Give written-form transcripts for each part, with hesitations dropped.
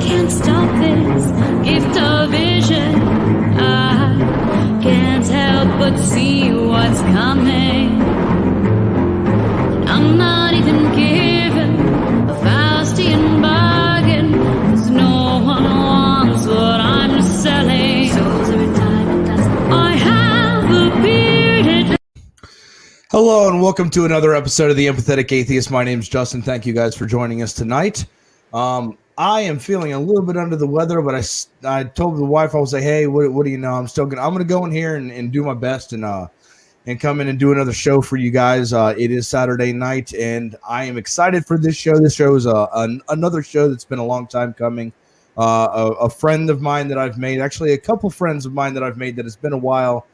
can't stop this gift of vision. I can't help but see what's coming. I'm not even given a Faustian bargain, 'cause no one wants what I'm selling. Souls are in diamond dust. I have a bearded... Hello and welcome to another episode of the Empathetic Atheist. My name's Justin. Thank you guys for joining us tonight. I am feeling a little bit under the weather, but I told the wife, I was like, hey, what do you know? I'm gonna go in here and do my best and come in and do another show for you guys. It is Saturday night, and I am excited for this show. This show is another show that's been a long time coming. A friend of mine that I've made, actually a couple friends of mine that I've made that it's been a while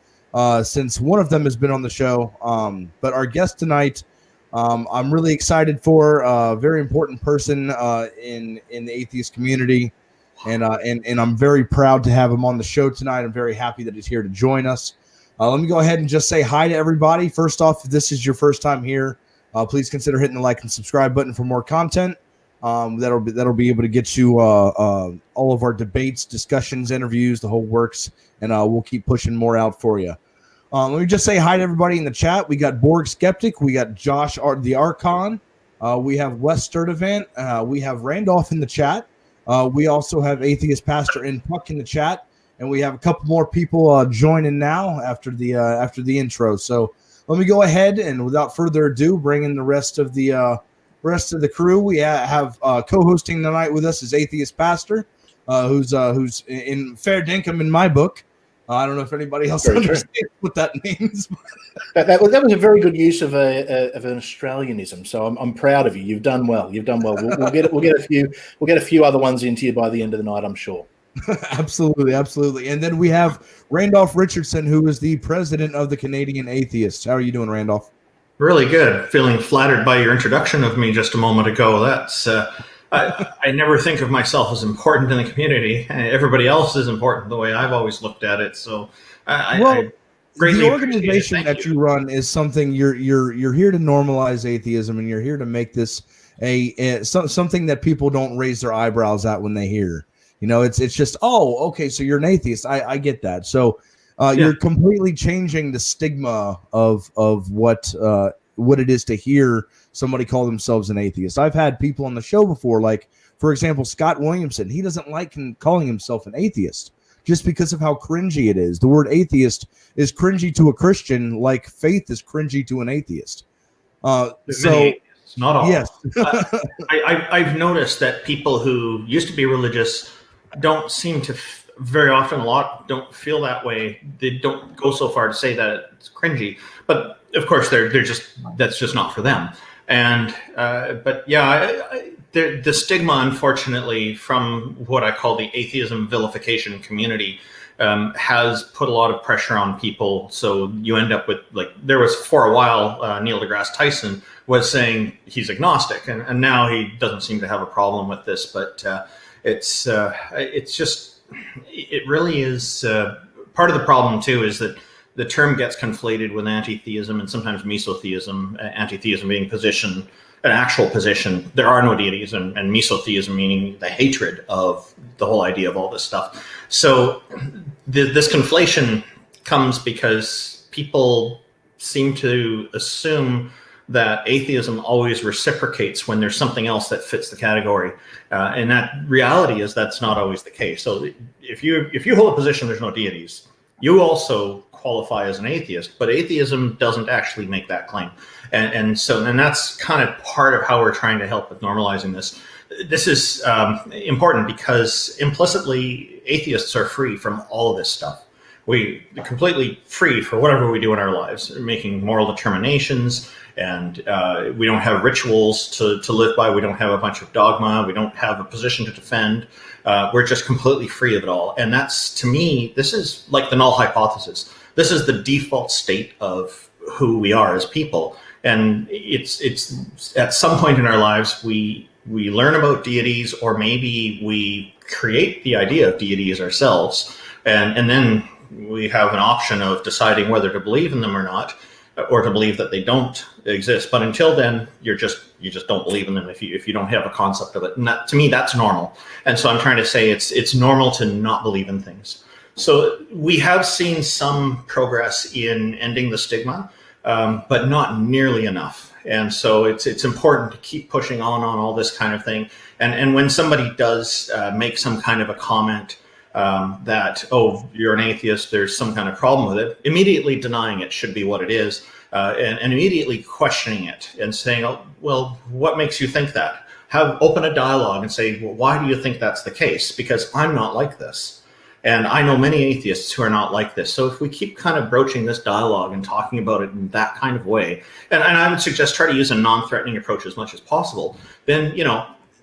since one of them has been on the show. But our guest tonight, I'm really excited for a very important person in the atheist community, and I'm very proud to have him on the show tonight. I'm very happy that he's here to join us. Let me go ahead and just say hi to everybody. First off, if this is your first time here, please consider hitting the like and subscribe button for more content. That'll be able to get you all of our debates, discussions, interviews, the whole works, and we'll keep pushing more out for you. Let me just say hi to everybody in the chat. We got Borg, Skeptic. We got Josh, the Archon. We have Wes Sturdivant. We have Randolf in the chat. We also have Atheist Pastor and Puck in the chat. And we have a couple more people joining now after the intro. So let me go ahead and, without further ado, bring in the rest of the crew. We have co-hosting tonight with us is Atheist Pastor, who's in fair dinkum in my book. I don't know if anybody else understands what that means. that was a very good use of an Australianism. So I'm proud of you. You've done well. We'll get a few other ones into you by the end of the night, I'm sure. Absolutely. And then we have Randolf Richardson, who is the president of the Canadian Atheists. How are you doing, Randolph? Really good. Feeling flattered by your introduction of me just a moment ago. That's I never think of myself as important in the community. Everybody else is important the way I've always looked at it. So I greatly the organization that you run is something you're here to normalize atheism, and you're here to make this something that people don't raise their eyebrows at when they hear. You know, it's just, oh, okay, so you're an atheist. I get that. So you're completely changing the stigma of what it is to hear somebody call themselves an atheist. I've had people on the show before, like, for example, Scott Williamson. He doesn't like calling himself an atheist just because of how cringy it is. The word atheist is cringy to a Christian like faith is cringy to an atheist. Not all. Yes. I've noticed that people who used to be religious don't seem to very often don't feel that way. They don't go so far to say that it's cringy, but of course that's just not for them. And but yeah, the stigma, unfortunately, from what I call the atheism vilification community has put a lot of pressure on people. So you end up with, like, there was for a while Neil deGrasse Tyson was saying he's agnostic, and now he doesn't seem to have a problem with this, but it's just, it really is part of the problem too, is that the term gets conflated with anti-theism and sometimes mesotheism, anti-theism being an actual position. There are no deities, and mesotheism meaning the hatred of the whole idea of all this stuff. So this conflation comes because people seem to assume that atheism always reciprocates when there's something else that fits the category, and that reality is that's not always the case. So if you hold a position there's no deities, you also qualify as an atheist, but atheism doesn't actually make that claim, and that's kind of part of how we're trying to help with normalizing this. This is important because implicitly atheists are free from all of this stuff. We're completely free for whatever we do in our lives, making moral determinations, and we don't have rituals to live by. We don't have a bunch of dogma. We don't have a position to defend. We're just completely free of it all. And that's, to me, this is like the null hypothesis. This is the default state of who we are as people. And it's at some point in our lives, we learn about deities, or maybe we create the idea of deities ourselves. And then we have an option of deciding whether to believe in them or not. or to believe that they don't exist. But until then, you just don't believe in them if you don't have a concept of it. And that, to me, that's normal. And so I'm trying to say it's normal to not believe in things. So we have seen some progress in ending the stigma, but not nearly enough. And so it's important to keep pushing on all this kind of thing. And when somebody does make some kind of a comment that, oh, you're an atheist, there's some kind of problem with it, immediately denying it should be what it is, and immediately questioning it and saying, oh, well, what makes you think that? Open a dialogue and say, well, why do you think that's the case? Because I'm not like this. And I know many atheists who are not like this. So if we keep kind of broaching this dialogue and talking about it in that kind of way, and I would suggest try to use a non-threatening approach as much as possible, then,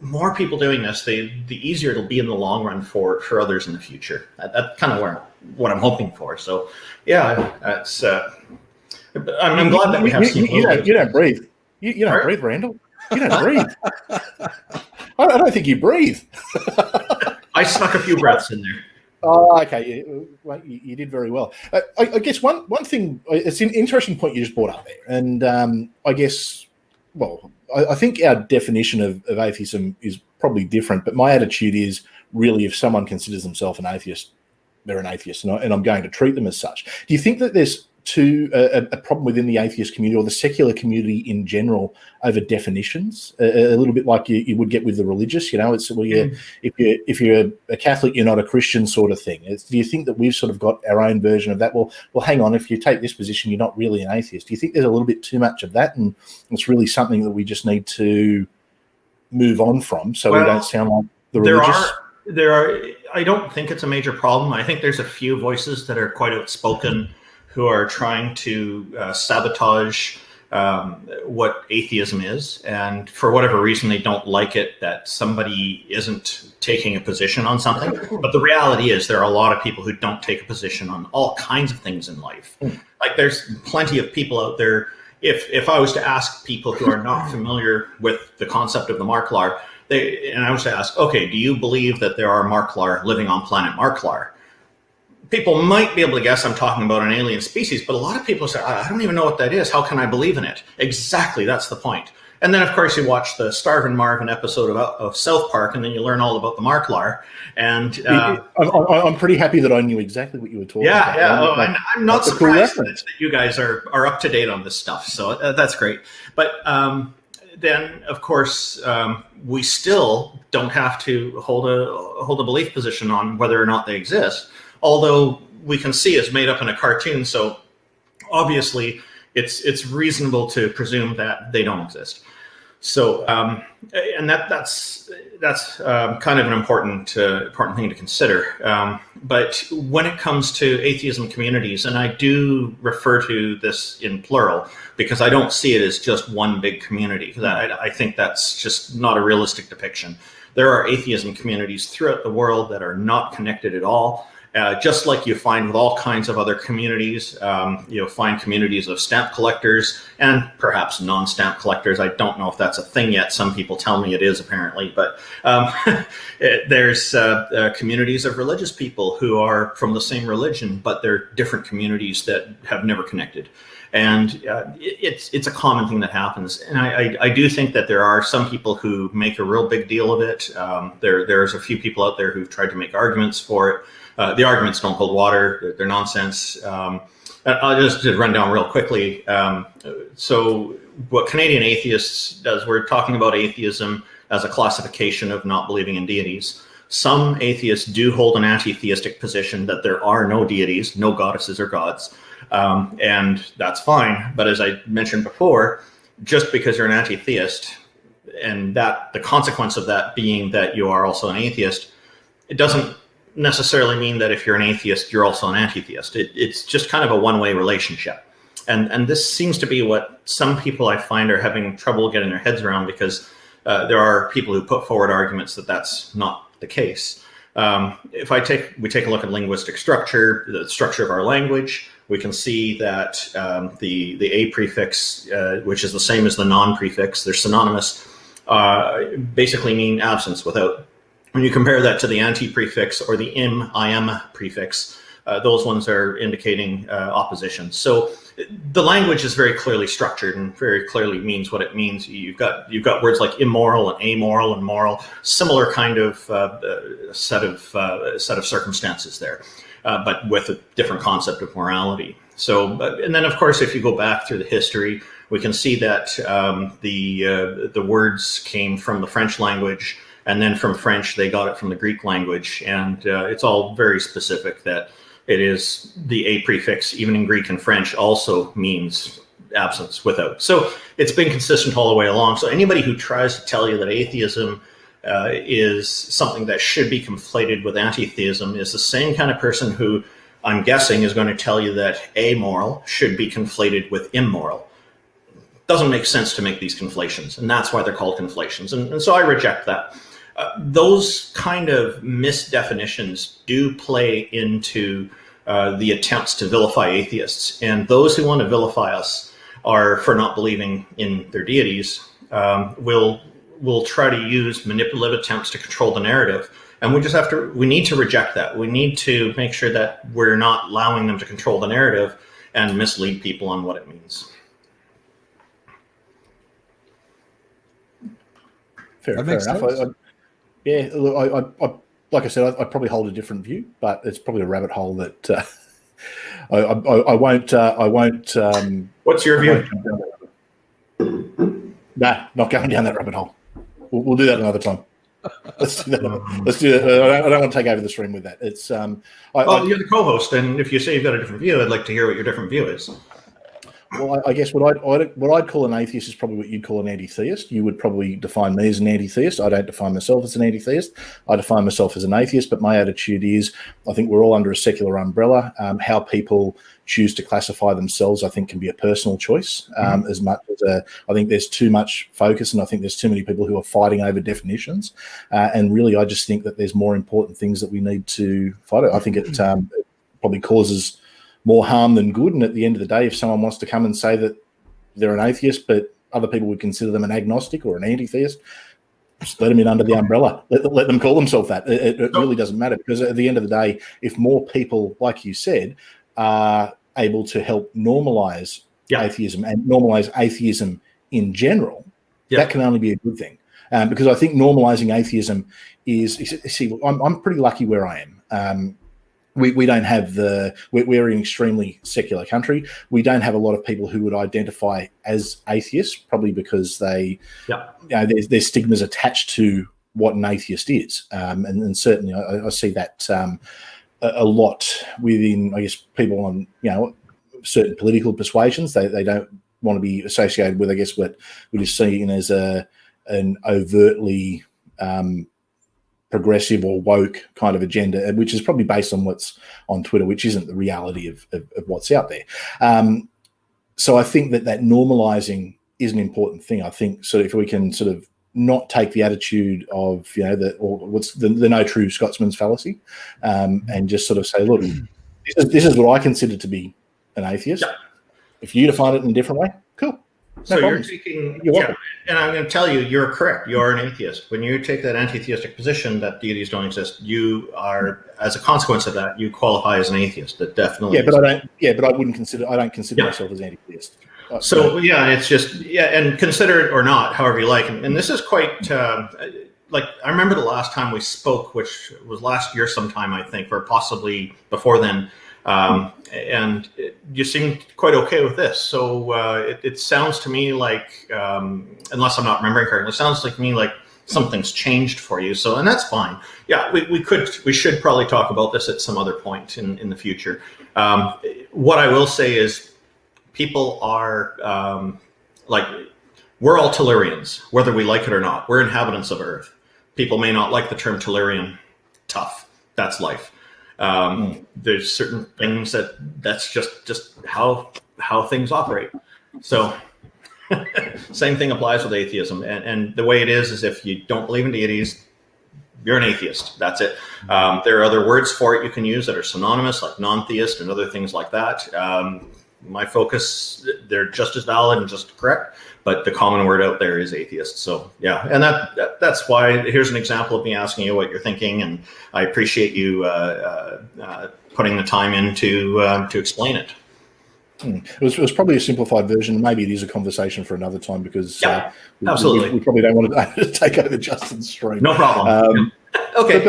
more people doing this, the easier it'll be in the long run for others in the future. That's kind of what I'm hoping for. So, yeah, that's. I'm glad that we have seen. You don't breathe. You don't breathe, Randall. You don't breathe. I don't think you breathe. I snuck a few breaths in there. Oh, okay. You did very well. I guess one thing, it's an interesting point you just brought up there. And I guess, well, I think our definition of atheism is probably different, but my attitude is really if someone considers themselves an atheist, they're an atheist, and I'm going to treat them as such. Do you think that there's a problem within the atheist community or the secular community in general over definitions, a little bit like you would get with the religious? It's if you're a Catholic, you're not a Christian sort of thing. Do you think that we've sort of got our own version of that? Well, hang on, if you take this position, you're not really an atheist. Do you think there's a little bit too much of that, and it's really something that we just need to move on from so we don't sound like the religious? There are. I don't think it's a major problem. I think there's a few voices that are quite outspoken who are trying to sabotage what atheism is. And for whatever reason, they don't like it that somebody isn't taking a position on something. But the reality is there are a lot of people who don't take a position on all kinds of things in life. Like there's plenty of people out there. If I was to ask people who are not familiar with the concept of the Marklar, and I was to ask, okay, do you believe that there are Marklar living on planet Marklar? People might be able to guess I'm talking about an alien species, but a lot of people say, I don't even know what that is. How can I believe in it? Exactly, that's the point. And then, of course, you watch the Starvin' Marvin episode of South Park, and then you learn all about the Marklar. And I'm pretty happy that I knew exactly what you were talking about. Yeah. I'm not surprised that you guys are up to date on this stuff. So that's great. But then, of course, we still don't have to hold a belief position on whether or not they exist. Although we can see it's made up in a cartoon, so obviously it's reasonable to presume that they don't exist. So, and that's kind of an important thing to consider. But when it comes to atheism communities, and I do refer to this in plural because I don't see it as just one big community, because I think that's just not a realistic depiction. There are atheism communities throughout the world that are not connected at all. Just like you find with all kinds of other communities, you'll find communities of stamp collectors and perhaps non-stamp collectors. I don't know if that's a thing yet. Some people tell me it is, apparently. But there's communities of religious people who are from the same religion, but they're different communities that have never connected. And it's a common thing that happens. And I do think that there are some people who make a real big deal of it. There's a few people out there who've tried to make arguments for it. The arguments don't hold water. They're nonsense. I'll just run down real quickly. So what Canadian Atheists does, we're talking about atheism as a classification of not believing in deities. Some atheists do hold an anti-theistic position that there are no deities, no goddesses or gods. And that's fine. But as I mentioned before, just because you're an anti-theist, and that the consequence of that being that you are also an atheist, it doesn't necessarily mean that if you're an atheist, you're also an anti-theist. It's just kind of a one-way relationship. And this seems to be what some people I find are having trouble getting their heads around, because there are people who put forward arguments that that's not the case. If we take a look at linguistic structure, the structure of our language, we can see that the a prefix, which is the same as the non-prefix, they're synonymous, basically mean absence, without. When you compare that to the anti-prefix or the im prefix, those ones are indicating opposition. So the language is very clearly structured and very clearly means what it means. You've got words like immoral and amoral and moral, similar kind of set of circumstances there, but with a different concept of morality. So, and then of course, if you go back through the history, we can see that the words came from the French language, and then from French they got it from the Greek language, and it's all very specific that it is the a prefix, even in Greek and French, also means absence, without. So it's been consistent all the way along. So anybody who tries to tell you that atheism is something that should be conflated with anti-theism is the same kind of person who, I'm guessing, is going to tell you that amoral should be conflated with immoral. Doesn't make sense to make these conflations, and that's why they're called conflations. And so I reject that. Those kind of misdefinitions do play into the attempts to vilify atheists. And those who want to vilify us are for not believing in their deities will try to use manipulative attempts to control the narrative. And we need to reject that. We need to make sure that we're not allowing them to control the narrative and mislead people on what it means. Fair enough. I like I said, I probably hold a different view, but it's probably a rabbit hole that I won't. What's your view? Nah, not going down that rabbit hole. We'll do that another time. Let's do that. I don't want to take over the stream with that. It's you're the co-host, and if you say you've got a different view, I'd like to hear what your different view is. Well, I guess what I'd call an atheist is probably what you'd call an anti-theist. You would probably define me as an anti-theist. I don't define myself as an anti-theist. I define myself as an atheist, but my attitude is I think we're all under a secular umbrella. How people choose to classify themselves, I think, can be a personal choice. As much as I think there's too much focus, and I think there's too many people who are fighting over definitions. And really, I just think that there's more important things that we need to fight over. I think it probably causes more harm than good. And at the end of the day, if someone wants to come and say that they're an atheist, but other people would consider them an agnostic or an anti-theist, just let them in under the umbrella. Let them call themselves that. It really doesn't matter, because at the end of the day, if more people, like you said, are able to help normalize atheism and normalize atheism in general, that can only be a good thing. Because I think normalizing atheism is, see, I'm pretty lucky where I am. We don't have we're an extremely secular country. We don't have a lot of people who would identify as atheists, probably because there's stigmas attached to what an atheist is. And certainly I see that a lot within, I guess, people on, certain political persuasions. They don't want to be associated with, I guess, what is seen as an overtly progressive or woke kind of agenda, which is probably based on what's on Twitter, which isn't the reality of what's out there. So I think that normalizing is an important thing. I think so if we can sort of not take the attitude of, what's the no true Scotsman's fallacy, and just sort of say, look, this is what I consider to be an atheist. Yeah. If you define it in a different way, cool. So you're taking, and I'm going to tell you, you're correct. You are an atheist. When you take that anti-theistic position that deities don't exist, you are, as a consequence of that, you qualify as an atheist. That definitely. But I don't. Yeah, but I don't consider myself as anti-theist. So it's just and consider it or not, however you like. And this is quite like I remember the last time we spoke, which was last year sometime, I think, or possibly before then. And you seemed quite okay with this. So it sounds to me like, unless I'm not remembering correctly, it sounds like to me like something's changed for you. So, and that's fine. Yeah, we should probably talk about this at some other point in the future. What I will say is people are we're all Tellurians, whether we like it or not. We're inhabitants of Earth. People may not like the term Tellurian. Tough. That's life. There's certain things that's just how things operate. So same thing applies with atheism. And the way it is if you don't believe in deities, you're an atheist. That's it. There are other words for it you can use that are synonymous, like non-theist and other things like that. my focus, they're just as valid and just correct, but the common word out there is atheist. So yeah, and that's why here's an example of me asking you what you're thinking, and I appreciate you putting the time in to explain it. It was probably a simplified version. Maybe it is a conversation for another time, because absolutely, we probably don't want to take over Justin's stream. No problem. Okay.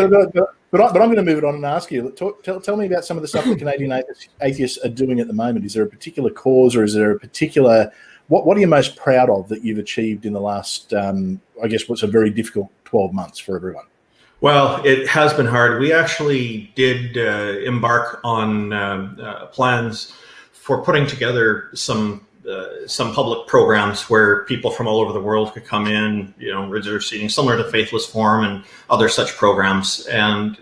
But I'm going to move it on and ask you, tell me about some of the stuff that Canadian atheists are doing at the moment. Is there a particular cause, or is there a particular, what are you most proud of that you've achieved in the last, I guess, what's a very difficult 12 months for everyone? Well, it has been hard. We actually did embark on plans for putting together some public programs where people from all over the world could come in, reserve seating, similar to Faithless Forum and other such programs. And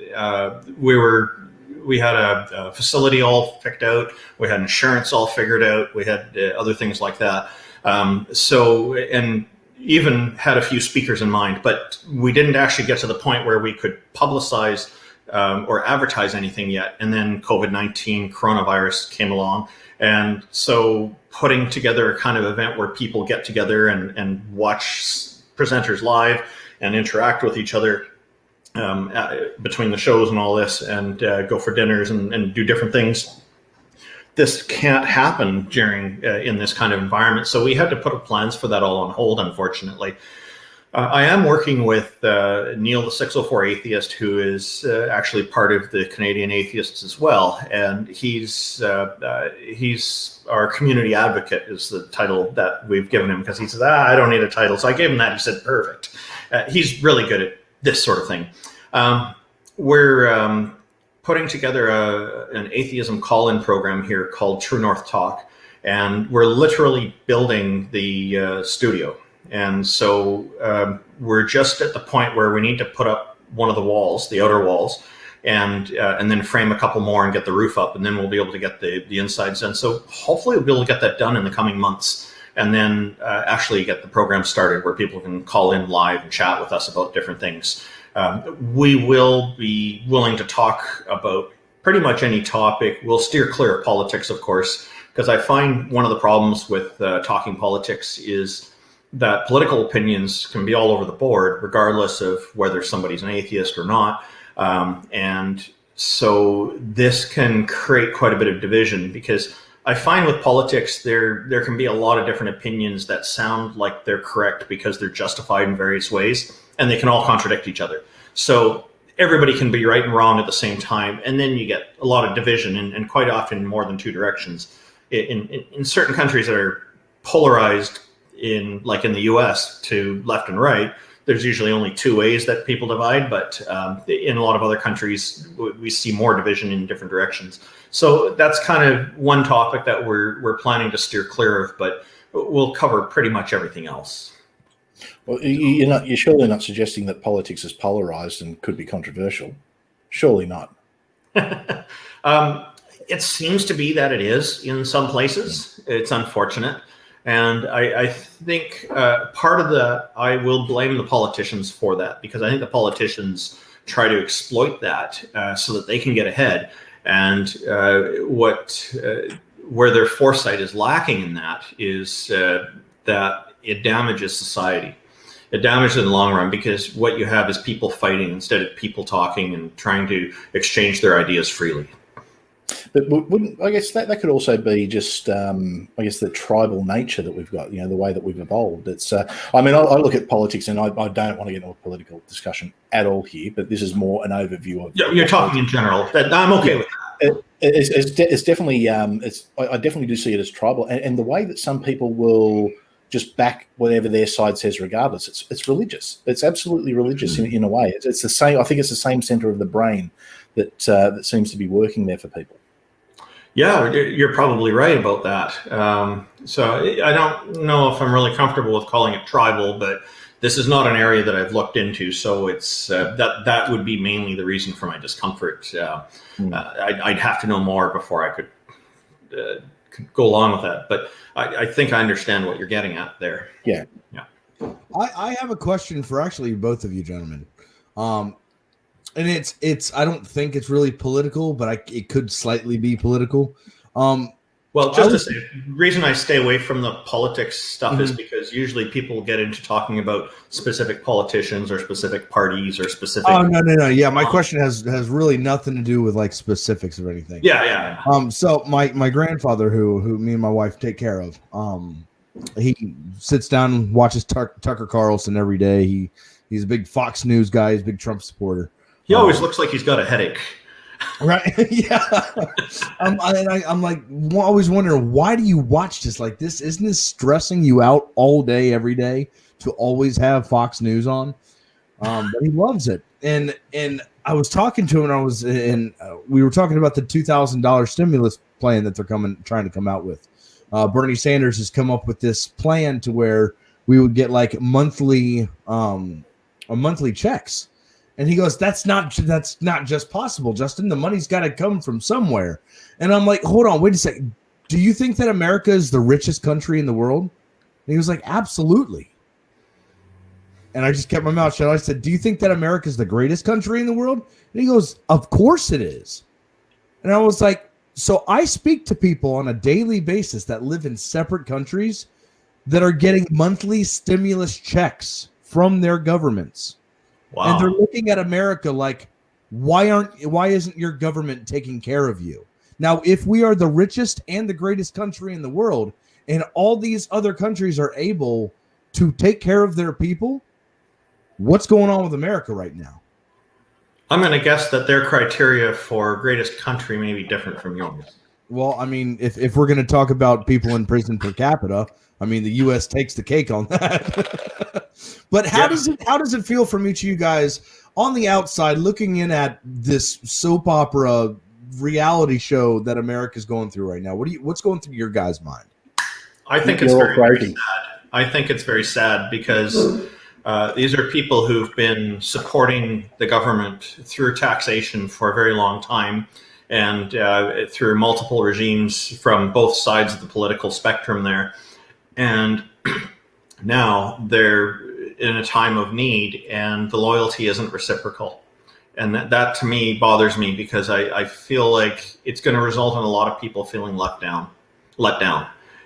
we had a facility all picked out. We had insurance all figured out. We had other things like that. And even had a few speakers in mind, but we didn't actually get to the point where we could publicize or advertise anything yet. And then COVID-19 Coronavirus came along. And so putting together a kind of event where people get together and watch presenters live and interact with each other between the shows and all this, and go for dinners and do different things. This can't happen during in this kind of environment. So we had to put plans for that all on hold, unfortunately. I am working with Neil, the 604 atheist, who is actually part of the Canadian Atheists as well. And he's our community advocate is the title that we've given him, because he says, I don't need a title. So I gave him that. He said, perfect. He's really good at this sort of thing. We're putting together an atheism call-in program here called True North Talk. And we're literally building the studio. And so we're just at the point where we need to put up one of the walls, the outer walls, and then frame a couple more and get the roof up, and then we'll be able to get the insides in. So hopefully we'll be able to get that done in the coming months, and then actually get the program started where people can call in live and chat with us about different things. We will be willing to talk about pretty much any topic. We'll steer clear of politics, of course, because I find one of the problems with talking politics is that political opinions can be all over the board, regardless of whether somebody's an atheist or not. And so this can create quite a bit of division, because I find with politics, there can be a lot of different opinions that sound like they're correct because they're justified in various ways, and they can all contradict each other. So everybody can be right and wrong at the same time, and then you get a lot of division, and quite often more than two directions. In certain countries that are polarized, like in the US, to left and right, there's usually only two ways that people divide, but in a lot of other countries, we see more division in different directions. So that's kind of one topic that we're planning to steer clear of, but we'll cover pretty much everything else. Well, you're surely not suggesting that politics is polarized and could be controversial. Surely not. It seems to be that it is in some places. It's unfortunate. And I think part of I will blame the politicians for that, because I think the politicians try to exploit that so that they can get ahead. And where their foresight is lacking in that is that it damages society. It damages it in the long run, because what you have is people fighting instead of people talking and trying to exchange their ideas freely. But wouldn't, I guess that could also be just, I guess, the tribal nature that we've got, the way that we've evolved. It's, I look at politics, and I don't want to get into a political discussion at all here, but this is more an overview of. Yeah, you're talking in general. I'm okay with that. It's definitely, I definitely do see it as tribal, and the way that some people will just back whatever their side says, regardless. It's religious. It's absolutely religious in a way. It's the same. I think it's the same center of the brain that seems to be working there for people. Yeah, you're probably right about that. So I don't know if I'm really comfortable with calling it tribal, but this is not an area that I've looked into. So it's that would be mainly the reason for my discomfort. I'd have to know more before I could go along with that. But I think I understand what you're getting at there. Yeah. I have a question for actually both of you gentlemen. And it's I don't think it's really political, but it could slightly be political. Well, just to say, the reason I stay away from the politics stuff is because usually people get into talking about specific politicians or specific parties or specific. Oh, no. Yeah, my question has really nothing to do with like specifics or anything. Yeah. So my grandfather, who me and my wife take care of, he sits down and watches Tucker Carlson every day. He's a big Fox News guy. He's a big Trump supporter. He always looks like he's got a headache. Right? Yeah. I'm like always wondering, why do you watch this like this? Isn't this stressing you out all day, every day to always have Fox News on? But he loves it. And I was talking to him, and we were talking about the $2,000 stimulus plan that they're trying to come out with. Bernie Sanders has come up with this plan to where we would get like monthly checks. And he goes, that's not just possible, Justin. The money's got to come from somewhere. And I'm like, hold on, wait a second. Do you think that America is the richest country in the world? And he was like, absolutely. And I just kept my mouth shut. I said, do you think that America is the greatest country in the world? And he goes, of course it is. And I was like, so I speak to people on a daily basis that live in separate countries that are getting monthly stimulus checks from their governments. Wow. And they're looking at America like, why isn't your government taking care of you? Now, if we are the richest and the greatest country in the world, and all these other countries are able to take care of their people, what's going on with America right now? I'm going to guess that their criteria for greatest country may be different from yours. Well, I mean, if we're going to talk about people in prison per capita, I mean, the U.S. takes the cake on that. But how does it feel from each of you guys on the outside looking in at this soap opera reality show that America's going through right now? What's going through your guys' mind? I think it's very sad. I think it's very sad because these are people who've been supporting the government through taxation for a very long time, and through multiple regimes from both sides of the political spectrum there. And now they're in a time of need, and the loyalty isn't reciprocal. And that to me bothers me, because I feel like it's going to result in a lot of people feeling let down.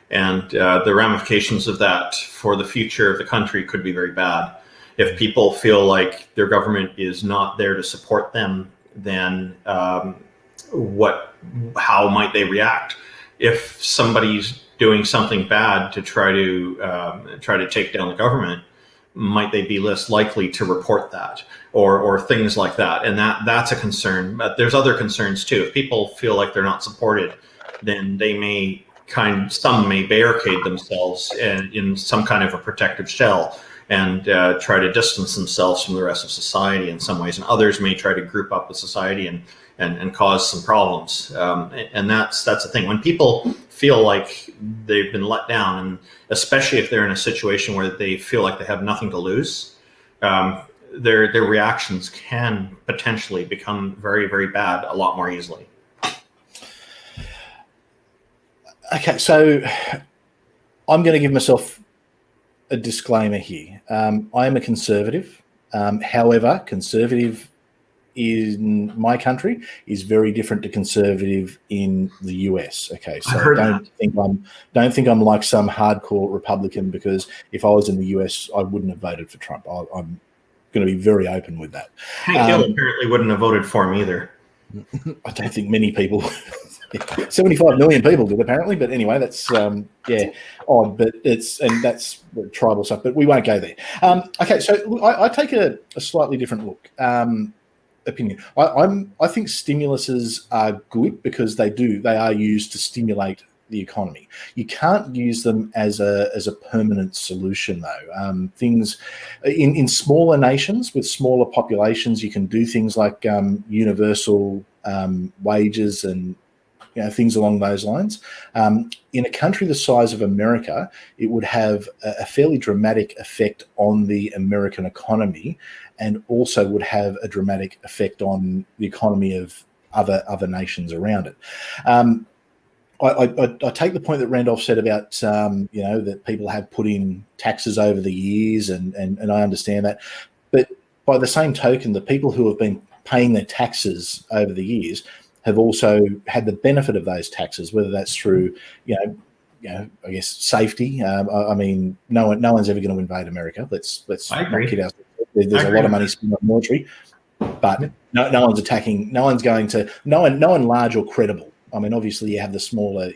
And the ramifications of that for the future of the country could be very bad. If people feel like their government is not there to support them, then how might they react? If somebody's doing something bad to try to take down the government, might they be less likely to report that, or things like that? And that's a concern. But there's other concerns too. If people feel like they're not supported, then they some may barricade themselves in some kind of a protective shell and try to distance themselves from the rest of society in some ways. And others may try to group up with society and cause some problems. And that's the thing. When people feel like they've been let down, and especially if they're in a situation where they feel like they have nothing to lose, their reactions can potentially become very, very bad a lot more easily. Okay, so I'm going to give myself a disclaimer here. I am a conservative. However, conservative in my country is very different to conservative in the US. Okay, so don't think I'm like some hardcore Republican, because if I was in the US, I wouldn't have voted for Trump. I'm going to be very open with that. Hank Hill apparently wouldn't have voted for him either. I don't think many people. 75 million people did apparently, but anyway, that's odd. But that's tribal stuff. But we won't go there. Okay, so I take a slightly different look. Opinion. I think stimuluses are good because they are used to stimulate the economy. You can't use them as a permanent solution though. Things in smaller nations with smaller populations, you can do things like universal wages and things along those lines. In a country the size of America, it would have a fairly dramatic effect on the American economy, and also would have a dramatic effect on the economy of other nations around it. I take the point that Randolph said about that people have put in taxes over the years, and I understand that. But by the same token, the people who have been paying their taxes over the years have also had the benefit of those taxes, whether that's through, I guess safety. I mean, no one's ever going to invade America. Let's not kid ourselves. There's a lot of money spent on the military, but no one's attacking. No one large or credible. I mean, obviously you have the smaller,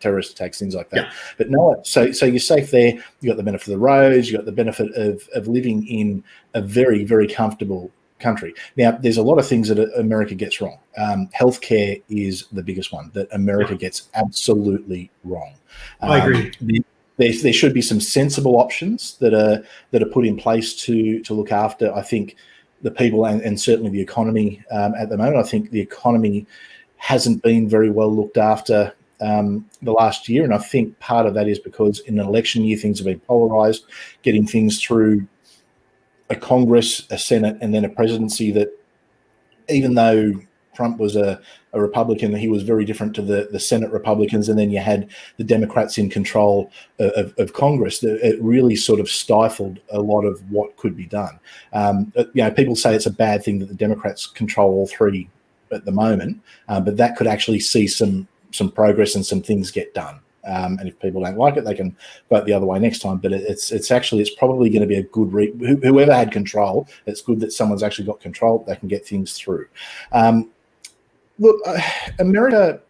terrorist attacks, things like that. Yeah. But no one. So you're safe there. You got the benefit of the roads. You got the benefit of living in a very, very comfortable country. Now, there's a lot of things that America gets wrong. Healthcare is the biggest one that America gets absolutely wrong. I agree. There should be some sensible options that are put in place to look after, I think, the people and certainly the economy at the moment. I think the economy hasn't been very well looked after the last year, and I think part of that is because in an election year things have been polarized, getting things through a Congress, a Senate, and then a presidency that, even though Trump was a Republican, he was very different to the Senate Republicans, and then you had the Democrats in control of Congress. It really sort of stifled a lot of what could be done. People say it's a bad thing that the Democrats control all three at the moment, but that could actually see some progress and some things get done. And if people don't like it, they can vote the other way next time. But it's probably going to be a good whoever had control. It's good that someone's actually got control. They can get things through. Look, America.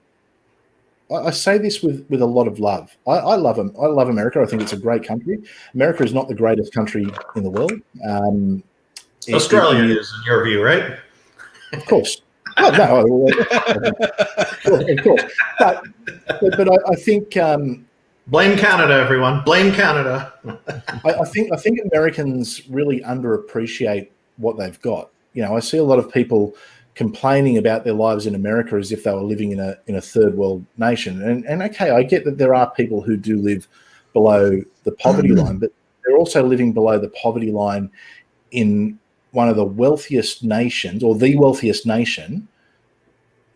I say this with a lot of love. I love them. I love America. I think it's a great country. America is not the greatest country in the world. Australia is, in your view, right? Of course. Oh, no, of course. But I think blame Canada, everyone. Blame Canada. I think Americans really underappreciate what they've got. I see a lot of people complaining about their lives in America as if they were living in a third world nation. And okay, I get that there are people who do live below the poverty line, but they're also living below the poverty line in one of the wealthiest nations, or the wealthiest nation,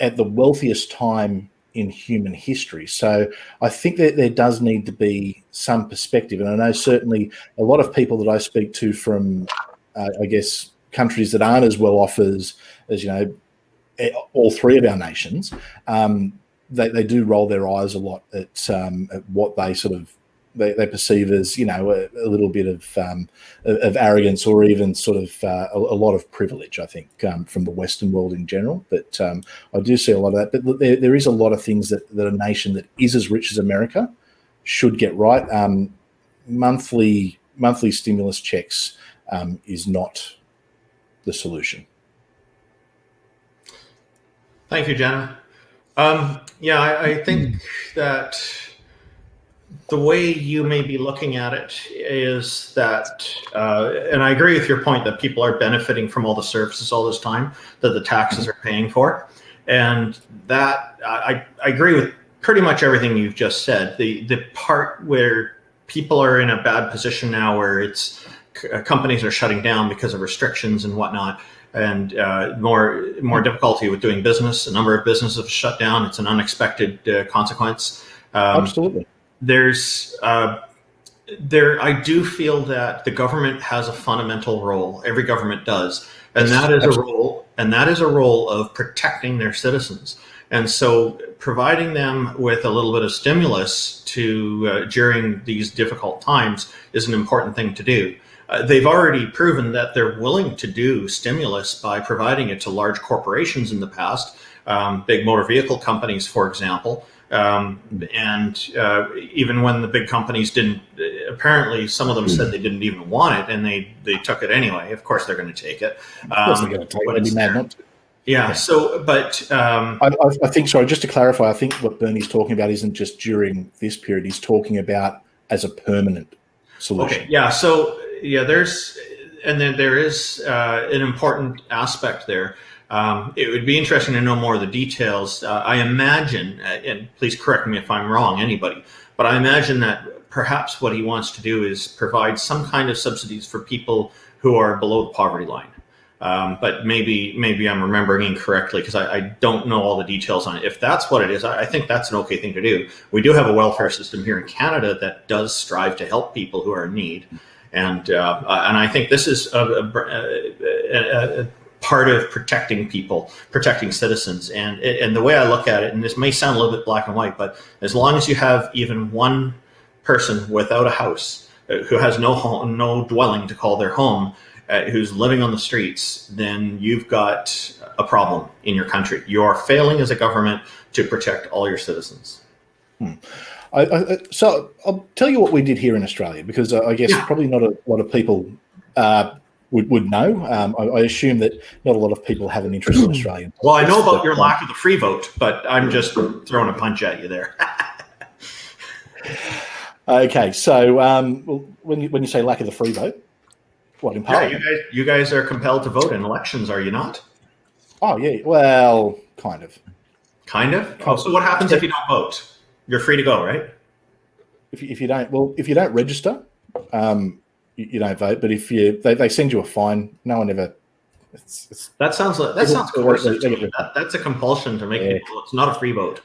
at the wealthiest time in human history. So I think that there does need to be some perspective. And I know certainly a lot of people that I speak to from, I guess, countries that aren't as well off as all three of our nations, they do roll their eyes a lot at what they sort of they perceive as a little bit of arrogance, or even sort of a lot of privilege, I think, from the Western world in general. But I do see a lot of that. But there is a lot of things that a nation that is as rich as America should get right. Monthly stimulus checks is not the solution. Thank you, Jenna. I think that the way you may be looking at it is that, and I agree with your point that people are benefiting from all the services all this time that the taxes are paying for. And that I agree with pretty much everything you've just said. The part where people are in a bad position now, where it's companies are shutting down because of restrictions and whatnot, and more difficulty with doing business. A number of businesses have shut down. It's an unexpected consequence. Absolutely. I do feel that the government has a fundamental role. Every government does, and that is a role of protecting their citizens. And so, providing them with a little bit of stimulus during these difficult times is an important thing to do. They've already proven that they're willing to do stimulus by providing it to large corporations in the past, big motor vehicle companies, for example. And even when the big companies didn't, apparently some of them said they didn't even want it, and they took it anyway. Of course they're going to take it. Of course they're going to take it. They'd be mad not to. Yeah. So, but I think, sorry, just to clarify, I think what Bernie's talking about isn't just during this period. He's talking about as a permanent solution. Okay. Yeah. So there is an important aspect there. It would be interesting to know more of the details. I imagine, and please correct me if I'm wrong, anybody, but I imagine that perhaps what he wants to do is provide some kind of subsidies for people who are below the poverty line. But maybe I'm remembering incorrectly, because I don't know all the details on it. If that's what it is, I think that's an okay thing to do. We do have a welfare system here in Canada that does strive to help people who are in need. And I think this is a part part of protecting people, protecting citizens. And the way I look at it, and this may sound a little bit black and white, but as long as you have even one person without a house, who has no home, no dwelling to call their home, who's living on the streets, then you've got a problem in your country. You are failing as a government to protect all your citizens. So I'll tell you what we did here in Australia, because I guess probably not a lot of people would know. I assume that not a lot of people have an interest in Australia. Well, I know about your lack of the free vote, but I'm just throwing a punch at you there. Okay, so when you say lack of the free vote, what in Parliament? Yeah, you guys are compelled to vote in elections, are you not? Oh yeah, well, kind of. Kind of. Oh, so what happens if you don't vote? You're free to go, right? If you don't register, you don't vote. But if they send you a fine. No one ever. That sounds coercive to me. That's a compulsion to make people. It's not a free vote.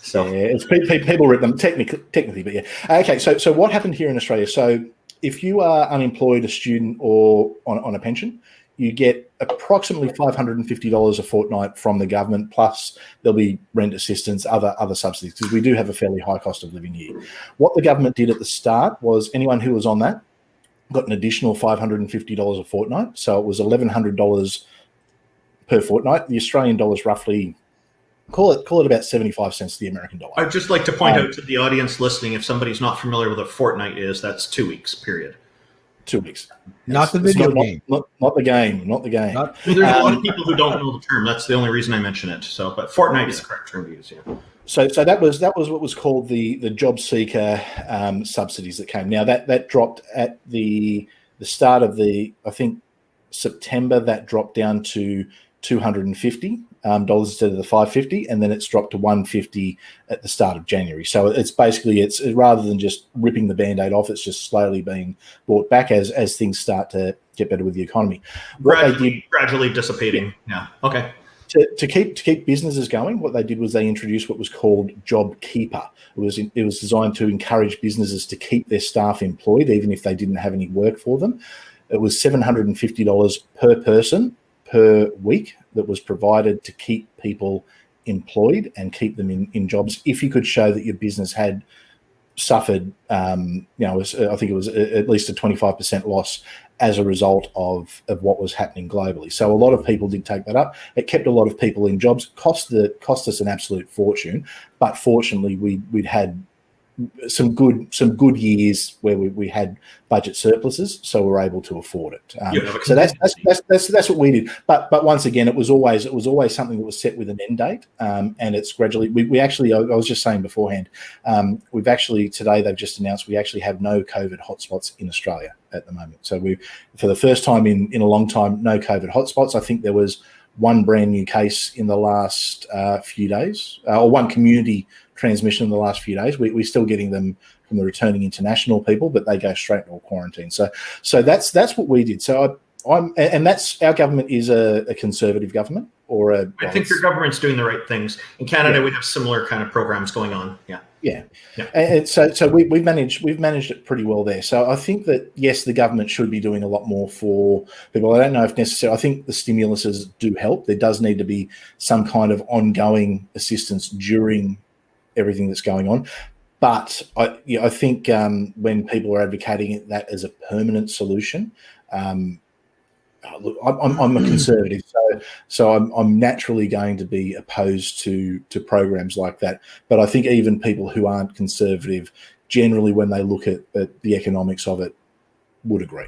So yeah, it's people written them technically, but yeah. Okay, so what happened here in Australia? So if you are unemployed, a student, or on a pension, you get approximately $550 a fortnight from the government, plus there'll be rent assistance, other subsidies, because we do have a fairly high cost of living here. What the government did at the start was anyone who was on that got an additional $550 a fortnight. So it was $1,100 per fortnight. The Australian dollar is roughly, call it about 75 cents to the American dollar. I'd just like to point out to the audience listening, if somebody's not familiar with what a fortnight is, that's 2 weeks, period. 2 weeks. Not the video game. Not the game. Not the game. There's a lot of people who don't know the term. That's the only reason I mention it. So, but fortnight is the correct term to use. Yeah. So that was what was called the job seeker subsidies that came. Now that dropped at the start of I think September. That dropped down to $250 instead of the $550, and then it's dropped to $150 at the start of January. So it's basically rather than just ripping the Band-Aid off, it's just slowly being brought back as things start to get better with the economy. Gradually dissipating. Yeah. Okay. To keep businesses going, what they did was they introduced what was called Job Keeper. It was designed to encourage businesses to keep their staff employed, even if they didn't have any work for them. It was $750 per person per week that was provided to keep people employed and keep them in jobs if you could show that your business had suffered, I think it was at least a 25% loss as a result of what was happening globally. So a lot of people did take that up. It kept a lot of people in jobs, cost us an absolute fortune, but fortunately we'd had some good years where we had budget surpluses, so we're able to afford it. So that's what we did. But once again, it was always something that was set with an end date, and it's gradually. We actually, I was just saying beforehand, we've actually today they've just announced we actually have no COVID hotspots in Australia at the moment. So we, for the first time in a long time, no COVID hotspots. I think there was one brand new case in the last few days, or one community transmission in the last few days. We're still getting them from the returning international people, but they go straight into quarantine. So that's what we did. So that's our government is a conservative government, I think your government's doing the right things. In Canada, we have similar kind of programs going on. Yeah. And so we've managed it pretty well there. So I think that yes, the government should be doing a lot more for people. I don't know if necessarily. I think the stimuluses do help. There does need to be some kind of ongoing assistance during everything that's going on. But I think when people are advocating that as a permanent solution, look, I'm a conservative, so I'm naturally going to be opposed to programs like that. But I think even people who aren't conservative, generally, when they look at the economics of it, would agree.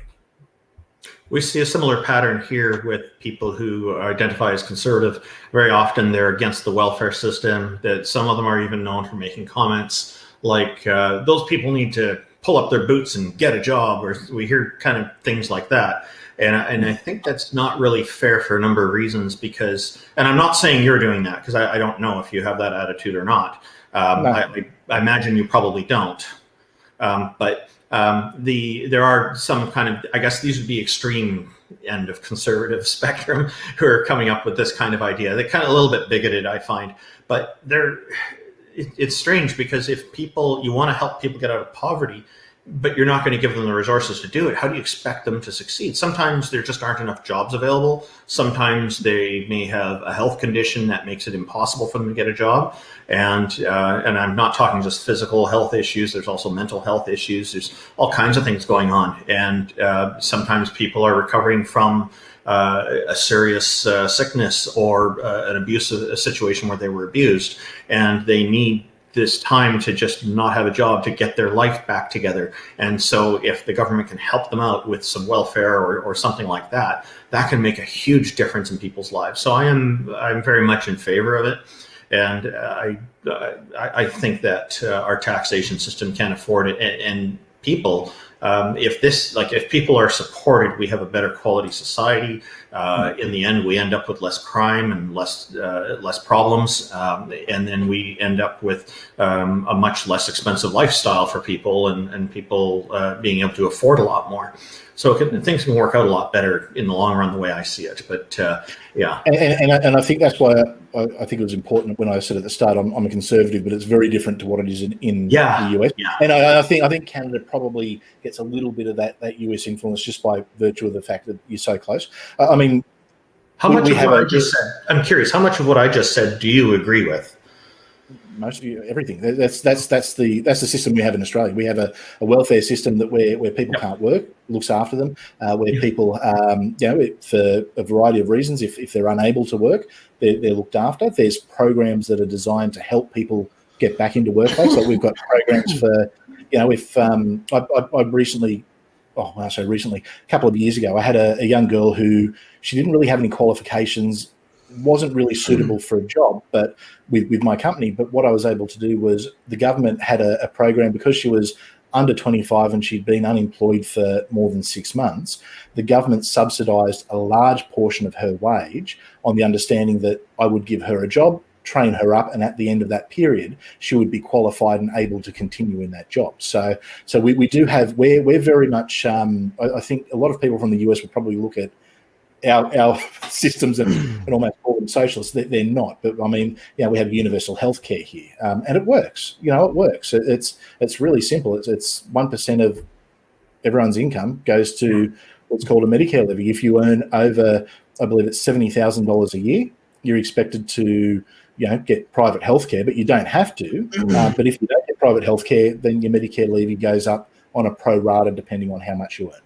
We see a similar pattern here with people who identify as conservative. Very often they're against the welfare system, that some of them are even known for making comments like those people need to pull up their boots and get a job, or we hear kind of things like that. And I think that's not really fair for a number of reasons because, and I'm not saying you're doing that because I don't know if you have that attitude or not. No. I imagine you probably don't. But there are some kind of, I guess these would be extreme end of conservative spectrum who are coming up with this kind of idea. They're kind of a little bit bigoted, I find, but it's strange because if you want to help people get out of poverty, but you're not going to give them the resources to do it. How do you expect them to succeed? Sometimes there just aren't enough jobs available. Sometimes they may have a health condition that makes it impossible for them to get a job. And I'm not talking just physical health issues. There's also mental health issues. There's all kinds of things going on. And sometimes people are recovering from a serious sickness or an abusive situation where they were abused, and they need this time to just not have a job to get their life back together. And so if the government can help them out with some welfare or something like that, that can make a huge difference in people's lives. So I'm very much in favor of it. And I think that our taxation system can afford it, and people, if people are supported, we have a better quality society. In the end, we end up with less crime and less problems, and then we end up with a much less expensive lifestyle for people, and people being able to afford a lot more. So things can work out a lot better in the long run, the way I see it. But yeah, and I think that's why I think it was important when I said at the start I'm a conservative, but it's very different to what it is in the US. Yeah. And I think Canada probably gets a little bit of that US influence just by virtue of the fact that you're so close. I mean, how much of what I just said? I'm curious. How much of what I just said do you agree with? Most of everything. That's the system we have in Australia. We have a welfare system that where people can't work, looks after them, where people, for a variety of reasons, if they're unable to work, they're looked after. There's programs that are designed to help people get back into workplace. Like we've got programs for, if I recently, when I say recently, a couple of years ago, I had a young girl who she didn't really have any qualifications, wasn't really suitable for a job, but with my company. But what I was able to do was the government had a program, because she was under 25 and she'd been unemployed for more than 6 months. The government subsidised a large portion of her wage on the understanding that I would give her a job, train her up, and at the end of that period, she would be qualified and able to continue in that job. So we do have, we're very much, I think a lot of people from the US would probably look at our systems and almost call them socialists. They're not, but I mean, we have universal health care here, and it works. It works. It's really simple. It's 1% of everyone's income goes to what's called a Medicare levy. If you earn over, I believe it's $70,000 a year, you're expected to get private health care, but you don't have to. But if you don't get private health care, then your Medicare levy goes up on a pro rata depending on how much you earn.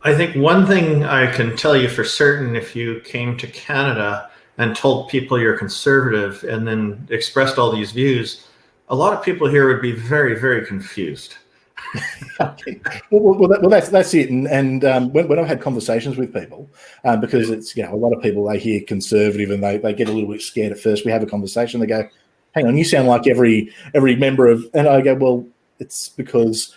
I think one thing I can tell you for certain, if you came to Canada and told people you're conservative and then expressed all these views, a lot of people here would be very, very confused. Okay. Well, that's it. And when I've had conversations with people, because it's a lot of people, they hear conservative and they get a little bit scared at first. We have a conversation, they go, "Hang on, you sound like every member of," and I go, "Well, it's because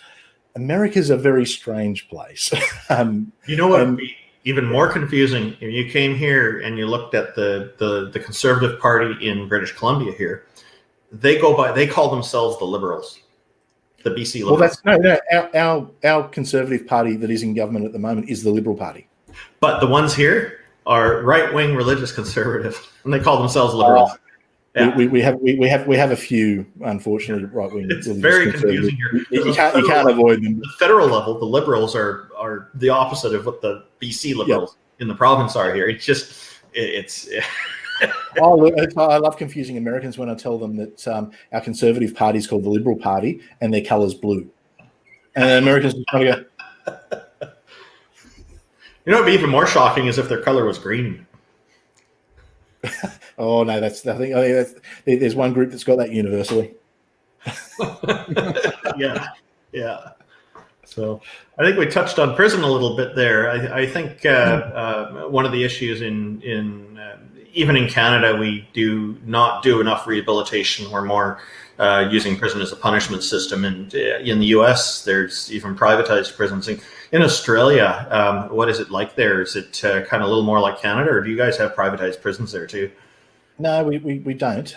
America's a very strange place." You know what would be even more confusing? If you came here and you looked at the Conservative Party in British Columbia here, they call themselves the Liberals, the BC Liberals. Well, our Conservative Party that is in government at the moment is the Liberal Party. But the ones here are right-wing religious conservative, and they call themselves Liberals. Yeah. We have a few, unfortunately, right wing. It's very confusing here. You can't avoid them. The federal level, the Liberals are the opposite of what the BC Liberals in the province are here. It's just it's. I love confusing Americans when I tell them that our Conservative Party is called the Liberal Party and their colour's blue, and Americans just kind of go. What would be even more shocking is if their colour was green. Oh no, I think there's one group that's got that universally. Yeah. So I think we touched on prison a little bit there. I think one of the issues in even in Canada, we do not do enough rehabilitation. We're more using prison as a punishment system, and in the US, there's even privatized prisons. In Australia, what is it like there? Is it kind of a little more like Canada, or do you guys have privatized prisons there too? No, we don't.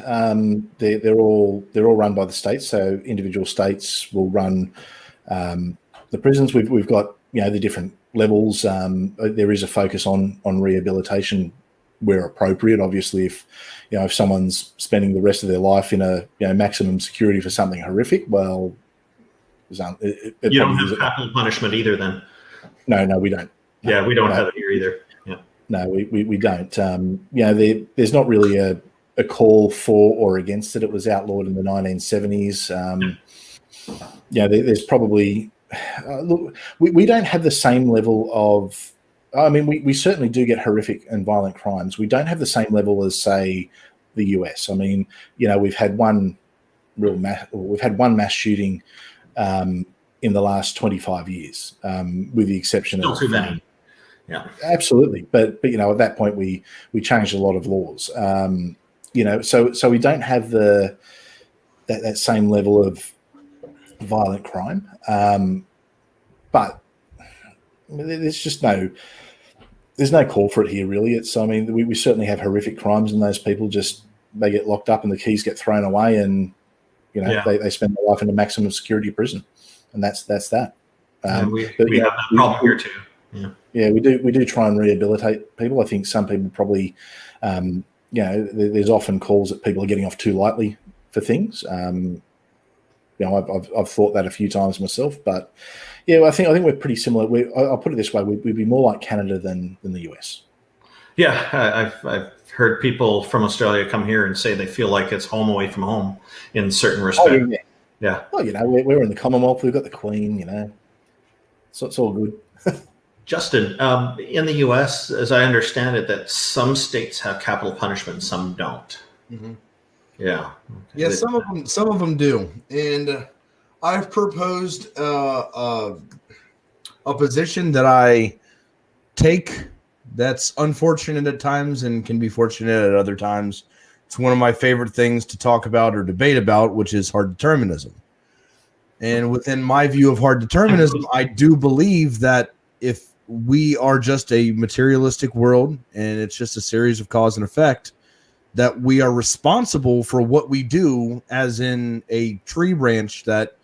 They're all run by the states. So individual states will run the prisons. We've got the different levels. There is a focus on rehabilitation where appropriate. Obviously, if someone's spending the rest of their life in a maximum security for something horrific, well, you don't have capital punishment either, then? No, we don't. Yeah, we don't have it here either. Yeah. No, we don't. There's not really a call for or against it. It was outlawed in the 1970s. There's probably look. We don't have the same level of. I mean, we certainly do get horrific and violent crimes. We don't have the same level as, say, the US. I mean, we've had one mass shooting in the last 25 years, with the exception of too many. Yeah, absolutely. But at that point we changed a lot of laws. So we don't have that same level of violent crime. But there's no call for it here, really. We certainly have horrific crimes, and those people they get locked up and the keys get thrown away, and they spend their life in a maximum security prison, and that's that. We have that problem here too. Yeah, we do try and rehabilitate people. I think some people probably, there's often calls that people are getting off too lightly for things. I've thought that a few times myself, but I think we're pretty similar. I'll put it this way: we'd be more like Canada than the US. Yeah, I've heard people from Australia come here and say they feel like it's home away from home in certain respects. Oh, yeah. Well, we're in the Commonwealth. We've got the Queen. So it's all good. Justin, in the U.S., as I understand it, that some states have capital punishment, some don't. Mm-hmm. Yeah. Yeah, some of them do, and I've proposed a position that I take that's unfortunate at times and can be fortunate at other times. It's one of my favorite things to talk about or debate about, which is hard determinism. And within my view of hard determinism, I do believe that if we are just a materialistic world and it's just a series of cause and effect, that we are responsible for what we do, as in a tree branch that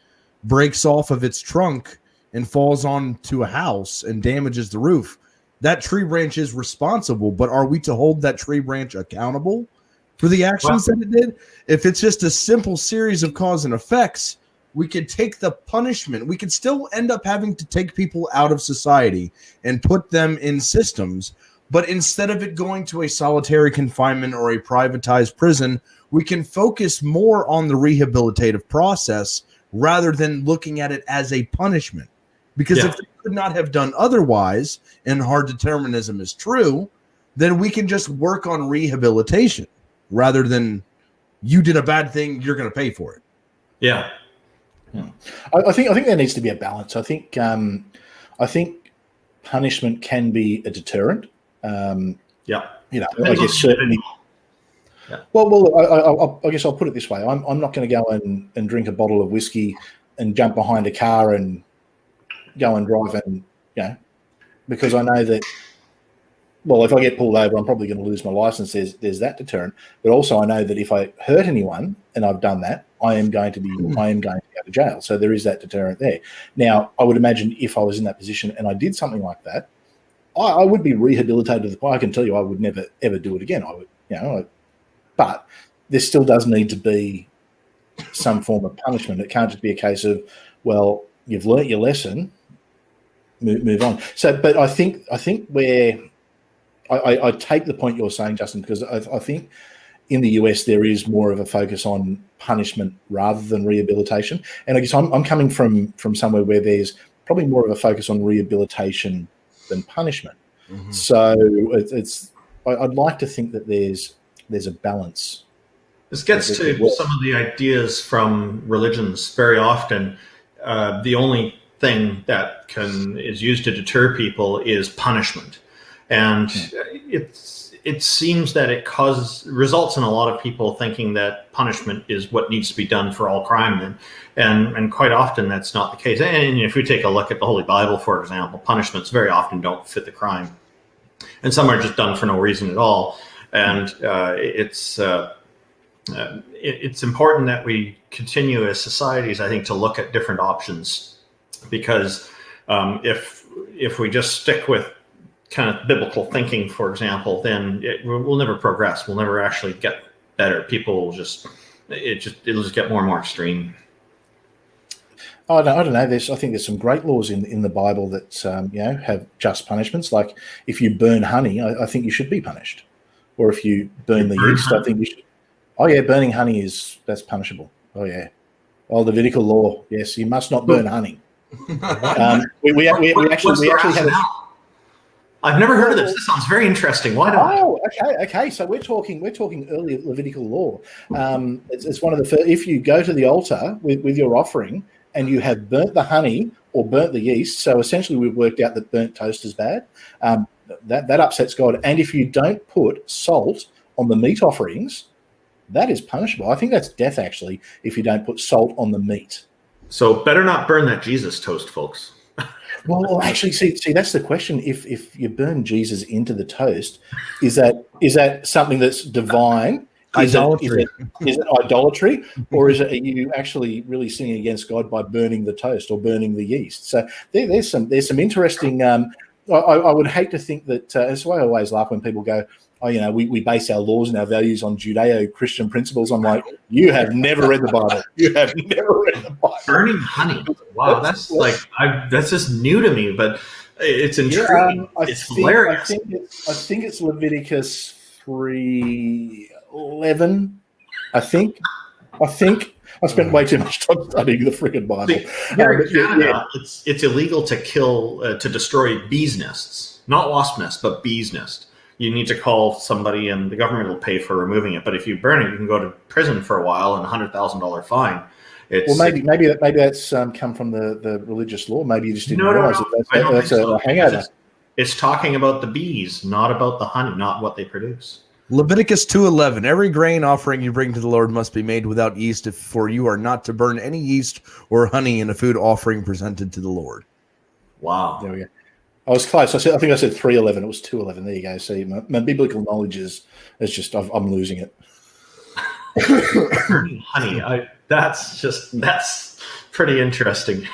breaks off of its trunk and falls onto a house and damages the roof. That tree branch is responsible, but are we to hold that tree branch accountable for the actions that it did? If it's just a simple series of cause and effects, we could take the punishment. We could still end up having to take people out of society and put them in systems. But instead of it going to a solitary confinement or a privatized prison, we can focus more on the rehabilitative process rather than looking at it as a punishment. Because if they could not have done otherwise, and hard determinism is true, then we can just work on rehabilitation rather than you did a bad thing, you're going to pay for it. Yeah. I think there needs to be a balance. I think punishment can be a deterrent. I guess certainly. Yeah. Well, I guess I'll put it this way: I'm not going to go and drink a bottle of whiskey and jump behind a car and go and drive, and because I know that. Well, if I get pulled over, I'm probably going to lose my license. There's that deterrent, but also I know that if I hurt anyone and I've done that, I am going to go to jail. So there is that deterrent there. Now, I would imagine if I was in that position and I did something like that, I would be rehabilitated to the point. I can tell you, I would never ever do it again. I would, but there still does need to be some form of punishment. It can't just be a case of, well, you've learnt your lesson, move on. So, but I think where I take the point you're saying, Justin, because I think in the US there is more of a focus on punishment rather than rehabilitation. And I guess I'm coming from somewhere where there's probably more of a focus on rehabilitation than punishment. Mm-hmm. So I'd like to think that there's a balance. This gets to some of the ideas from religions. Very often, the only thing that is used to deter people is punishment. And it seems that it results in a lot of people thinking that punishment is what needs to be done for all crime, and quite often that's not the case. And if we take a look at the Holy Bible, for example, punishments very often don't fit the crime, and some are just done for no reason at all. And it's important that we continue as societies, I think, to look at different options, because if we just stick with kind of biblical thinking, for example, then we'll never progress. We'll never actually get better. People will it'll just get more and more extreme. I don't know. I think there's some great laws in the Bible that have just punishments. Like if you burn honey, I think you should be punished. Or if you burn the yeast, I think you should. Oh yeah, burning honey that's punishable. Oh yeah. Oh, Levitical law. Yes, you must not burn honey. We actually had. I've never heard of this. This sounds very interesting. Why not? Oh, okay. So we're talking early Levitical law. It's one of the first. If you go to the altar with your offering and you have burnt the honey or burnt the yeast, so essentially we've worked out that burnt toast is bad. That upsets God. And if you don't put salt on the meat offerings, that is punishable. I think that's death actually if you don't put salt on the meat. So better not burn that Jesus toast, folks. Well, actually, see, that's the question. If you burn Jesus into the toast, is that something that's divine? Idolatry. Is it idolatry, or are you actually really sinning against God by burning the toast or burning the yeast? So there's some interesting. I would hate to think that. That's why I always laugh when people go, "Oh, we base our laws and our values on Judeo-Christian principles." I'm like, you have never read the Bible. You have never read the Bible. Burning honey. Wow, that's just new to me, but it's intriguing. It's hilarious. I think it's Leviticus 3:11. I think. I spent way too much time studying the freaking Bible. Here in Canada, it's illegal to kill, to destroy bees' nests, not wasp nests, but bees' nests. You need to call somebody, and the government will pay for removing it. But if you burn it, you can go to prison for a while and $100,000 fine. Maybe that's come from the religious law. Maybe you just didn't realize that's a hangover. It's talking about the bees, not about the honey, not what they produce. Leviticus 2:11. Every grain offering you bring to the Lord must be made without yeast, for you are not to burn any yeast or honey in a food offering presented to the Lord. Wow. There we go. I was close. I think I said 3:11. It was 2:11. There you go. See, my biblical knowledge is just I'm losing it. Honey, that's pretty interesting.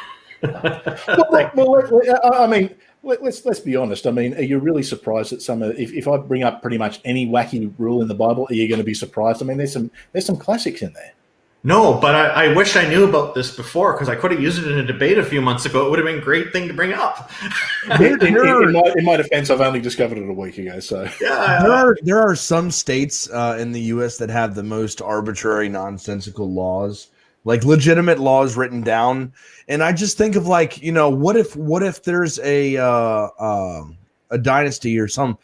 Let's be honest. I mean, are you really surprised that if I bring up pretty much any wacky rule in the Bible, are you going to be surprised? I mean, there's some classics in there. No, but I wish I knew about this before, because I could have used it in a debate a few months ago. It would have been a great thing to bring up. In my defense, I've only discovered it a week ago. So yeah, there are some states in the U.S. that have the most arbitrary, nonsensical laws, like legitimate laws written down. And I just think of what if there's a dynasty or some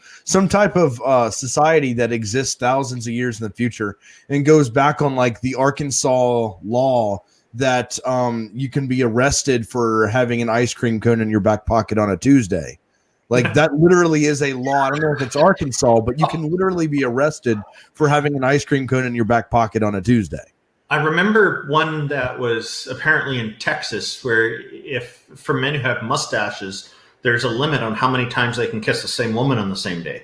type of society that exists thousands of years in the future and goes back on like the Arkansas law that you can be arrested for having an ice cream cone in your back pocket on a Tuesday. Like that literally is a law. I don't know if it's Arkansas, but you can literally be arrested for having an ice cream cone in your back pocket on a Tuesday. I remember one that was apparently in Texas where for men who have mustaches, there's a limit on how many times they can kiss the same woman on the same day.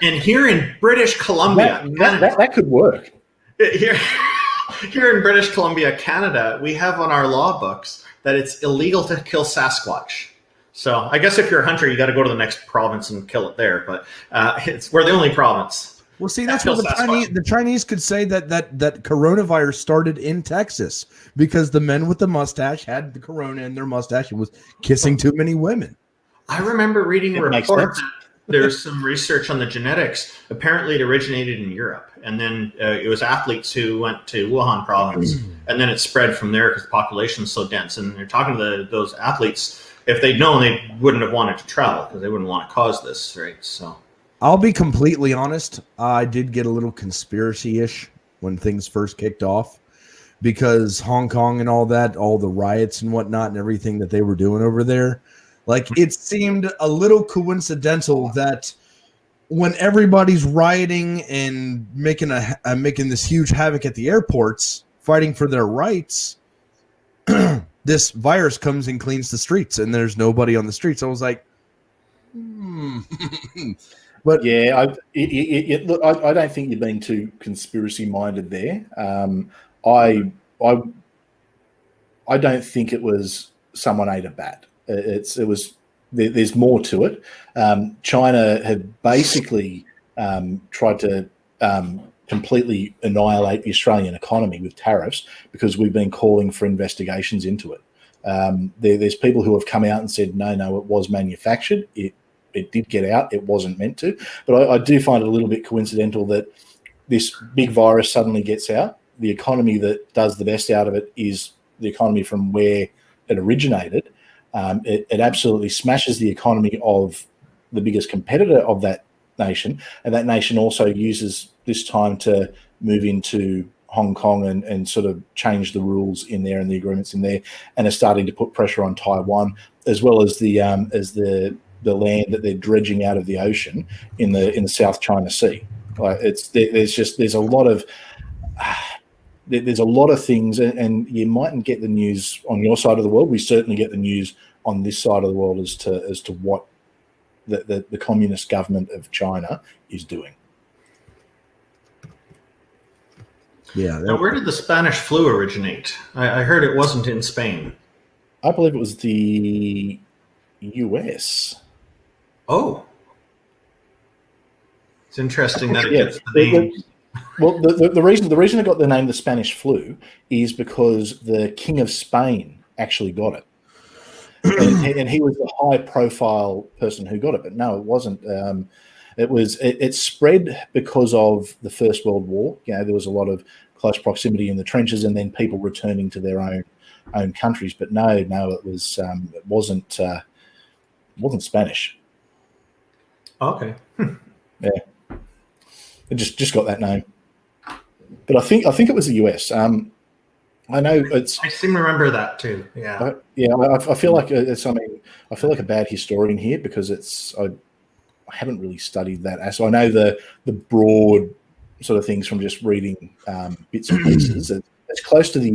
And here in British Columbia, that could work. Here in British Columbia, Canada, we have on our law books that it's illegal to kill Sasquatch. So I guess if you're a hunter, you got to go to the next province and kill it there. But we're the only province. Well, see, that's what the Chinese could say that coronavirus started in Texas because the men with the mustache had the corona in their mustache and was kissing too many women. I remember reading a report that there's some research on the genetics. Apparently, it originated in Europe, and then it was athletes who went to Wuhan province, and then it spread from there because the population is so dense. And they're talking to those athletes. If they'd known, they wouldn't have wanted to travel because they wouldn't want to cause this, right? So. I'll be completely honest. I did get a little conspiracy-ish when things first kicked off because Hong Kong and all that, all the riots and whatnot and everything that they were doing over there. Like it seemed a little coincidental that when everybody's rioting and making this huge havoc at the airports, fighting for their rights, this virus comes and cleans the streets and there's nobody on the streets. I was like, But yeah, I don't think you're being too conspiracy minded there. I don't think it was someone ate a bat. It was there's more to it. China had basically tried to completely annihilate the Australian economy with tariffs because we've been calling for investigations into it. There's people who have come out and said, no, it was manufactured. It did get out. It wasn't meant to. But I do find it a little bit coincidental that this big virus suddenly gets out. The economy that does the best out of it is the economy from where it originated. It absolutely smashes the economy of the biggest competitor of that nation. And that nation also uses this time to move into Hong Kong and sort of change the rules in there and the agreements in there, and are starting to put pressure on Taiwan, as well as the land that they're dredging out of the ocean in the South China Sea. Like there's a lot of things, and you mightn't get the news on your side of the world. We certainly get the news on this side of the world as to what the communist government of China is doing. Yeah. Now, where did the Spanish flu originate? I heard it wasn't in Spain. I believe it was the US. Oh. It's interesting that it gets the name. Well, the reason it got the name the Spanish flu is because the King of Spain actually got it. And he was the high-profile person who got it. But no, it wasn't. It spread because of the First World War. You know, there was a lot of close proximity in the trenches, and then people returning to their own countries. But no, it wasn't Spanish. Okay. Yeah, it just got that name. But I think it was the US. I know it's. I seem to remember that too. Yeah. I feel like it's. I mean, I feel like a bad historian here because it's. I haven't really studied that. So I know the broad sort of things from just reading bits and pieces. It's close to the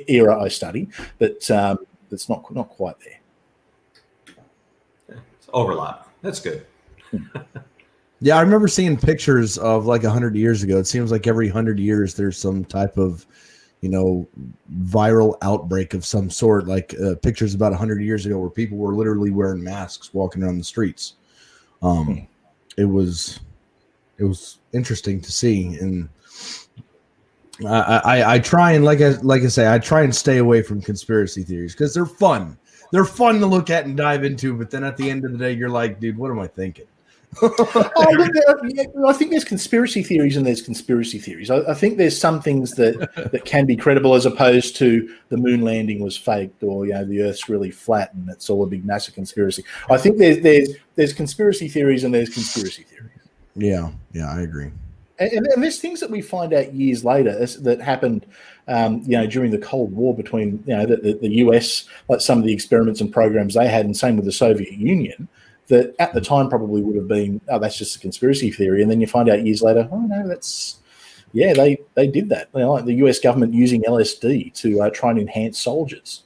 era I study, but it's not quite there. It's overlap. That's good. Yeah, I remember seeing pictures of like 100 years ago. It seems like every 100 years there's some type of, viral outbreak of some sort, like pictures about 100 years ago where people were literally wearing masks walking around the streets. It was interesting to see, and I try and like I say, I try and stay away from conspiracy theories because they're fun. They're fun to look at and dive into, but then at the end of the day, you're like, dude, what am I thinking? I think there's conspiracy theories and there's conspiracy theories. I think there's some things that can be credible as opposed to the moon landing was faked, or the Earth's really flat and it's all a big massive conspiracy. I think there's conspiracy theories and there's conspiracy theories. Yeah, I agree. And there's things that we find out years later that happened, during the Cold War between the US, like some of the experiments and programs they had, and same with the Soviet Union. That at the time probably would have been, that's just a conspiracy theory. And then you find out years later, no, they did that. Like the US government using LSD to try and enhance soldiers.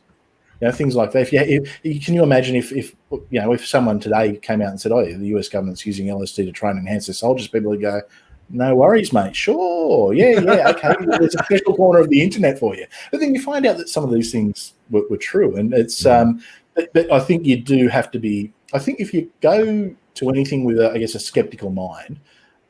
Things like that. Can you imagine if someone today came out and said, the US government's using LSD to try and enhance their soldiers, people would go, no worries, mate. Sure. Yeah. Okay. There's a special corner of the internet for you. But then you find out that some of these things were true. And it's, but I think you do have to be, I think if you go to anything with, a skeptical mind,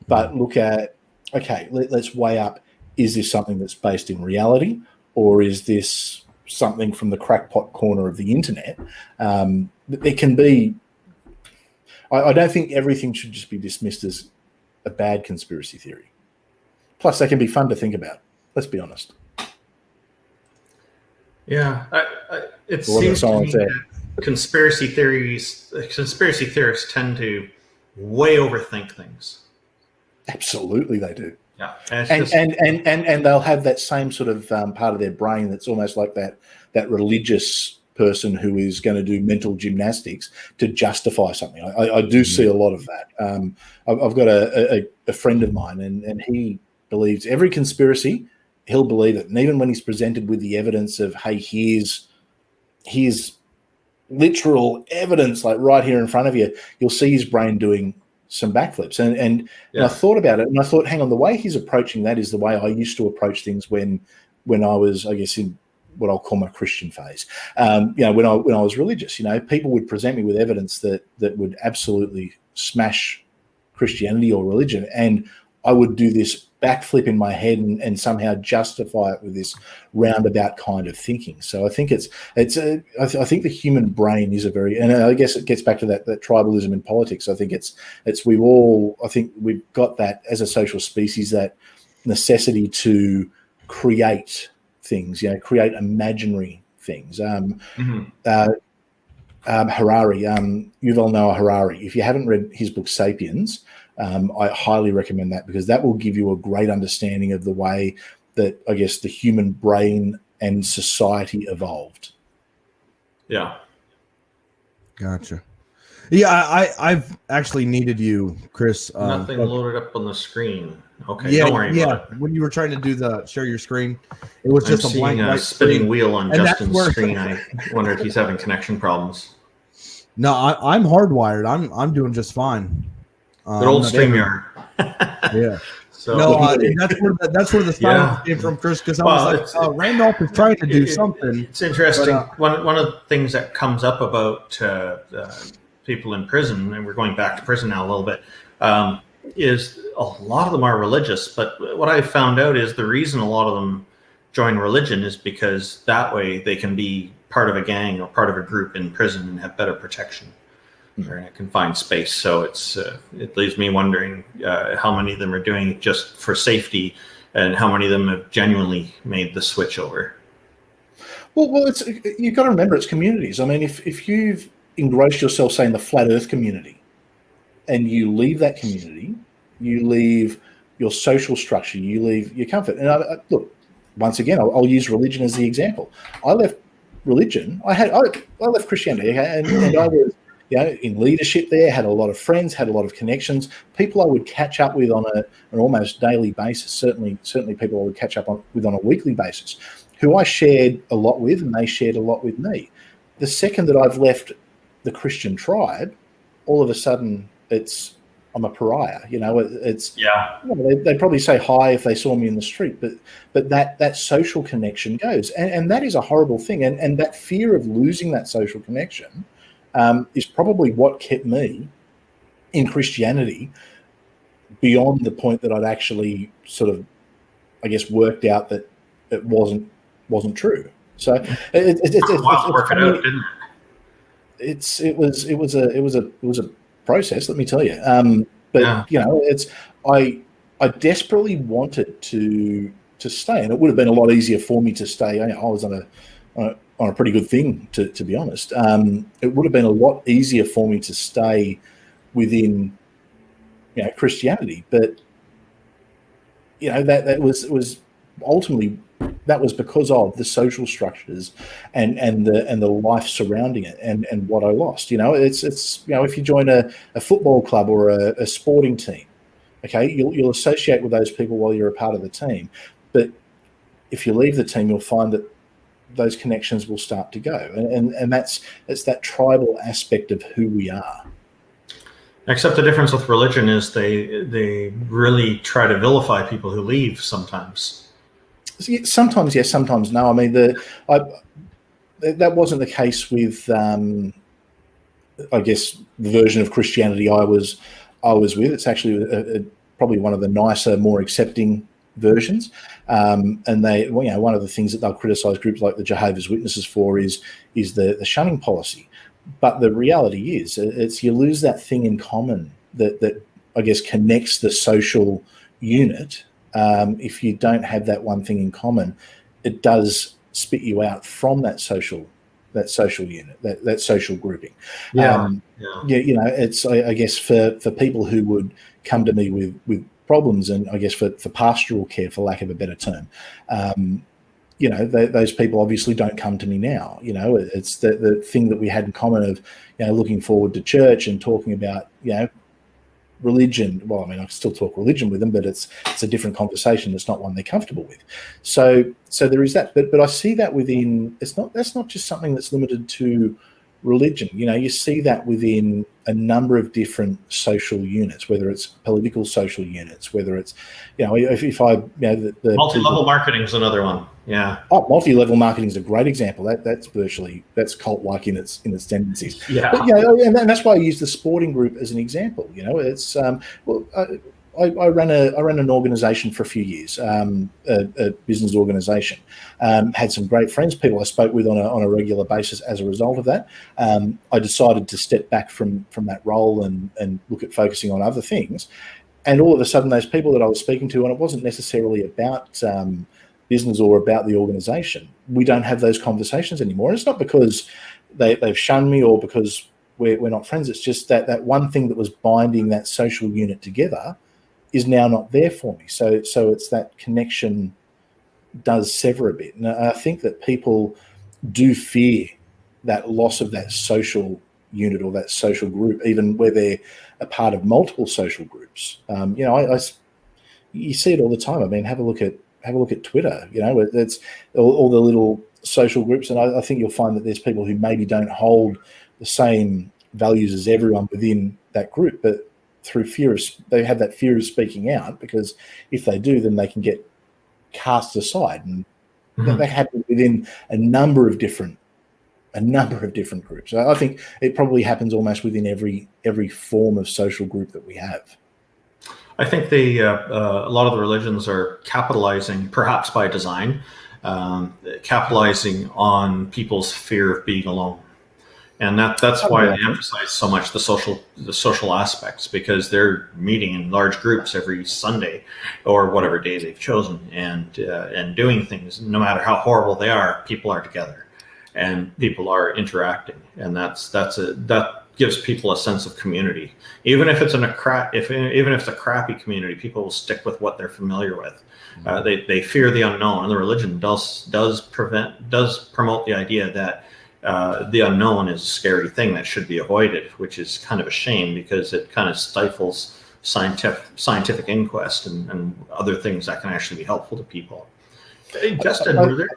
but look at, okay, let's weigh up, is this something that's based in reality, or is this something from the crackpot corner of the internet? There can be, I don't think everything should just be dismissed as a bad conspiracy theory. Plus, they can be fun to think about. Let's be honest. Yeah, it seems to me that conspiracy theorists tend to way overthink things. Absolutely, they do. Yeah, and they'll have that same sort of part of their brain that's almost like that religious person who is going to do mental gymnastics to justify something. I do see a lot of that. I've got a friend of mine, and he believes every conspiracy. He'll believe it, and even when he's presented with the evidence of, hey, here's literal evidence, like right here in front of you, you'll see his brain doing some backflips. And I thought about it, and I thought, hang on, the way he's approaching that is the way I used to approach things when I was, I guess, in what I'll call my Christian phase. When I was religious, people would present me with evidence that would absolutely smash Christianity or religion, and I would do this backflip in my head and somehow justify it with this roundabout kind of thinking. So I think I think the human brain is and I guess it gets back to that tribalism in politics. I think I think we've got that as a social species, that necessity to create things, create imaginary things. Harari, Yuval Noah Harari, if you haven't read his book Sapiens, I highly recommend that, because that will give you a great understanding of the way that, I guess, the human brain and society evolved. Yeah. Gotcha. Yeah, I've actually needed you, Chris. Nothing loaded up on the screen. Okay, don't worry about it. When you were trying to do share your screen, it was just a blank white spinning screen. wheel on Justin's screen. I wondered if he's having connection problems. No, I'm hardwired. I'm doing just fine. Good old StreamYard. Yeah. So that's where the silence came from, Chris, because I was like, Randolph is trying to do something. It's interesting. One of the things that comes up about people in prison, and we're going back to prison now a little bit, is a lot of them are religious. But what I found out is the reason a lot of them join religion is because that way they can be part of a gang or part of a group in prison and have better protection. Or in a confined space. So it leaves me wondering how many of them are doing it just for safety, and how many of them have genuinely made the switch over. Well, you've got to remember, it's communities. I mean, if you've engrossed yourself, say, in the flat Earth community, and you leave that community, you leave your social structure, you leave your comfort. And look, once again, I'll use religion as the example. I left religion. I left Christianity, okay, and I was, in leadership there, had a lot of friends, had a lot of connections, people I would catch up with on an almost daily basis, certainly people I would catch up with on a weekly basis, who I shared a lot with, and they shared a lot with me. The second that I've left the Christian tribe, all of a sudden I'm a pariah. They'd probably say hi if they saw me in the street, but that social connection goes, and that is a horrible thing, and that fear of losing that social connection is probably what kept me in Christianity beyond the point that I'd actually sort of, I guess, worked out that it wasn't true. So it was a process, let me tell you. I desperately wanted to stay, and it would have been a lot easier for me to stay. I was on a pretty good thing, to be honest. It would have been a lot easier for me to stay within, Christianity, but that was ultimately, that was because of the social structures and the life surrounding it and what I lost. It's if you join a football club or a sporting team, okay, you'll associate with those people while you're a part of the team, but if you leave the team, you'll find that those connections will start to go, and it's that tribal aspect of who we are. Except the difference with religion is they really try to vilify people who leave sometimes. Sometimes yes, sometimes no. I mean, that wasn't the case with, I guess, the version of Christianity I was with. It's actually probably one of the nicer, more accepting versions, and they, one of the things that they'll criticise groups like the Jehovah's Witnesses for is the shunning policy. But the reality is, it's you lose that thing in common that I guess connects the social unit. If you don't have that one thing in common, it does spit you out from that social unit, that social grouping. It's I guess for people who would come to me with problems, and I guess for pastoral care, for lack of a better term, those people obviously don't come to me now. It's the thing that we had in common of, looking forward to church and talking about, religion. Well, I mean, I can still talk religion with them, but it's a different conversation. It's not one they're comfortable with. So there is that. But I see that within, that's not just something that's limited to religion. You see that within a number of different social units, whether it's political social units, whether it's, if I, the multi-level marketing is another one. Yeah. Oh, multi-level marketing is a great example. That's cult-like in its tendencies. Yeah. But, and that's why I use the sporting group as an example. It's I ran an organisation for a few years, a business organisation. Had some great friends, people I spoke with on a regular basis as a result of that. I decided to step back from that role and look at focusing on other things. And all of a sudden, those people that I was speaking to, and it wasn't necessarily about business or about the organisation, we don't have those conversations anymore. And it's not because they've shunned me or because we're not friends. It's just that one thing that was binding that social unit together is now not there for me. So it's that connection does sever a bit. And I think that people do fear that loss of that social unit or that social group, even where they're a part of multiple social groups. You see it all the time. I mean, have a look at Twitter. It's all the little social groups, and I think you'll find that there's people who maybe don't hold the same values as everyone within that group, but through they have that fear of speaking out, because if they do, then they can get cast aside, and that happens within a number of different groups. I think it probably happens almost within every form of social group that we have. I think a lot of the religions are capitalizing, perhaps by design, capitalizing on people's fear of being alone. And that's why they emphasize so much the social aspects, because they're meeting in large groups every Sunday or whatever day they've chosen, and doing things. No matter how horrible they are, people are together, and people are interacting, and that gives people a sense of community. Even if it's even if it's a crappy community, people will stick with what they're familiar with. They fear the unknown, and the religion does promote the idea that the unknown is a scary thing that should be avoided, which is kind of a shame, because it kind of stifles scientific inquest and other things that can actually be helpful to people. Hey, Justin,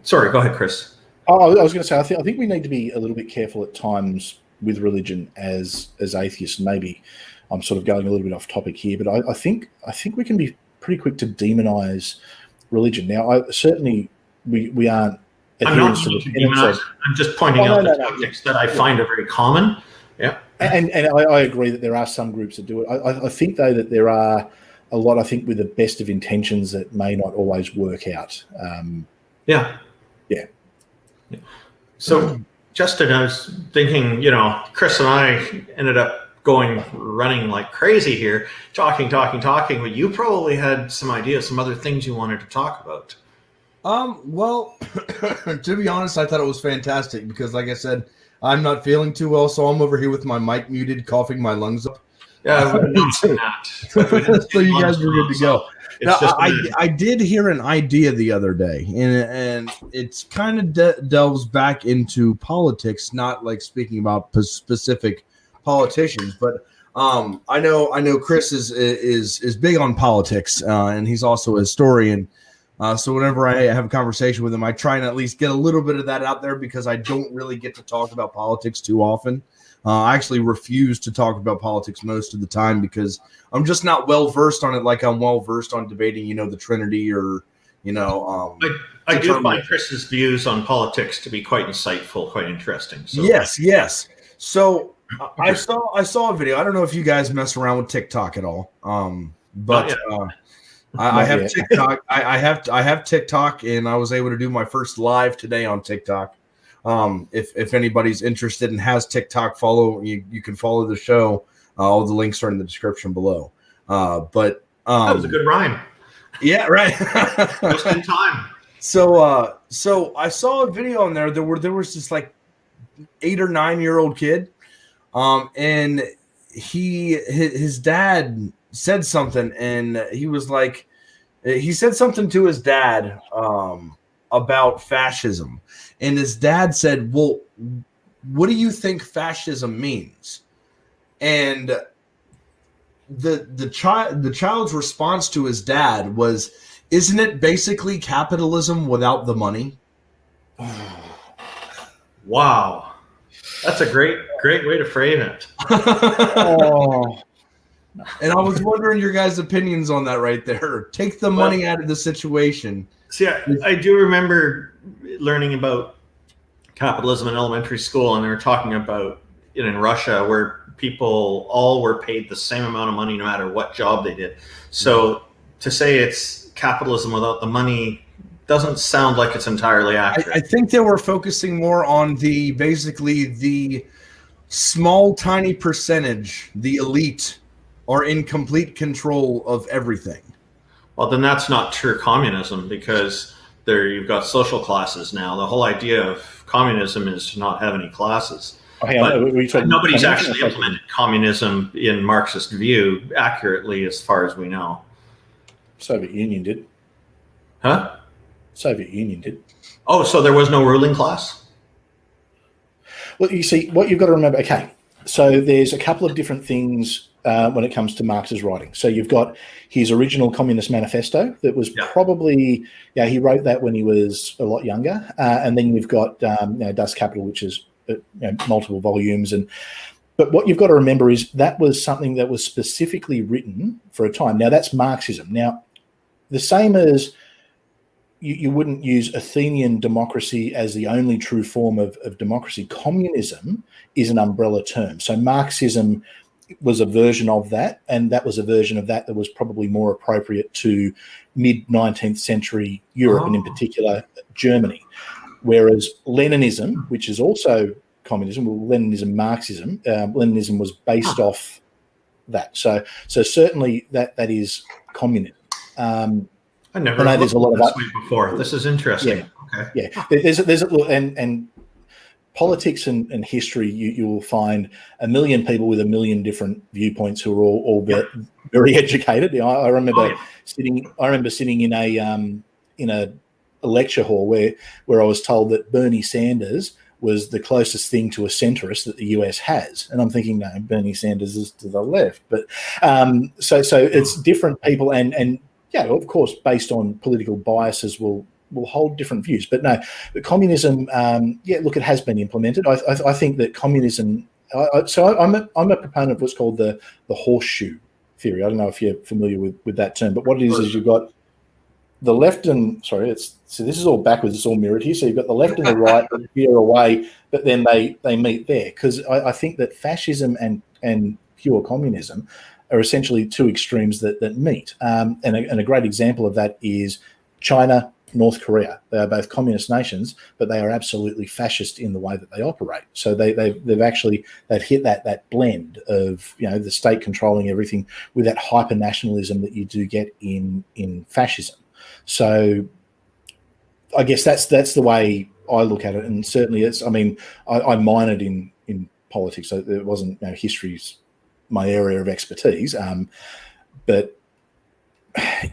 sorry, go ahead, Chris. Oh, I was going to say, I think we need to be a little bit careful at times with religion as atheists. And maybe I'm sort of going a little bit off topic here, but I think we can be pretty quick to demonize religion. Now, we aren't. I'm not demonizing. I'm just pointing out the tactics that I find are very common. Yeah, and I agree that there are some groups that do it. I think though that there are a lot, I think, with the best of intentions that may not always work out. Yeah. So, Justin, I was thinking, Chris and I ended up running like crazy here, talking, but you probably had some ideas, some other things you wanted to talk about. Well, to be honest, I thought it was fantastic because, like I said, I'm not feeling too well, so I'm over here with my mic muted, coughing my lungs up. Yeah, so you guys were good to go. Now, I did hear an idea the other day, and it's kind of delves back into politics, not like speaking about specific politicians, but I know Chris is big on politics, and he's also a historian. So whenever I have a conversation with him, I try and at least get a little bit of that out there, because I don't really get to talk about politics too often. I actually refuse to talk about politics most of the time because I'm just not well versed on it. Like I'm well versed on debating, the Trinity or, I do find Chris's views on politics to be quite insightful, quite interesting. So. Yes. So I saw a video. I don't know if you guys mess around with TikTok at all, but. I have TikTok. I have TikTok, and I was able to do my first live today on TikTok. If anybody's interested and has TikTok, you can follow the show. All the links are in the description below. But that was a good rhyme. Yeah, right. Just in time. So I saw a video on there. There was this like 8 or 9 year old kid, and his dad said something, and he was like, he said something to his dad about fascism, and his dad said, "Well, what do you think fascism means?" And the child's response to his dad was, "Isn't it basically capitalism without the money?" Wow. That's a great way to frame it. Oh, And I was wondering your guys' opinions on that right there. Take the money out of the situation. See, I do remember learning about capitalism in elementary school, and they were talking about it in Russia, where people all were paid the same amount of money no matter what job they did. So to say it's capitalism without the money doesn't sound like it's entirely accurate. I think they were focusing more on basically the small, tiny percentage, the elite, are in complete control of everything. Well, then that's not true communism, because there you've got social classes now. The whole idea of communism is to not have any classes. Nobody's actually implemented communism in Marxist view accurately, as far as we know. Soviet Union did. Huh? Soviet Union did. Oh, so there was no ruling class? Well, you see, what you've got to remember, okay, so there's a couple of different things when it comes to Marx's writing. So you've got his original Communist Manifesto that was probably, he wrote that when he was a lot younger. And then you've got Das Kapital, which is multiple volumes. But what you've got to remember is that was something that was specifically written for a time. Now, that's Marxism. Now, the same as you wouldn't use Athenian democracy as the only true form of democracy. Communism is an umbrella term. So Marxism was a version of that, and that was a version of that was probably more appropriate to mid-19th century Europe, and in particular Germany. Whereas Leninism, which is also communism, Leninism, Marxism, Leninism was based off that. So certainly that is communism. I never looked at it this way before. This is interesting. Yeah, okay. There's and politics and history. You will find a million people with a million different viewpoints who are all very educated. I remember sitting in a lecture hall where I was told that Bernie Sanders was the closest thing to a centrist that the US has, and I'm thinking, no, Bernie Sanders is to the left. But so it's different people and. Yeah, of course, based on political biases, will hold different views. But no, the communism, look, it has been implemented. I think that communism. I'm a proponent of what's called the horseshoe theory. I don't know if you're familiar with that term, but what it is you've got the left and this is all backwards. It's all mirrored here. So you've got the left and the right that veer away, but then they meet there, because I think that fascism and pure communism are essentially two extremes that meet. And a great example of that is China, North Korea. They are both communist nations, but they are absolutely fascist in the way that they operate. So they've hit that blend of the state controlling everything with that hyper nationalism that you do get in fascism. So I guess that's the way I look at it, and certainly it's. I mean, I minored in politics, so it wasn't history's my area of expertise, but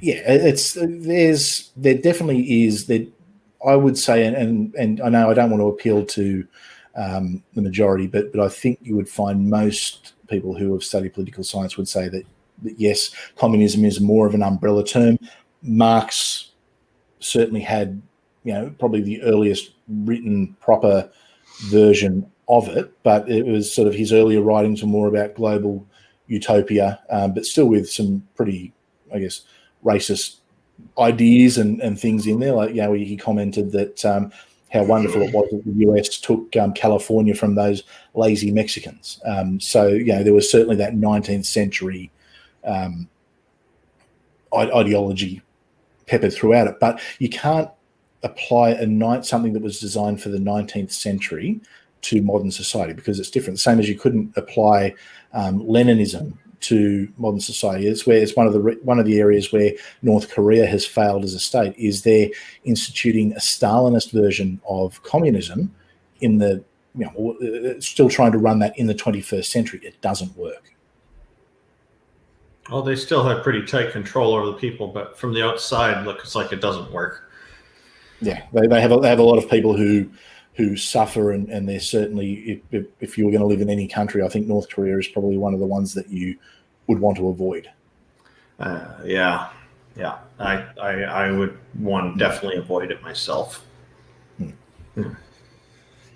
there definitely is that I would say, and I know I don't want to appeal to the majority, but I think you would find most people who have studied political science would say that yes, communism is more of an umbrella term. Marx certainly had probably the earliest written proper version of it, but it was sort of his earlier writings were more about global utopia, but still with some pretty, I guess, racist ideas and things in there. Like, he commented that how wonderful it was that the US took California from those lazy Mexicans. So there was certainly that 19th century ideology peppered throughout it, but you can't apply something that was designed for the 19th century to modern society, because it's different. Same as you couldn't apply Leninism to modern society. It's one of the areas where North Korea has failed as a state, is they're instituting a Stalinist version of communism in the still trying to run that in the 21st century. It doesn't work. Well, they still have pretty tight control over the people, but from the outside, looks like it doesn't work. Yeah, they have a lot of people who suffer, and they're certainly, if you were going to live in any country, I think North Korea is probably one of the ones that you would want to avoid. I would definitely avoid it myself.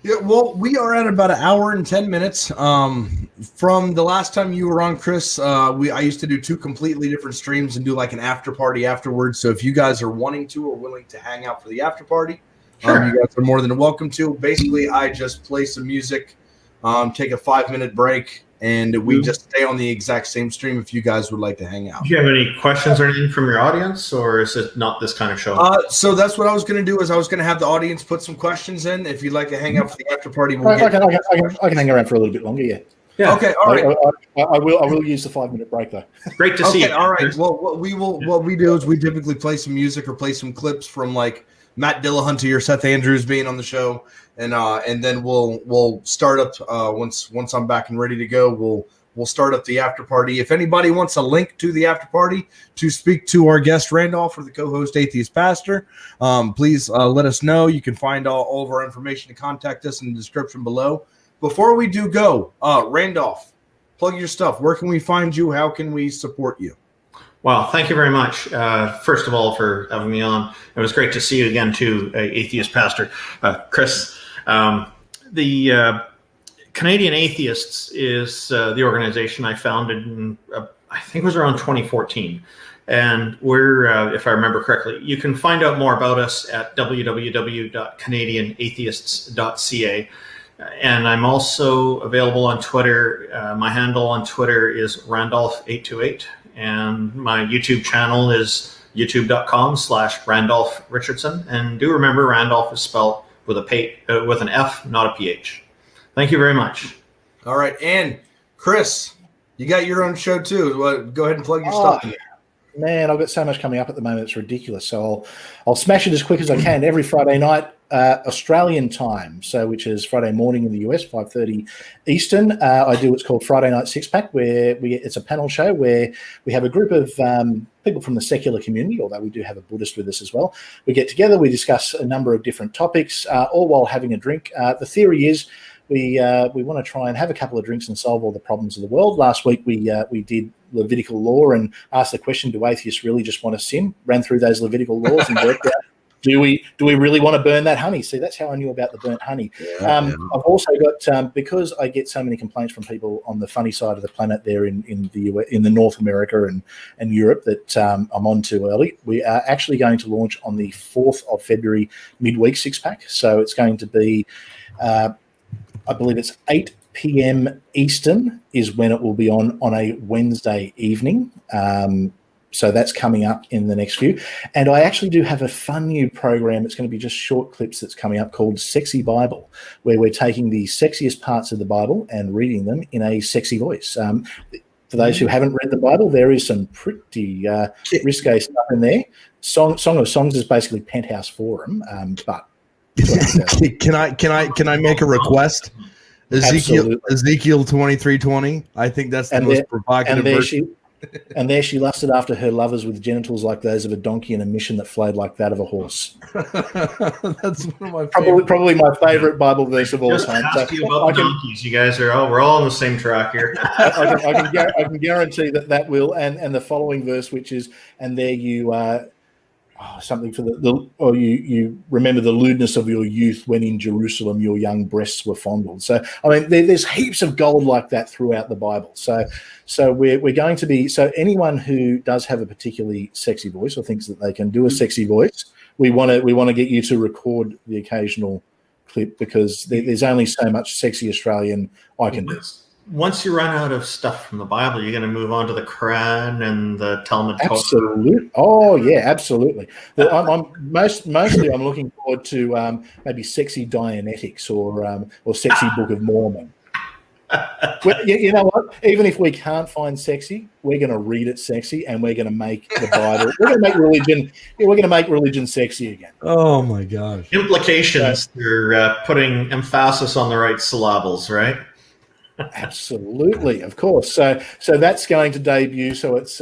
Yeah, well, we are at about an hour and 10 minutes. From the last time you were on, Chris, I used to do 2 completely different streams and do like an after party afterwards. So if you guys are wanting to or willing to hang out for the after party, Sure. you guys are more than welcome to. Basically, I just play some music, take a 5-minute break, and we just stay on the exact same stream if you guys would like to hang out. Do you have any questions or anything from your audience, or is it not this kind of show? So that's what I was going to do. Is I was going to have the audience put some questions in. If you'd like to hang out for the after party, I can hang around for a little bit longer. Yeah. Yeah. Okay. All right. I will use the 5-minute break though. Great to see you. All right. Well, what we do is we typically play some music or play some clips from like Matt Dillahunty or Seth Andrews being on the show, and then we'll start up once I'm back and ready to go. We'll start up the after party. If anybody wants a link to the after party to speak to our guest Randolph or the co-host Atheist Pastor, please let us know. You can find all of our information to contact us in the description below. Before we do go, Randolph, plug your stuff. Where can we find you? How can we support you? Well, thank you very much, first of all, for having me on. It was great to see you again, too, Atheist Pastor. Chris, the Canadian Atheists is the organization I founded in, I think it was around 2014. And we're, if I remember correctly, you can find out more about us at www.canadianatheists.ca. And I'm also available on Twitter. My handle on Twitter is Randolph828. And my YouTube channel is youtube.com/Randolf Richardson. And do remember, Randolph is spelled with an F, not a PH. Thank you very much. All right. And Chris, you got your own show too. Go ahead and plug your stuff. Man, I've got so much coming up at the moment. It's ridiculous. So I'll smash it as quick as I can. Every Friday night, Australian time, so which is Friday morning in the US, 5:30 Eastern. I do what's called Friday Night Six Pack, where it's a panel show where we have a group of people from the secular community, although we do have a Buddhist with us as well. We get together, we discuss a number of different topics, all while having a drink. The theory is we want to try and have a couple of drinks and solve all the problems of the world. Last week we did Levitical law and asked the question, do atheists really just want to sin? Ran through those Levitical laws and worked out, do we really want to burn that honey? See, that's how I knew about the burnt honey. I've also got, because I get so many complaints from people on the funny side of the planet there in the North America and Europe that I'm on too early. We are actually going to launch on the 4th of February midweek six pack. So it's going to be, I believe it's 8 p.m. Eastern is when it will be on a Wednesday evening. So that's coming up in the next few. And I actually do have a fun new program. It's going to be just short clips that's coming up called Sexy Bible, where we're taking the sexiest parts of the Bible and reading them in a sexy voice. For those who haven't read the Bible, there is some pretty risque stuff in there. Song of Songs is basically Penthouse Forum, but can I make a request? Ezekiel 23:20. I think that's the most provocative version. And there she lusted after her lovers with genitals like those of a donkey and a mission that flowed like that of a horse. That's one of my probably my favorite Bible verse of all time. Ask you about donkeys. You guys we're all on the same track here. I can guarantee that will, and the following verse, which is, and there you something for you remember the lewdness of your youth when in Jerusalem your young breasts were fondled. So I mean there's heaps of gold like that throughout the Bible. So we're going to be, so anyone who does have a particularly sexy voice or thinks that they can do a sexy voice, we want to get you to record the occasional clip, because there's only so much sexy Australian I can do. Once you run out of stuff from the Bible, you're going to move on to the Quran and the Talmud. Absolutely. Oh yeah, absolutely. Well, I'm mostly I'm looking forward to maybe sexy Dianetics or sexy Book of Mormon. Well, you know what? Even if we can't find sexy, we're going to read it sexy, and we're going to make the Bible. We're going to make religion. We're going to make religion sexy again. Oh my gosh! Implications. You're putting emphasis on the right syllables, right? Absolutely, of course. So that's going to debut. So it's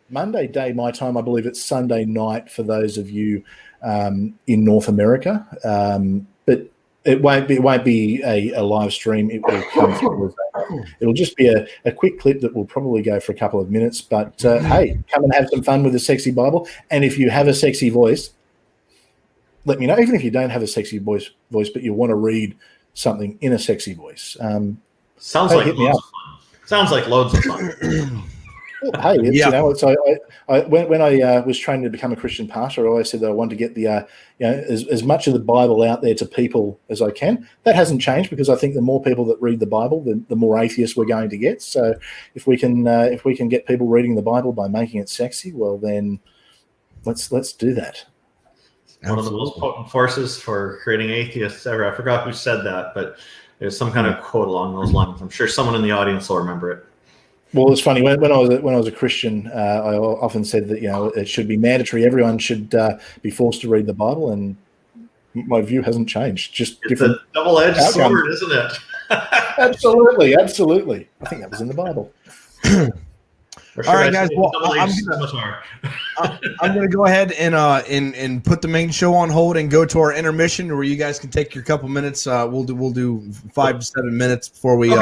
Monday day my time. I believe it's Sunday night for those of you in North America. But it won't be a live stream. It will come through. It'll just be a quick clip that will probably go for a couple of minutes. But hey, come and have some fun with the sexy Bible. And if you have a sexy voice, let me know. Even if you don't have a sexy voice, but you want to read something in a sexy voice. Sounds hey, like hit me loads up. of fun. Sounds like loads of fun. Well, hey, it's, Yeah. you know, so when I was training to become a Christian pastor, I always said that I wanted to get the as much of the Bible out there to people as I can. That hasn't changed, because I think the more people that read the Bible, the more atheists we're going to get. So if we can get people reading the Bible by making it sexy, well then let's do that. One of the most potent forces for creating atheists ever. I forgot who said that, but there's some kind of quote along those lines. I'm sure someone in the audience will remember it. Well, it's funny, when I was a Christian, I often said that, you know, it should be mandatory. Everyone should be forced to read the Bible, and my view hasn't changed. Just It's different a double-edged outcomes. sword, isn't it? Absolutely. I think that was in the Bible. Or All right, should I guys. say Well, double-edged I'm scimitar? I'm going to go ahead and put the main show on hold and go to our intermission, where you guys can take your couple minutes. We'll do 5 to 7 minutes before we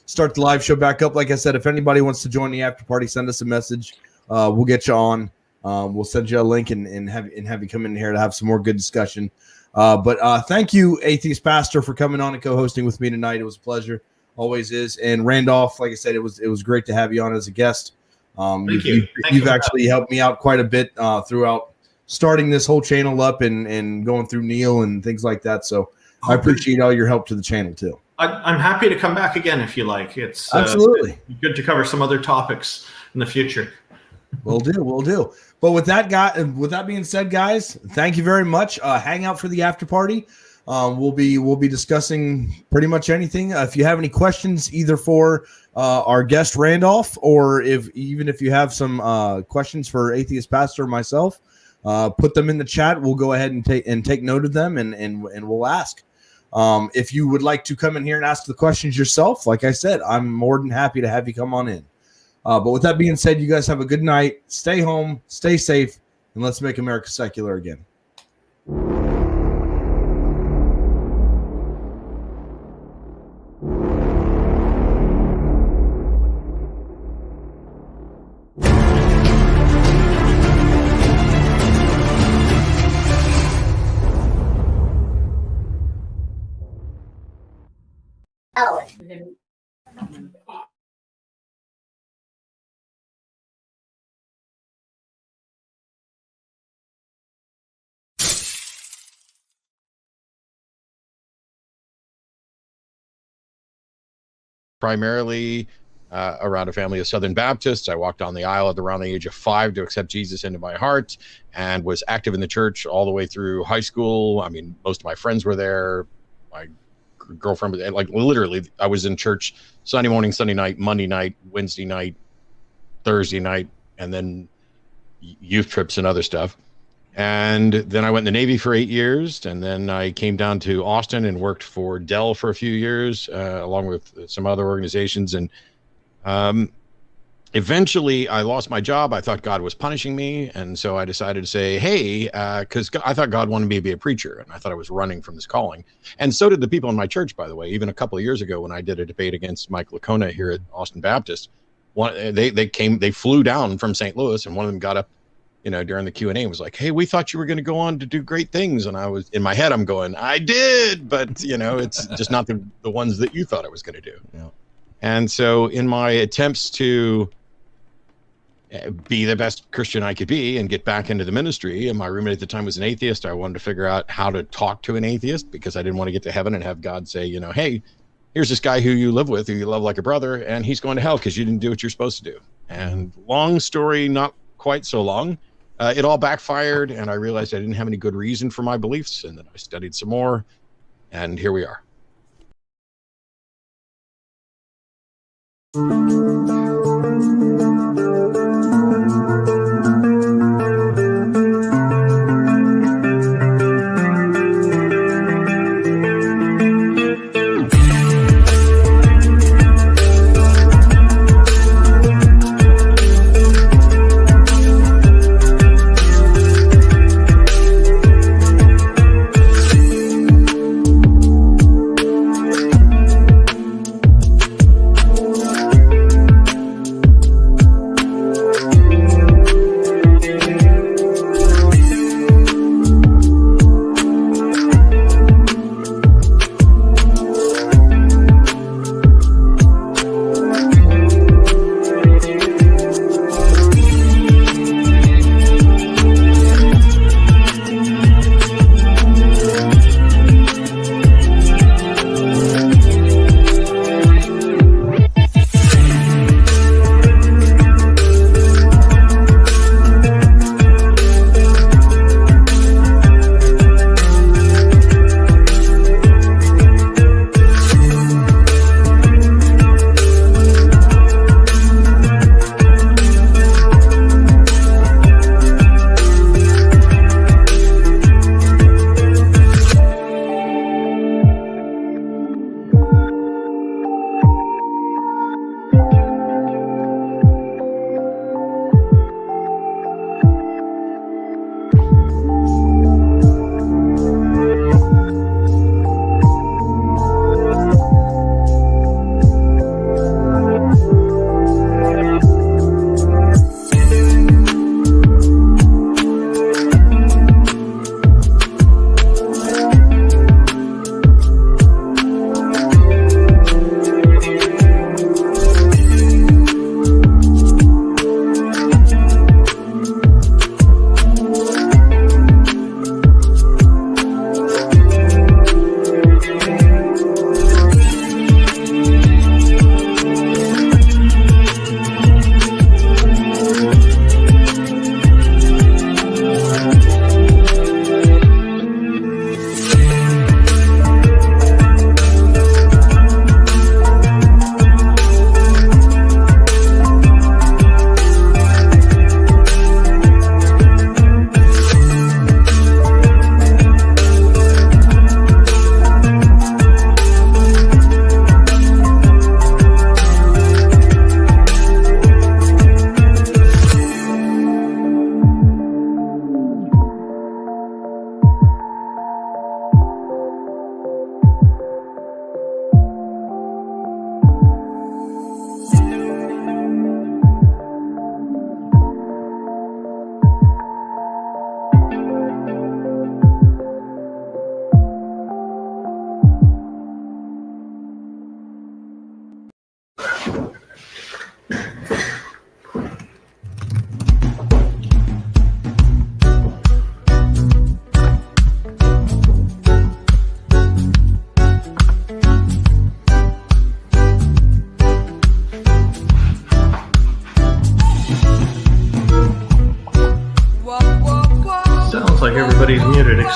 start the live show back up. Like I said, if anybody wants to join the after party, send us a message. We'll get you on. We'll send you a link and have you come in here to have some more good discussion. But thank you, Atheist Pastor, for coming on and co-hosting with me tonight. It was a pleasure, always is. And Randolph, like I said, it was great to have you on as a guest. Thank you. You've actually helped me out quite a bit throughout starting this whole channel up and going through Neil and things like that. So I appreciate all your help to the channel too. I'm happy to come back again if you like. It's absolutely good to cover some other topics in the future. We'll do. But with that being said, guys, thank you very much. Hang out for the after party. We'll be discussing pretty much anything. If you have any questions, either for our guest Randolph, or if you have some questions for Atheist Pastor or myself, put them in the chat. We'll go ahead and take note of them and we'll ask. If you would like to come in here and ask the questions yourself, like I said, I'm more than happy to have you come on in. But with that being said, you guys have a good night. Stay home, stay safe, and let's make America secular again. Primarily around a family of Southern Baptists. I walked down the aisle at around the age of 5 to accept Jesus into my heart, and was active in the church all the way through high school. I mean, most of my friends were there. My girlfriend was, like, literally, I was in church Sunday morning, Sunday night, Monday night, Wednesday night, Thursday night, and then youth trips and other stuff. And then I went in the Navy for 8 years, and then I came down to Austin and worked for Dell for a few years, along with some other organizations. And eventually I lost my job. I thought God was punishing me. And so I decided to say, hey, because I thought God wanted me to be a preacher, and I thought I was running from this calling. And so did the people in my church, by the way. Even a couple of years ago, when I did a debate against Mike Lacona here at Austin Baptist, they flew down from St. Louis, and one of them got up, during the Q&A and was like, hey, we thought you were going to go on to do great things. And I was, in my head, I'm going, I did, but it's just not the ones that you thought I was going to do. Yeah. And so in my attempts to be the best Christian I could be and get back into the ministry, and my roommate at the time was an atheist, I wanted to figure out how to talk to an atheist, because I didn't want to get to heaven and have God say, hey, here's this guy who you live with, who you love like a brother, and he's going to hell because you didn't do what you're supposed to do. And long story, not quite so long, it all backfired, and I realized I didn't have any good reason for my beliefs, and then I studied some more, and here we are.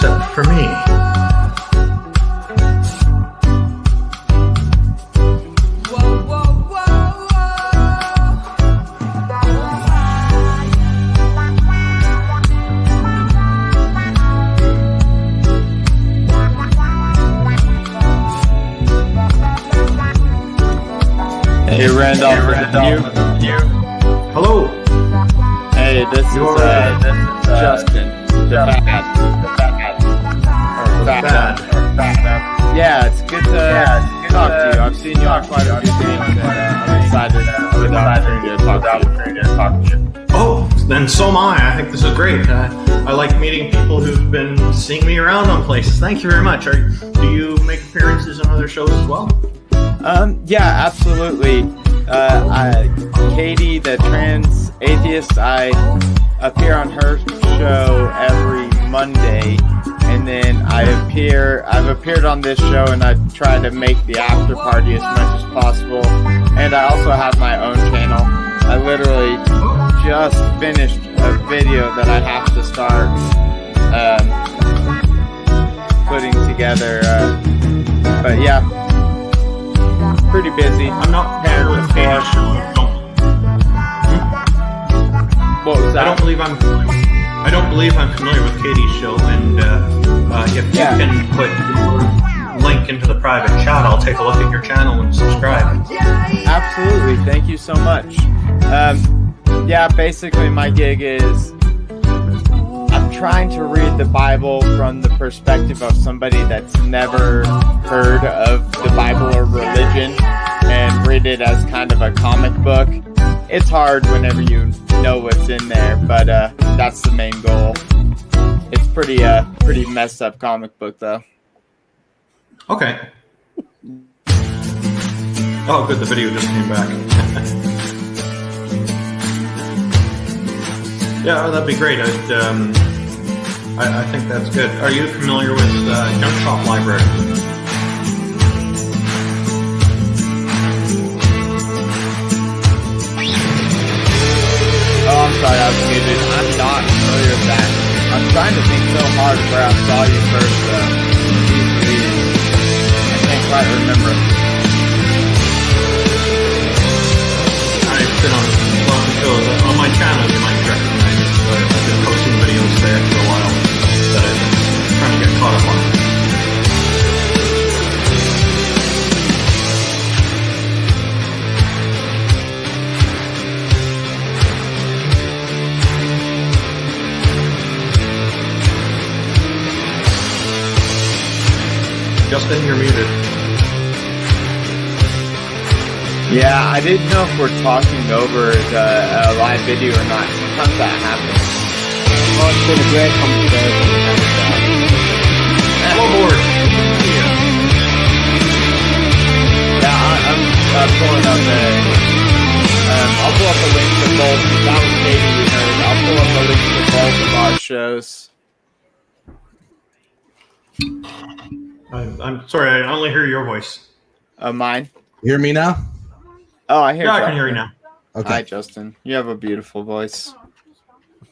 except for me. Hey Randolph, you. Hello. Hey, this is Justin. The fat. Yeah, it's good to talk to you. I've seen you on quite a few things, and I'm excited for the opportunity to talk to you. Oh, then so am I. I think this is great. I like meeting people who've been seeing me around on places. Thank you very much. Do you make appearances on other shows as well? Yeah, absolutely. Katie, the trans atheist, I appear on her show every Monday, and then I've appeared on this show, and I try to make the after party as much as possible. And I also have my own channel. I literally just finished a video that I have to start putting together. But yeah, pretty busy. I'm not familiar with Katie's show. What was that? I don't believe I'm familiar with Katie's show, and if you can put your link into the private chat, I'll take a look at your channel and subscribe. Absolutely, thank you so much. Basically my gig is I'm trying to read the Bible from the perspective of somebody that's never heard of the Bible or religion, and read it as kind of a comic book. It's hard whenever you know what's in there, but that's the main goal. It's pretty messed up comic book though. Okay. Oh, good. The video just came back. Yeah, that'd be great. I think that's good. Are you familiar with Junk Shop Library? Oh, I'm sorry, I was muted. I'm not familiar with that. I'm trying to think so hard where I saw you first. I can't quite remember. I've been on lots of shows. On my channel, you might recognize it. I've been posting videos there for a while that I'm trying to get caught up on. Justin, you're muted. Yeah, I didn't know if we're talking over the live video or not. Sometimes that happens. Well, it's been a great conversation. Hello, Borg. Yeah, I'm pulling up I'll pull up a link to both. That was Katie we heard. I'll pull up a link to both of our shows. I'm sorry, I only hear your voice. Mine? You hear me now? Oh, I hear you. Yeah, I can hear you now. Okay. Hi, Justin. You have a beautiful voice.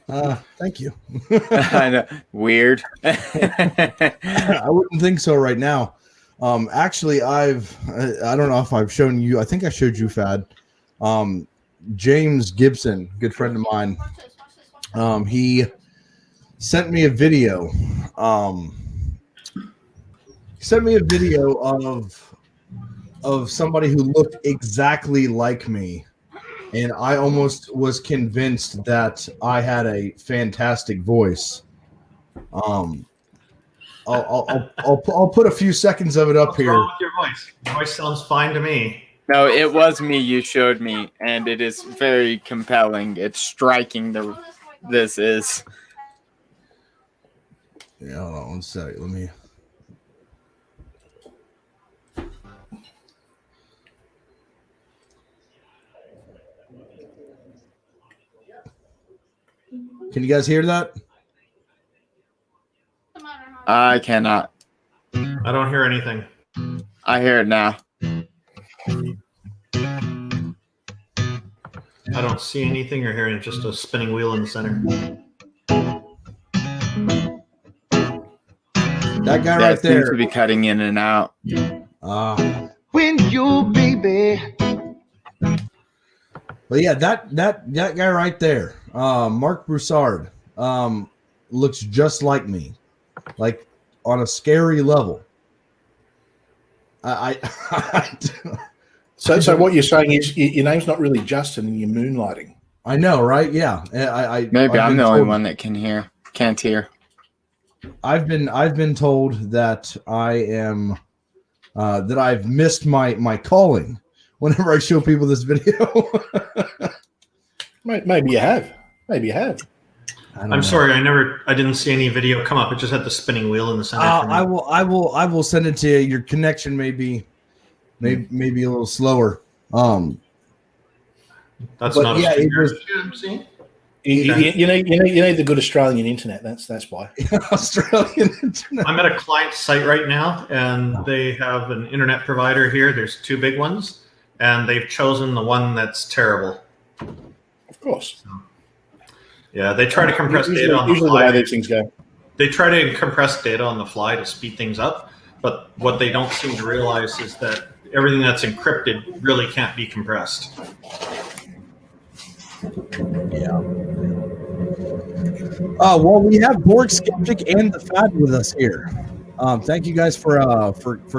Thank you. I know. Weird. I wouldn't think so right now. Actually, I don't know if I've shown you. I think I showed you, Fad. James Gibson, good friend of mine. He sent me a video. He sent me a video of somebody who looked exactly like me, and I almost was convinced that I had a fantastic voice. I'll put a few seconds of it up here. What's wrong with your voice? Your voice sounds fine to me. No, it was me you showed me, and it is very compelling. It's striking. This is. Yeah, hold on one second. Let me. Can you guys hear that? I cannot. I don't hear anything. I hear it now. I don't see anything or hear just a spinning wheel in the center. That guy Yeah, right it seems there. to be cutting in and out. When you baby. But yeah, that guy right there, Mark Broussard, looks just like me, like on a scary level. So what you're saying is your name's not really Justin, and you're moonlighting. I know, right? Yeah. Maybe I've I'm been the only told- one that can't hear. I've been told that I am that I've missed my calling whenever I show people this video. Maybe you have. Maybe you have. I'm sorry, I didn't see any video come up. It just had the spinning wheel in the center. for me. I will send it to you. Your connection may be a little slower. That's but not yeah, a it was I'm seeing. You need the good Australian internet. That's why. Australian internet. I'm at a client site right now, and they have an internet provider here. There's two big ones, and they've chosen the one that's terrible. Of course. Yeah, they try to compress data on the Usually the way fly. these things go. They try to compress data on the fly to speed things up, but what they don't seem to realize is that everything that's encrypted really can't be compressed. Yeah. Well, we have Borg, Skeptic, and the Fad with us here. Thank you guys for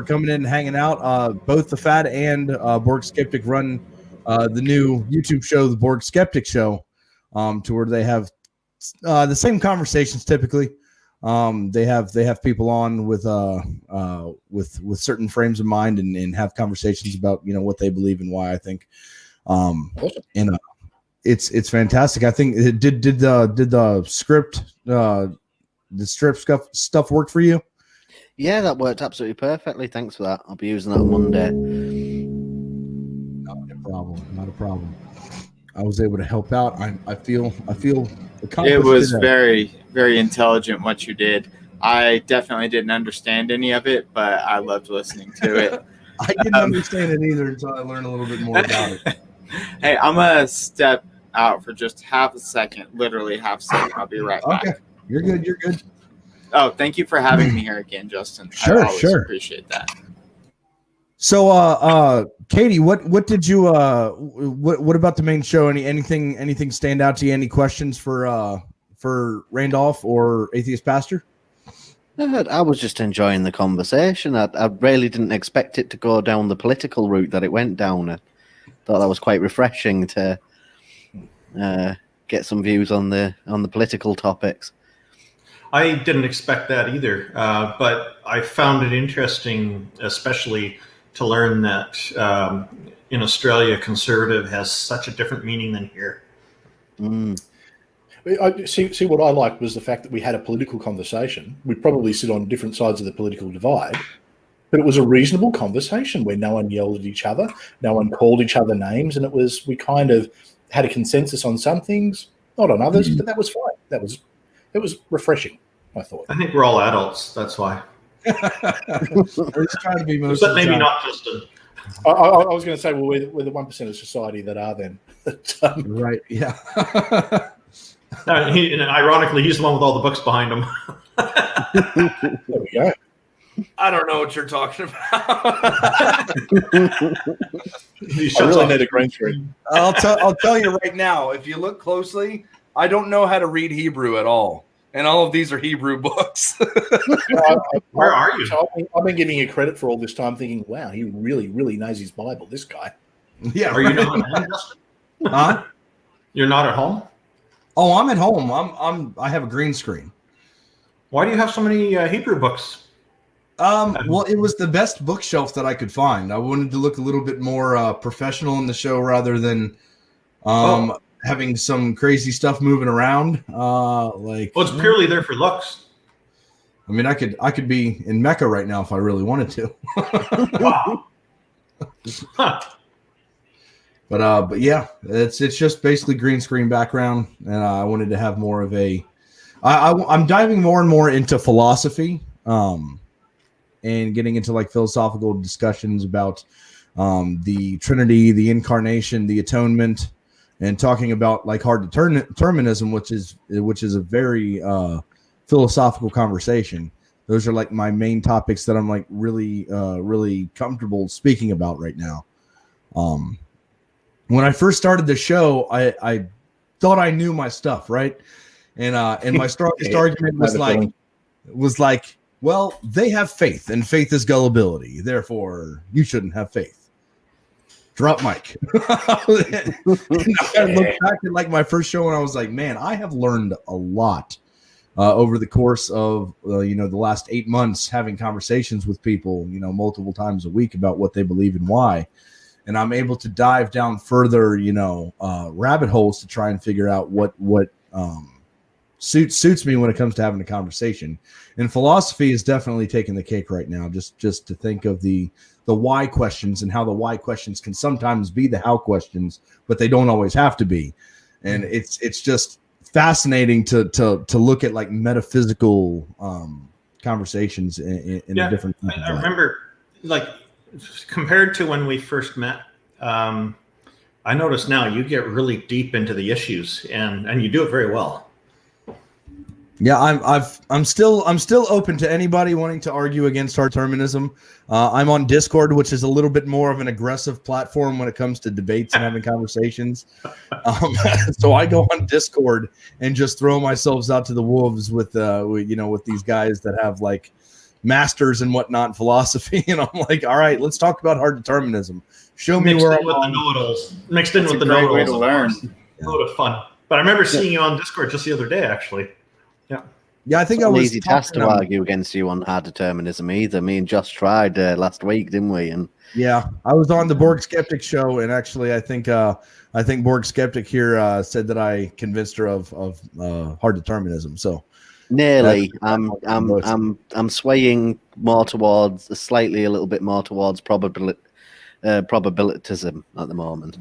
coming in and hanging out. Both the Fad and Borg Skeptic run the new YouTube show, the Borg Skeptic Show, to where they have the same conversations typically. They have people on with certain frames of mind and have conversations about what they believe and why. I think, and it's fantastic. I think it did the script stuff work for you? Yeah, that worked absolutely perfectly. Thanks for that. I'll be using that on Monday. Not a problem. I was able to help out. I feel It was today. very, very intelligent what you did. I definitely didn't understand any of it, but I loved listening to it. I didn't understand it either until I learned a little bit more about it. Hey, I'm going to step out for just half a second, literally half a second. I'll be right back. Okay, you're good. Oh, thank you for having me here again, Justin. Sure, I always appreciate that. So, Katie, what did you what about the main show? Anything stand out to you? Any questions for Randolph or Atheist Pastor? I was just enjoying the conversation. I really didn't expect it to go down the political route that it went down. I thought that was quite refreshing to get some views on the political topics. I didn't expect that either, but I found it interesting, especially to learn that in Australia, conservative has such a different meaning than here. I see what I liked was the fact that we had a political conversation. We probably sit on different sides of the political divide, but it was a reasonable conversation where no one yelled at each other, no one called each other names, and we kind of had a consensus on some things, not on others, but that was fine. It was refreshing, I thought. I think we're all adults. That's why. We're just trying to be most But of the maybe time. not just a. I was going to say, well, we're the 1% of society that are then. Right? Yeah. And ironically, he's the one with all the books behind him. There we go. I don't know what you're talking about. He I shuts really off. need a green screen. I'll tell you right now. If you look closely, I don't know how to read Hebrew at all, and all of these are Hebrew books. Where are you? So I've been giving you credit for all this time, thinking, "Wow, he really, really knows his Bible." This guy. Yeah. Are you not at home, Justin? Huh? You're not at home? Oh, I'm at home. I have a green screen. Why do you have so many Hebrew books? Well, it was the best bookshelf that I could find. I wanted to look a little bit more professional in the show rather than having some crazy stuff moving around. Well, it's purely there for looks. I mean, I could be in Mecca right now if I really wanted to. Wow. Huh. But yeah, it's just basically green screen background, and I wanted to have more of a. I'm diving more and more into philosophy, and getting into like philosophical discussions about the Trinity, the Incarnation, the Atonement, and talking about like hard determinism, which is a very philosophical conversation. Those are like my main topics that I'm like really comfortable speaking about right now. When I first started the show, I thought I knew my stuff, right? And my strongest argument was like, well, they have faith, and faith is gullibility. Therefore, you shouldn't have faith. Drop mic. And I look back at like my first show, and I was like, man, I have learned a lot over the course of the last 8 months, having conversations with people, multiple times a week about what they believe and why. And I'm able to dive down further, rabbit holes to try and figure out what suits me when it comes to having a conversation. And philosophy is definitely taking the cake right now. Just to think of the why questions and how the why questions can sometimes be the how questions, but they don't always have to be. And it's just fascinating to look at like metaphysical conversations in a different. I remember like. Compared to when we first met, I notice now you get really deep into the issues, and you do it very well. Yeah, I'm still open to anybody wanting to argue against hard determinism. I'm on Discord, which is a little bit more of an aggressive platform when it comes to debates and having conversations. So I go on Discord and just throw myself out to the wolves with these guys that have like masters and whatnot in philosophy, and I'm like, all right, let's talk about hard determinism. Show me where I'm the know-it-alls. Mixed in with the know-it-alls. Way to learn. A lot of fun. But I remember seeing you on Discord just the other day, actually. Yeah, I think it's I was easy task to argue against you on hard determinism either. Me and Josh tried last week, didn't we? And yeah, I was on the Borg Skeptic show, and actually, I think Borg Skeptic here said that I convinced her of hard determinism. So. Nearly. I'm swaying more towards a little bit more towards probabilitism at the moment.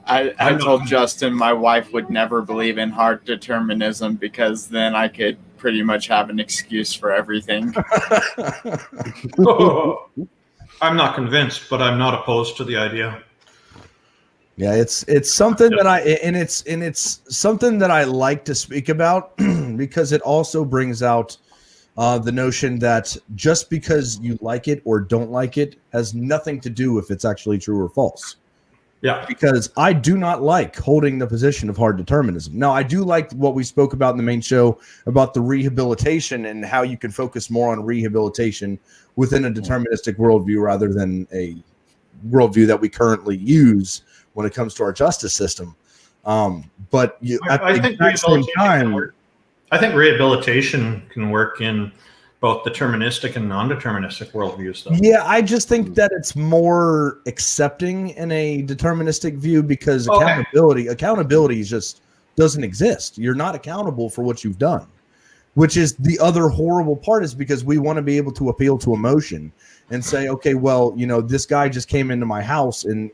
I told Justin my wife would never believe in hard determinism because then I could pretty much have an excuse for everything. I'm not convinced, but I'm not opposed to the idea. Yeah, it's something that it's something that I like to speak about because it also brings out the notion that just because you like it or don't like it has nothing to do if it's actually true or false. Yeah. Because I do not like holding the position of hard determinism. Now, I do like what we spoke about in the main show about the rehabilitation and how you can focus more on rehabilitation within a deterministic worldview rather than a worldview that we currently use when it comes to our justice system. But at the exact same time, I think rehabilitation can work in both deterministic and non-deterministic worldviews, though. Yeah, I just think that it's more accepting in a deterministic view because accountability just doesn't exist. You're not accountable for what you've done, which is the other horrible part, is because we want to be able to appeal to emotion and say, okay, well, this guy just came into my house and,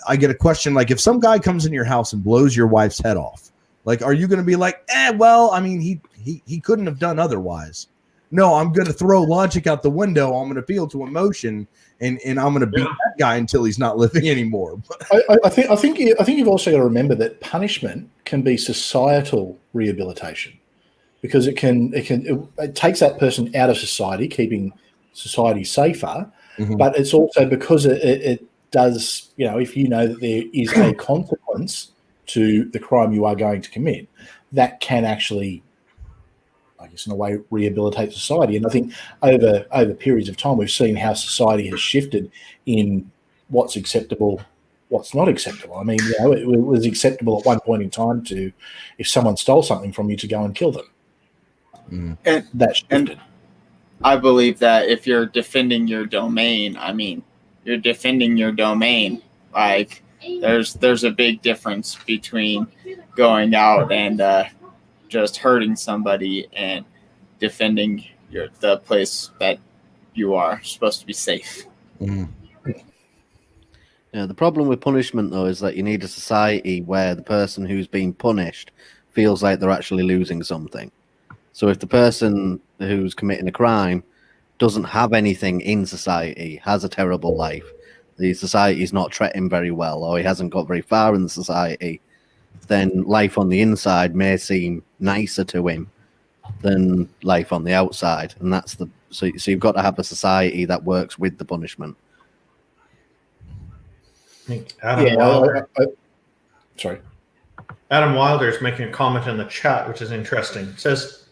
I get a question like, if some guy comes in your house and blows your wife's head off, like, are you going to be like, well, I mean, he couldn't have done otherwise. No, I'm going to throw logic out the window. I'm going to appeal to emotion, and I'm going to beat that guy until he's not living anymore. I think you've also got to remember that punishment can be societal rehabilitation, because it takes that person out of society, keeping society safer. Mm-hmm. But it's also because it does, if you know that there is a consequence to the crime you are going to commit, that can actually, I guess, in a way, rehabilitate society. And I think over periods of time, we've seen how society has shifted in what's acceptable, what's not acceptable. I mean, it was acceptable at one point in time to, if someone stole something from you, to go and kill them. Mm. And that shifted. And I believe that if you're defending your domain, you're defending your domain. Like, there's a big difference between going out and just hurting somebody and defending the place that you are supposed to be safe. Mm. Yeah, the problem with punishment, though, is that you need a society where the person who's being punished feels like they're actually losing something. So if the person who's committing a crime doesn't have anything in society, has a terrible life, the society's not treating him very well, or he hasn't got very far in the society, then life on the inside may seem nicer to him than life on the outside, and that's the so you've got to have a society that works with the punishment. I think Adam Wilder. Sorry. Adam Wilder is making a comment in the chat, which is interesting. It says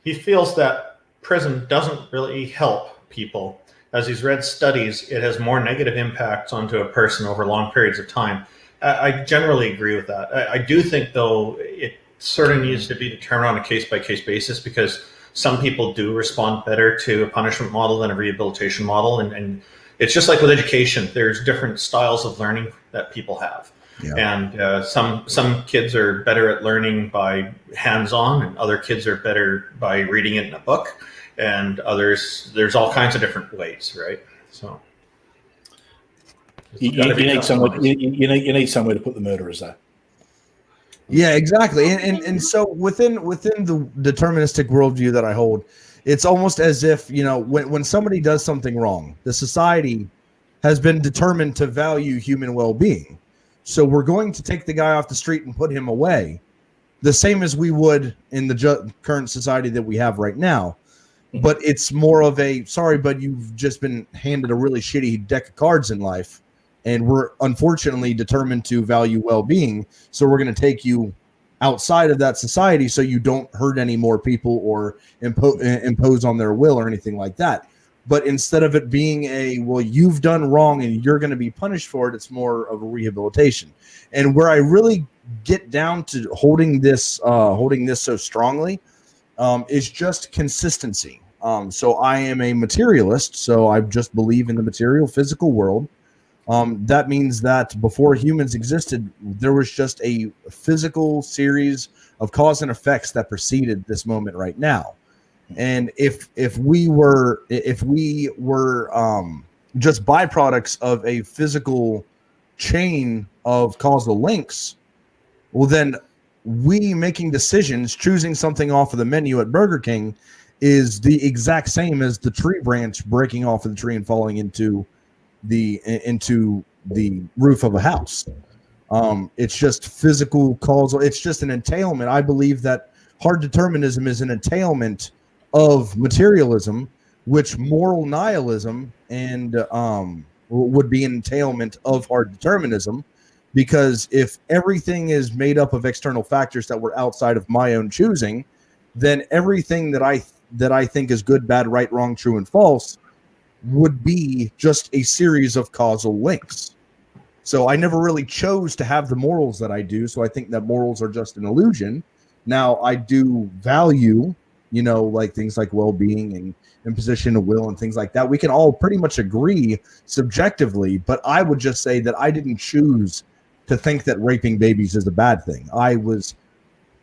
he feels that prison doesn't really help people. As he's read studies, it has more negative impacts onto a person over long periods of time. I generally agree with that. I do think, though, it sort of needs to be determined on a case-by-case basis, because some people do respond better to a punishment model than a rehabilitation model. And it's just like with education. There's different styles of learning that people have. Yeah. And some kids are better at learning by hands-on, and other kids are better by reading it in a book, and others, there's all kinds of different ways, right? So you need somewhere. You need somewhere to put the murderers, though. Yeah, exactly. And so within the deterministic worldview that I hold, it's almost as if, you know, when somebody does something wrong, the society has been determined to value human well-being. So we're going to take the guy off the street and put him away, the same as we would in the current society that we have right now. But it's more of a, sorry, but you've just been handed a really shitty deck of cards in life, and we're unfortunately determined to value well-being. So we're going to take you outside of that society so you don't hurt any more people or impose on their will or anything like that. But instead of it being a, well, you've done wrong and you're going to be punished for it, it's more of a rehabilitation. And where I really get down to holding this so strongly is just consistency. So I am a materialist, so I just believe in the material physical world. That means that before humans existed, there was just a physical series of cause and effects that preceded this moment right now. And if we were just byproducts of a physical chain of causal links, well, then we making decisions, choosing something off of the menu at Burger King, is the exact same as the tree branch breaking off of the tree and falling into the roof of a house. It's just physical causal. It's just an entailment. I believe that hard determinism is an entailment of materialism, which moral nihilism and would be an entailment of hard determinism, because if everything is made up of external factors that were outside of my own choosing, then everything that I think is good, bad, right, wrong, true, and false would be just a series of causal links. So I never really chose to have the morals that I do, so I think that morals are just an illusion. Now, I do value, you know, like things like well-being and imposition of will and things like that. We can all pretty much agree subjectively, but I would just say that I didn't choose to think that raping babies is a bad thing. I was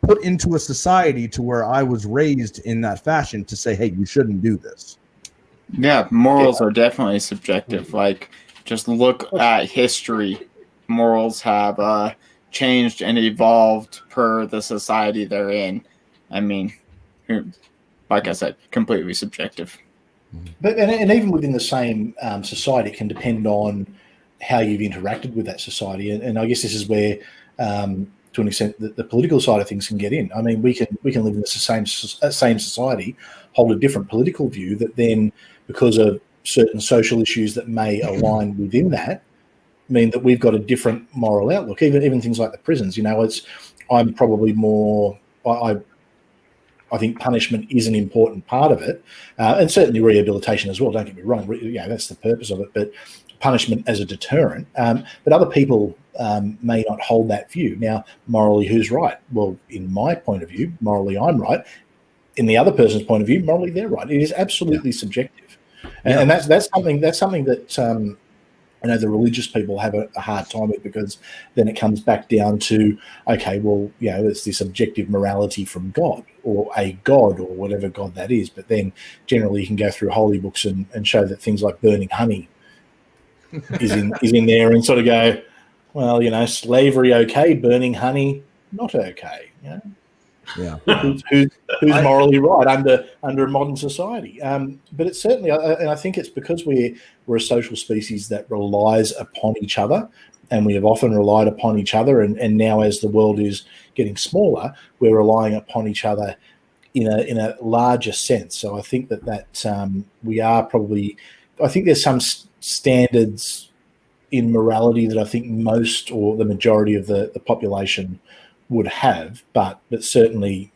put into a society to where I was raised in that fashion to say, hey, you shouldn't do this. Yeah, morals are definitely subjective. Like, just look at history. Morals have changed and evolved per the society they're in. I mean, like I said, completely subjective. But and even within the same society, it can depend on how you've interacted with that society. And I guess this is where, to an extent, the political side of things can get in. I mean, we can live in the same society, hold a different political view that then, because of certain social issues that may align within that, mean that we've got a different moral outlook. Even things like the prisons, you know, I'm probably more. I think punishment is an important part of it, and certainly rehabilitation as well. Don't get me wrong; that's the purpose of it. But punishment as a deterrent. But other people may not hold that view. Now, morally, who's right? Well, in my point of view, morally, I'm right. In the other person's point of view, morally, they're right. It is absolutely subjective, and that's something that. I know the religious people have a hard time with, because then it comes back down to, okay, well, you know, it's this objective morality from God or a God or whatever God that is. But then generally you can go through holy books and show that things like burning honey is in there, and sort of go, well, you know, slavery okay, burning honey not okay. You know? Yeah, who's morally right under a modern society? But it's certainly, and I think it's because we're a social species that relies upon each other, and we have often relied upon each other. And now, as the world is getting smaller, we're relying upon each other in a larger sense. So I think that we are probably. I think there's some standards in morality that I think most or the majority of the population would have, but certainly,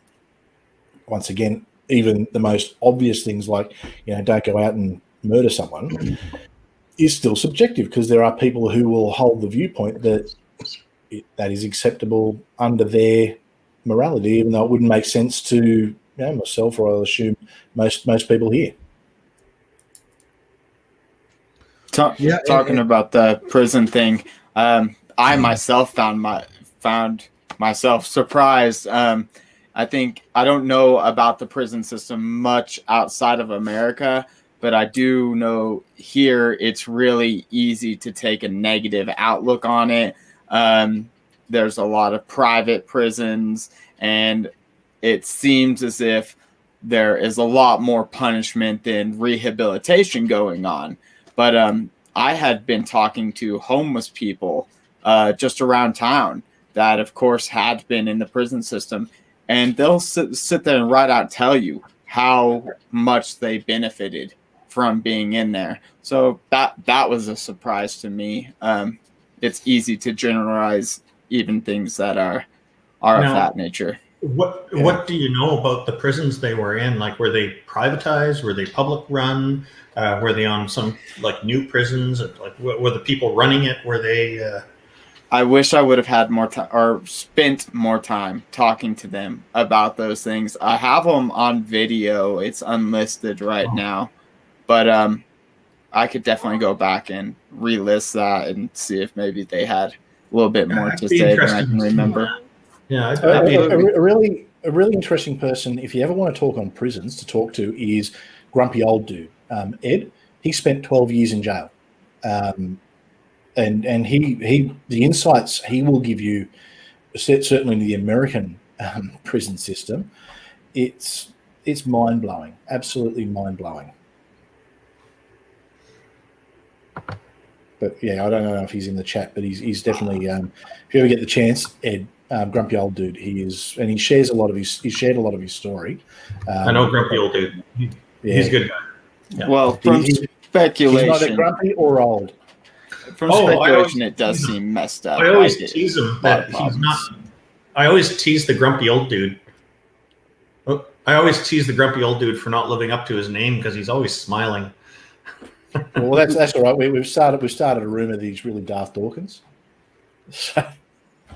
once again, even the most obvious things like, don't go out and murder someone is still subjective, because there are people who will hold the viewpoint that that is acceptable under their morality, even though it wouldn't make sense to myself, or I'll assume most people here. Talking about the prison thing, I myself found myself surprised. I think I don't know about the prison system much outside of America, but I do know here it's really easy to take a negative outlook on it. There's a lot of private prisons, and it seems as if there is a lot more punishment than rehabilitation going on. But I had been talking to homeless people just around town that, of course, had been in the prison system, and they'll sit there and right out tell you how much they benefited from being in there. So that was a surprise to me. It's easy to generalize even things that are of that nature. What do you know about the prisons they were in? Like, were they privatized? Were they public run? Were they on some like new prisons? Like, were the people running it? Were they? I wish I would have had more time or spent more time talking to them about those things. I have them on video. It's unlisted right now, but I could definitely go back and relist that and see if maybe they had a little bit more to say than I can remember. Yeah, a really interesting person, if you ever want to talk on prisons, to talk to is Grumpy Old Dude, Ed. He spent 12 years in jail, and he the insights he will give you, certainly in the American prison system, it's mind blowing, absolutely mind blowing. But yeah, I don't know if he's in the chat, but he's definitely. If you ever get the chance, Ed, Grumpy Old Dude, he is, and he shared a lot of his story. I know Grumpy Old Dude. He's a good guy. Yeah. Well, from speculation, he's either grumpy or old. From speculation, it does seem messed up. I always tease him that he's not. I always tease the Grumpy Old Dude. I always tease the Grumpy Old Dude for not living up to his name because he's always smiling. Well, that's all right. We've started a rumor that he's really Darth Dawkins. So,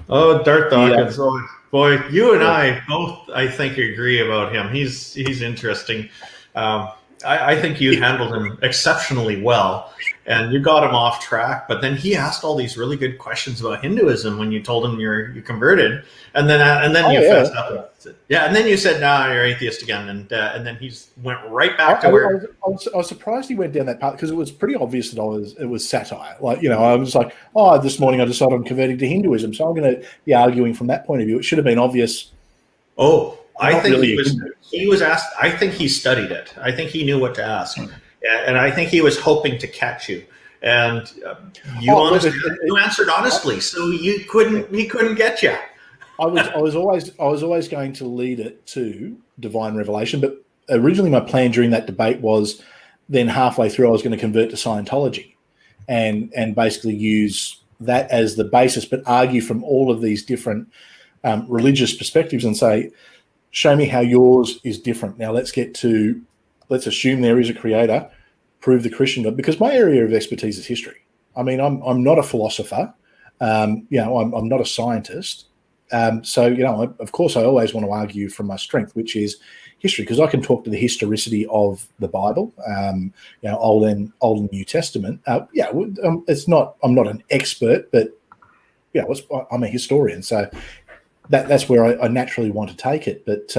Darth Dawkins! Yeah. Oh, boy, you and I both, I think, agree about him. He's interesting. I think you handled him exceptionally well, and you got him off track. But then he asked all these really good questions about Hinduism when you told him you converted, and then you fessed up. And then you said, "Nah, you're atheist again," and then he's went right back to where. I was surprised he went down that path because it was pretty obvious that it was satire. Like, I was like, "Oh, this morning I decided I'm converting to Hinduism, so I'm going to be arguing from that point of view." It should have been obvious. Oh. I think he was asked. I think he studied it. I think he knew what to ask, and I think he was hoping to catch you. And you answered honestly, so he couldn't get you. I was always going to lead it to divine revelation, but originally my plan during that debate was then halfway through I was going to convert to Scientology, and basically use that as the basis, but argue from all of these different religious perspectives and say, show me how yours is different. Now let's assume there is a creator, prove the Christian God, because my area of expertise is history. I mean, I'm not a philosopher. I'm not a scientist. So, of course I always want to argue from my strength, which is history, because I can talk to the historicity of the Bible, Old and New Testament. I'm not an expert, but I'm a historian. So that's where I naturally want to take it. But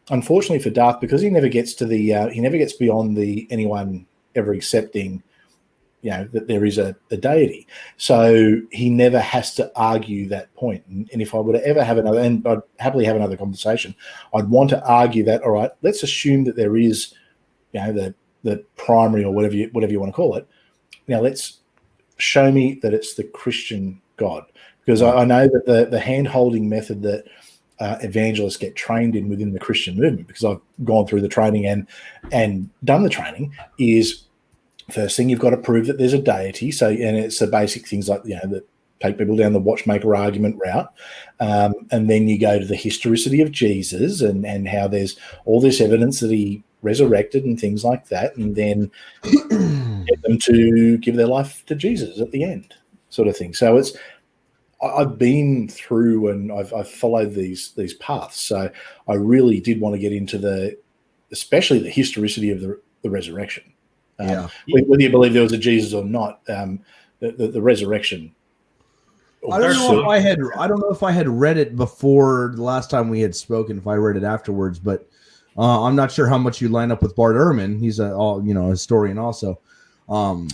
unfortunately for Darth, because he never gets to he never gets beyond anyone ever accepting, that there is a deity. So he never has to argue that point. And if I were to ever have another, and I'd happily have another conversation, I'd want to argue that, all right, let's assume that there is, the primary or whatever you want to call it. Now let's show me that it's the Christian God. Because I know that the hand-holding method that evangelists get trained in within the Christian movement, because I've gone through the training and done the training, is first thing, you've got to prove that there's a deity. So, and it's the basic things like, that take people down the watchmaker argument route. And then you go to the historicity of Jesus and how there's all this evidence that he resurrected and things like that. And then get them to give their life to Jesus at the end, sort of thing. So I've been through and I've followed these paths. So I really did want to get into especially the historicity of the resurrection. Whether you believe there was a Jesus or not, the resurrection. I don't know if I had read it before the last time we had spoken, if I read it afterwards, but I'm not sure how much you line up with Bart Ehrman. He's a historian also. But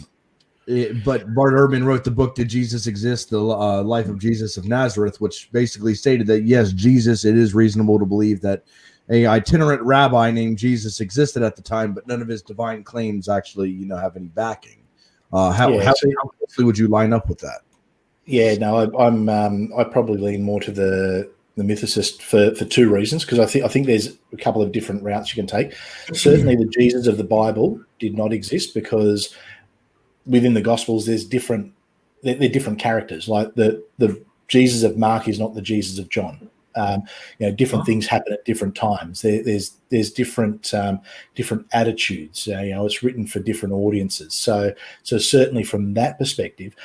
Bart Ehrman wrote the book, Did Jesus Exist? The Life of Jesus of Nazareth, which basically stated that, yes, Jesus, it is reasonable to believe that a itinerant rabbi named Jesus existed at the time, but none of his divine claims actually, have any backing. How closely would you line up with that? Yeah, no, I probably lean more to the mythicist for two reasons, because I think there's a couple of different routes you can take. Certainly, the Jesus of the Bible did not exist, because within the Gospels there's different characters. Like the Jesus of Mark is not the Jesus of John. Different things happen at different times. There's different attitudes. It's written for different audiences. So certainly from that perspective.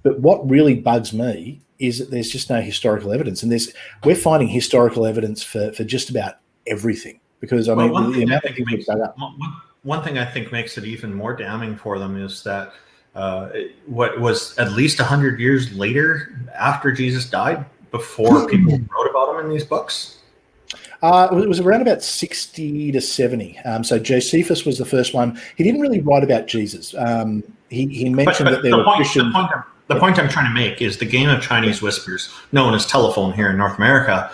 But what really bugs me is that there's just no historical evidence, and we're finding historical evidence for just about everything. Because one thing I think makes it even more damning for them is that what was at least 100 years later, after Jesus died, before people wrote about him in these books. It was around about 60 to 70. So Josephus was the first one. He didn't really write about Jesus. He mentioned that there were Christians. The point I'm trying to make is the game of Chinese whispers, known as telephone here in North America.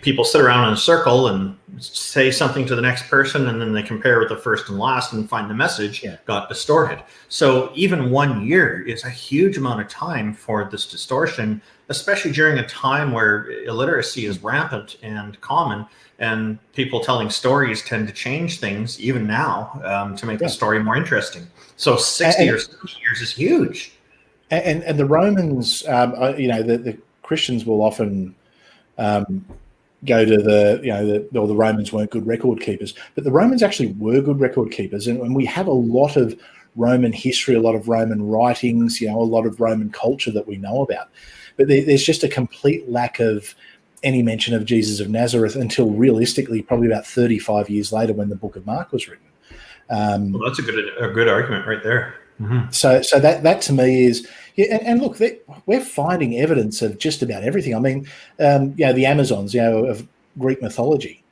People sit around in a circle and say something to the next person, and then they compare with the first and last and find the message got distorted. So even 1 year is a huge amount of time for this distortion, especially during a time where illiteracy is rampant and common, and people telling stories tend to change things even now to make the story more interesting. So 60 or 70 years is huge. And the Romans, the Christians will often go to the Romans weren't good record keepers, but the Romans actually were good record keepers, and we have a lot of Roman history, a lot of Roman writings, a lot of Roman culture that we know about. But there's just a complete lack of any mention of Jesus of Nazareth until realistically probably about 35 years later, when the Book of Mark was written. Well, that's a good argument right there. Mm-hmm. So that to me is, and look, we're finding evidence of just about everything. I mean, the Amazons, of Greek mythology,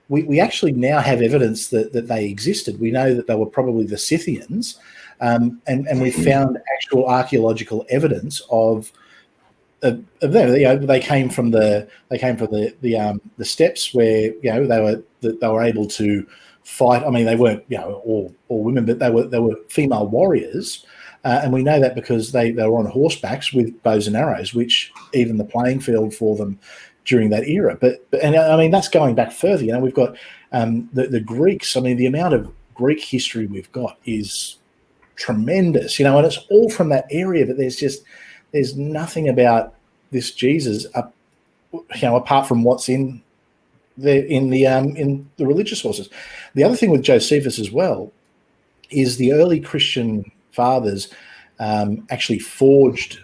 we actually now have evidence that they existed. We know that they were probably the Scythians, and we found actual archaeological evidence of them. They came from the steppes where they were able to fight. I mean, they weren't all women, but they were female warriors, and we know that because they were on horsebacks with bows and arrows, which even the playing field for them during that era. But I mean, that's going back further. We've got the Greeks. I mean, the amount of Greek history we've got is tremendous. And it's all from that area. But there's nothing about this Jesus, apart from what's in the religious sources. The other thing with Josephus as well is the early Christian fathers actually forged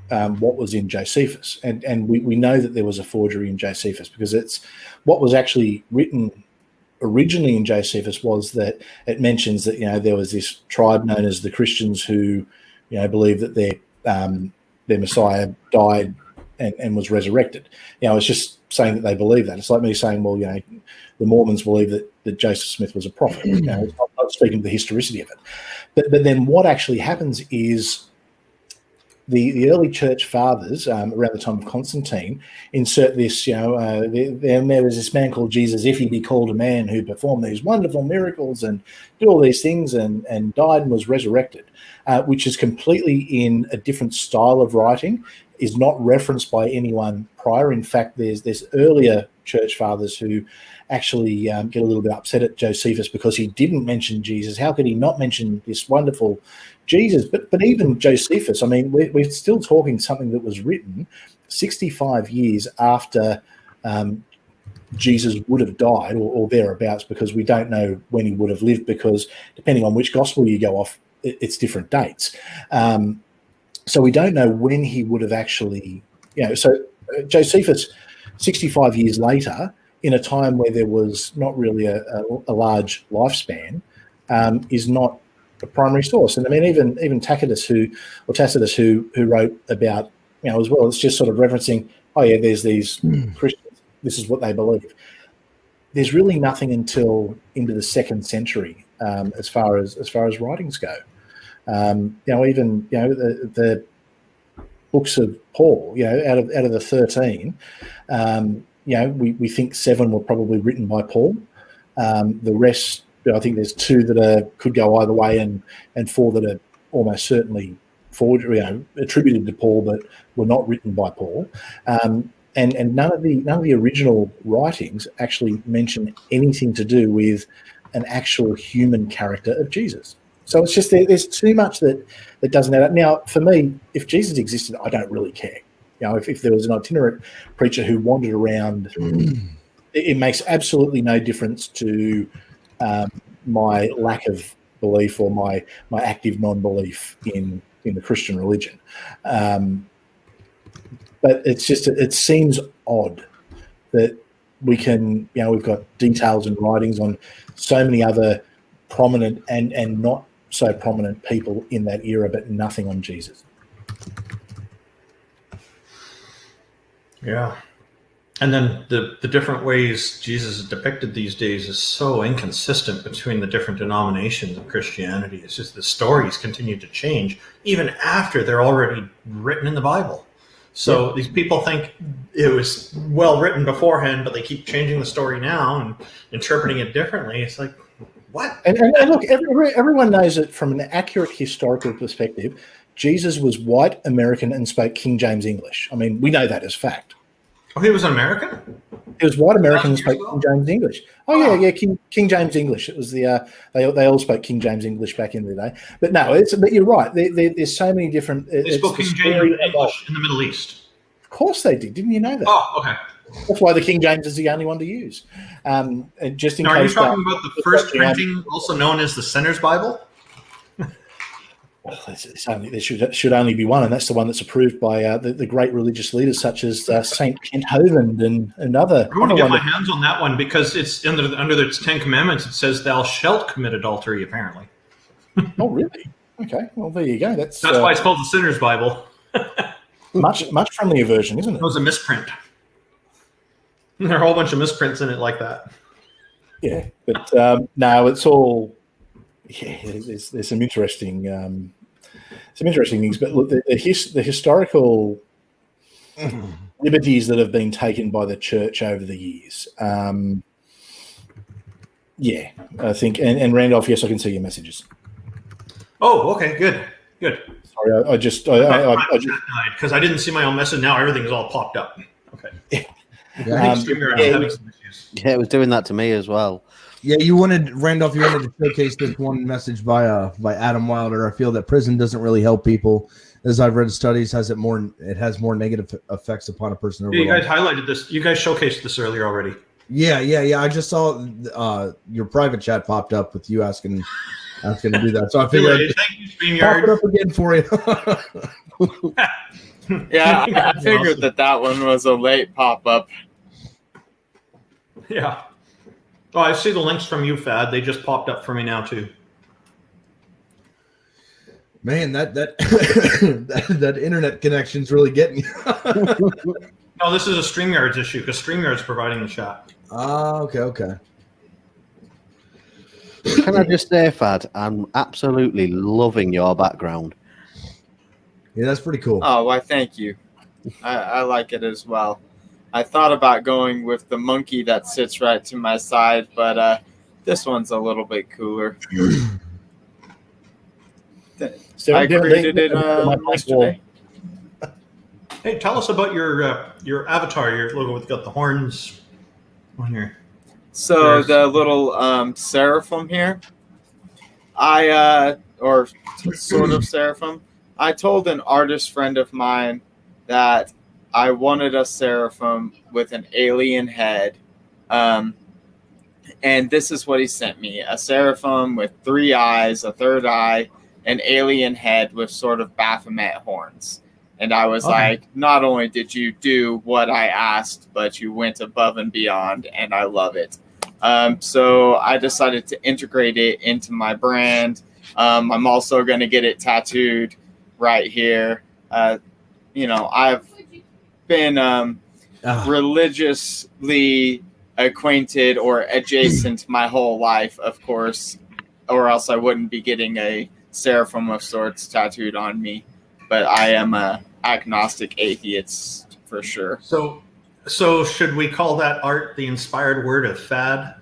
what was in Josephus, and we know that there was a forgery in Josephus because it's what was actually written originally in Josephus was that it mentions that there was this tribe known as the Christians who believed that their Messiah died and was resurrected. It's just saying that they believe that. It's like me saying, well, the Mormons believe that Joseph Smith was a prophet. I'm not speaking to the historicity of it. But then what actually happens is the early church fathers, around the time of Constantine, insert this, there was this man called Jesus, if he be called a man, who performed these wonderful miracles and did all these things and died and was resurrected, which is completely in a different style of writing. is not referenced by anyone prior. In fact, there's earlier church fathers who actually get a little bit upset at Josephus because he didn't mention Jesus. How could he not mention this wonderful Jesus? But even Josephus, I mean, we're still talking something that was written 65 years after Jesus would have died or thereabouts, because we don't know when he would have lived, because depending on which gospel you go off, it's different dates. So we don't know when he would have actually, so Josephus, 65 years later, in a time where there was not really a large lifespan, is not a primary source. And I mean, even Tacitus, who wrote about, as well, it's just sort of referencing, there's these Christians, this is what they believe. There's really nothing until into the 2nd century as far as writings go. Even the books of Paul, out of the 13, we think 7 were probably written by Paul. The rest, I think there's 2 that could go either way, and 4 that are almost certainly forged, attributed to Paul, but were not written by Paul. And none of the original writings actually mention anything to do with an actual human character of Jesus. So it's just there's too much that doesn't add up. Now, for me, if Jesus existed, I don't really care. If there was an itinerant preacher who wandered around, it makes absolutely no difference to my lack of belief or my active non-belief in the Christian religion. But it's just, it seems odd that we can, we've got details and writings on so many other prominent and not so prominent people in that era, but nothing on Jesus. Yeah. And then the different ways Jesus is depicted these days is so inconsistent between the different denominations of Christianity. It's just the stories continue to change even after they're already written in the Bible. So these people think it was well written beforehand, but they keep changing the story now and interpreting it differently. It's like, what? And look, everyone knows that from an accurate historical perspective, Jesus was white, American, and spoke King James English. I mean, we know that as fact. Oh, he was an American? He was white American and spoke King James English. Oh, yeah, King James English. It was the they all spoke King James English back in the day. But no, but you're right. There's so many different. They spoke King James English in the Middle East. Of course they did. Didn't you know that? Oh, okay. That's why the King James is the only one to use. And just in now, case. Are you talking about the first printing, also known as the Sinner's Bible? Well, there should only be one, and that's the one that's approved by the great religious leaders such as Saint Kent Hovind and other. I want to get my hands on that one because it's under the 10 Commandments. It says, "Thou shalt commit adultery." Apparently. Oh, really? Okay. Well, there you go. That's why it's called the Sinner's Bible. much friendlier version, isn't it? It was a misprint. There are a whole bunch of misprints in it like that. Yeah, but no, it's all. Yeah, there's some interesting things, but look, the historical liberties that have been taken by the church over the years. Yeah, I think, and Randolph, yes, I can see your messages. Oh, okay, good. Sorry, I just because I didn't see my own message. Now everything's all popped up. Okay. Yeah, it was doing that to me as well. Yeah, Randolph, you wanted to showcase this one message by Adam Wilder. I feel that prison doesn't really help people. As I've read studies, it has more negative effects upon a person. Yeah, you guys highlighted this. You guys showcased this earlier already. Yeah. I just saw your private chat popped up with you asking to do that. So I figured I'd pop it up again for you. Yeah, I figured that one was a late pop-up. Yeah. Oh, I see the links from you, Fad. They just popped up for me now too. Man, that that internet connection's really getting you. No, this is a StreamYard's issue because StreamYard's providing the chat. Okay. Can I just say, Fad, I'm absolutely loving your background. Yeah, that's pretty cool. Oh, why, thank you. I like it as well. I thought about going with the monkey that sits right to my side, but this one's a little bit cooler. I created it yesterday. Hey, tell us about your avatar, your logo with got the horns on here. So the little seraphim here, or sort of seraphim, I told an artist friend of mine that I wanted a seraphim with an alien head. And this is what he sent me: a seraphim with 3 eyes, a third eye, an alien head with sort of Baphomet horns. And I was like, not only did you do what I asked, but you went above and beyond, and I love it. So I decided to integrate it into my brand. I'm also going to get it tattooed right here. I've been religiously acquainted or adjacent my whole life, of course, or else I wouldn't be getting a seraphim of sorts tattooed on me. But I am a agnostic atheist for sure. So should we call that art the inspired word of fad?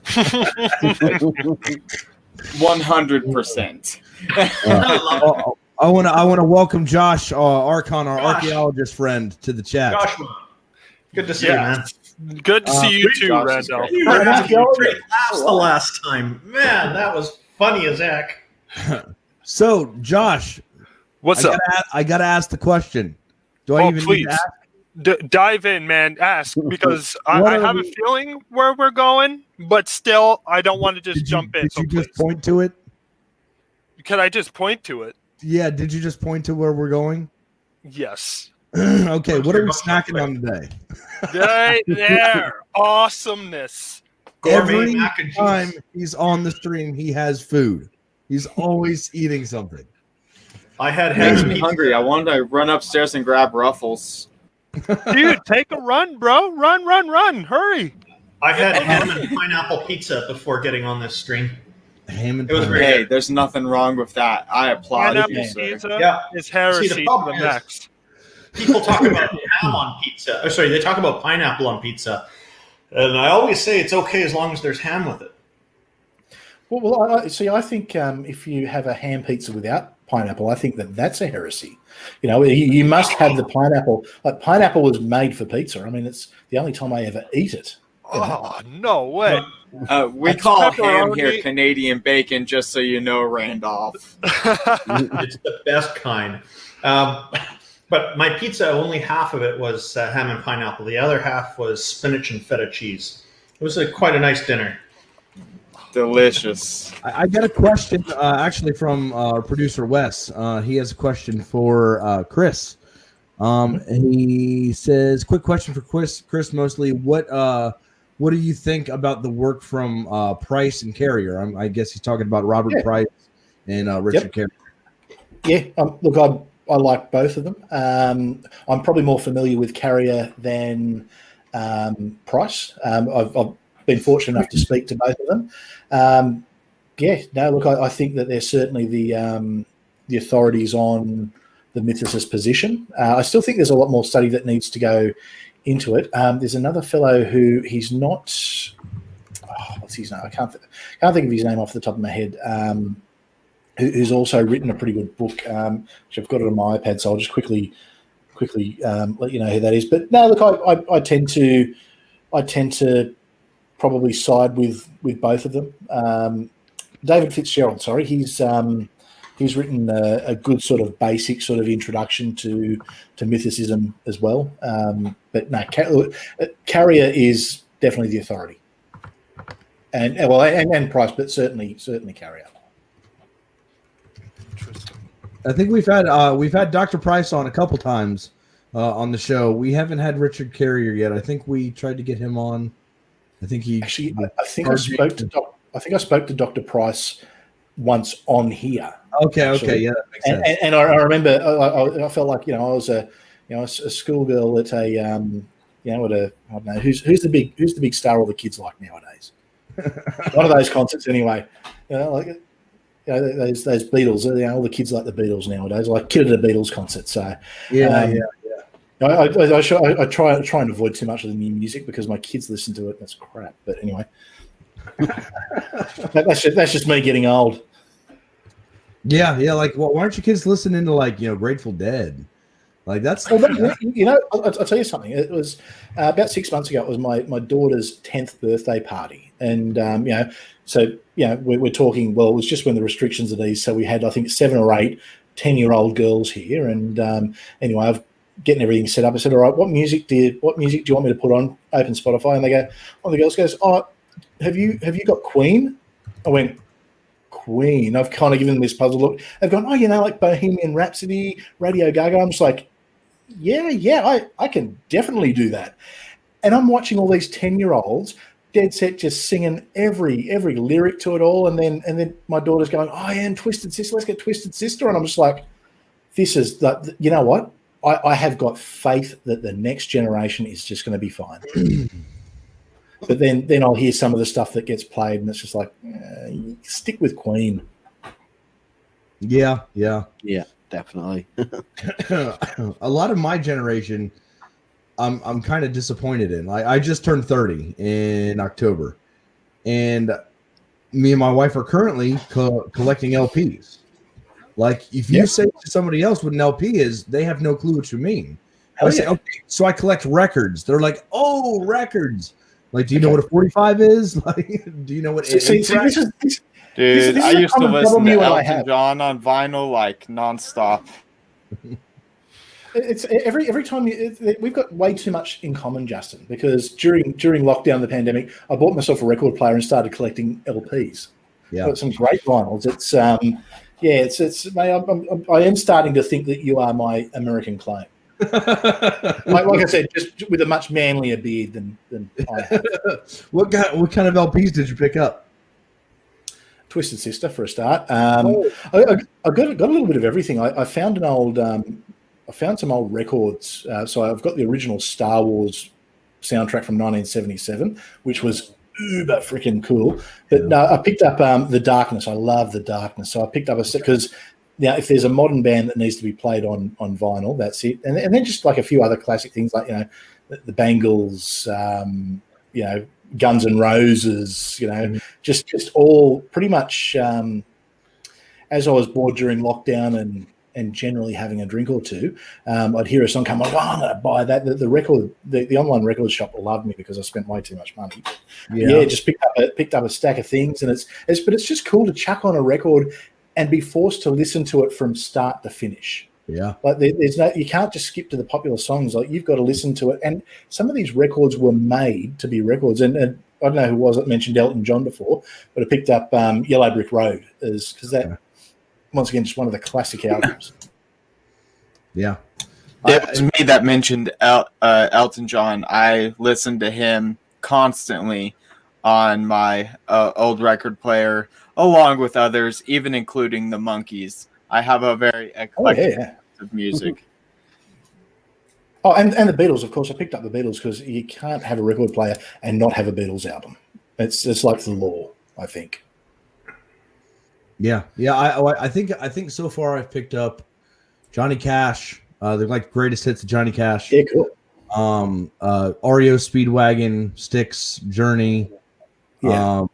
100%. I want to welcome Josh Archon, our archaeologist friend, to the chat. Joshua, good to see you, man. Good to see you too, Josh Randolph. You were having great laughs the last time. Man, that was funny as heck. So, Josh, What's up? I gotta ask the question. Do I even need to ask? Dive in, man. Ask, because I have a feeling where we're going, but still, I don't want to just jump in. Did you just point to it? Can I just point to it? Yeah. Did you just point to where we're going? Yes. Okay. What are we snacking on today? Right there. Awesomeness. Every mac and cheese. time he's on the stream, he has food. He's always eating something. I had Makes ham me pizza. hungry. I wanted to run upstairs and grab Ruffles. Dude, take a run, bro. Run. Hurry. I had ham and pineapple pizza before getting on this stream. Ham and It was pineapple. very Hey, there's nothing wrong with that. I applaud Pineapple you, sir. pizza Yeah. is heresy See, the to problem the is- max. People talk about ham on pizza. Oh, sorry, they talk about pineapple on pizza. And I always say it's okay as long as there's ham with it. Well, I think if you have a ham pizza without pineapple, I think that's a heresy. You must have the pineapple. Like, pineapple was made for pizza. I mean, it's the only time I ever eat it. Oh, no way. We That's call ham pepperoni. here Canadian bacon, just so you know, Randolph. It's the best kind. But my pizza, only half of it was ham and pineapple. The other half was spinach and feta cheese. It was quite a nice dinner. Delicious. I got a question actually from producer Wes. He has a question for Chris. He says, quick question for Chris mostly. What do you think about the work from Price and Carrier? I guess he's talking about Robert Price and Richard Carrier. Yeah, look, I like both of them. I'm probably more familiar with Carrier than Price. I've been fortunate enough to speak to both of them. I think that they're certainly the authorities on the mythicist position. I still think there's a lot more study that needs to go into it. There's another fellow who he's not. What's his name? I can't think of his name off the top of my head. Who's also written a pretty good book, which I've got it on my iPad, so I'll just quickly let you know who that is. But no, look, I tend to probably side with both of them. David Fitzgerald, sorry, he's written a good sort of basic sort of introduction to mythicism as well. But no, Carrier is definitely the authority, and Price, but certainly Carrier. I think we've had Dr. Price on a couple times on the show. We haven't had Richard Carrier yet. I think we tried to get him on. I think he Actually, I think I spoke to Dr. Price once on here. Okay, actually. yeah, that makes sense. And I remember I felt like I was a schoolgirl at a I don't know who's the big star all the kids like nowadays. One of those concerts anyway. Those Beatles. All the kids like the Beatles nowadays. Like kid at a Beatles concert. So I try and avoid too much of the new music because my kids listen to it. That's crap. But anyway, that's just me getting old. Yeah. Like, why aren't your kids listening to Grateful Dead? Like that's Well, I'll tell you something. It was about 6 months ago. It was my daughter's 10th birthday party, and we're talking. Well, it was just when the restrictions are eased, so we had I think 7 or 8 10-year-old girls here, and anyway, I've getting everything set up. I said, "All right, what music do you want me to put on? Open Spotify," and they go. One of the girls goes, "Oh, have you got Queen?" I went, "Queen." I've kind of given them this puzzle look. They've gone, "Oh, like Bohemian Rhapsody, Radio Gaga." I'm just like, yeah, I can definitely do that. And I'm watching all these 10-year-olds dead set just singing every lyric to it all, and then my daughter's going, "Oh, yeah, and Twisted Sister, let's get Twisted Sister," and I'm just like, this is you know what? I have got faith that the next generation is just going to be fine. But then I'll hear some of the stuff that gets played, and it's just like, stick with Queen. Yeah, definitely. A lot of my generation, I'm kind of disappointed in. I just turned 30 in October, and me and my wife are currently collecting LPs. Like, if you say to somebody else what an LP is, they have no clue what you mean. I say, okay, so I collect records. They're like, oh, records. Like, do you know what a 45 is? Like, do you know what? Dude, I used to listen to Elton John on vinyl like nonstop. It's every time we've got way too much in common, Justin. Because during lockdown, the pandemic, I bought myself a record player and started collecting LPs. Yeah, got some great vinyls. It's I am starting to think that you are my American clone. like I said, just with a much manlier beard than I have. What kind of LPs did you pick up? Twisted Sister for a start. I got a little bit of everything. I found some old records. So I've got the original Star Wars soundtrack from 1977, which was uber freaking cool. But no, I picked up The Darkness. I love The Darkness. So I picked up a set because if there's a modern band that needs to be played on vinyl, that's it. And then just like a few other classic things like, the Bangles, Guns N' Roses, just all pretty much as I was bored during lockdown and generally having a drink or two, I'd hear a song come on, I'm going to buy that. The online record shop loved me because I spent way too much money. Just picked up a stack of things, and it's just cool to chuck on a record and be forced to listen to it from start to finish. Yeah, like you can't just skip to the popular songs. Like, you've got to listen to it. And some of these records were made to be records. And I don't know who was it mentioned Elton John before, but I picked up Yellow Brick Road because that once again just one of the classic albums. Yeah, it was me that mentioned Elton John. I listened to him constantly on my old record player, along with others, even including the Monkees. I have a very eclectic of music. Oh, and the Beatles, of course. I picked up the Beatles because you can't have a record player and not have a Beatles album. It's like the law, I think. Yeah. I think so far I've picked up Johnny Cash. They're like greatest hits of Johnny Cash. Yeah, cool. REO Speedwagon, Styx, Journey. Yeah.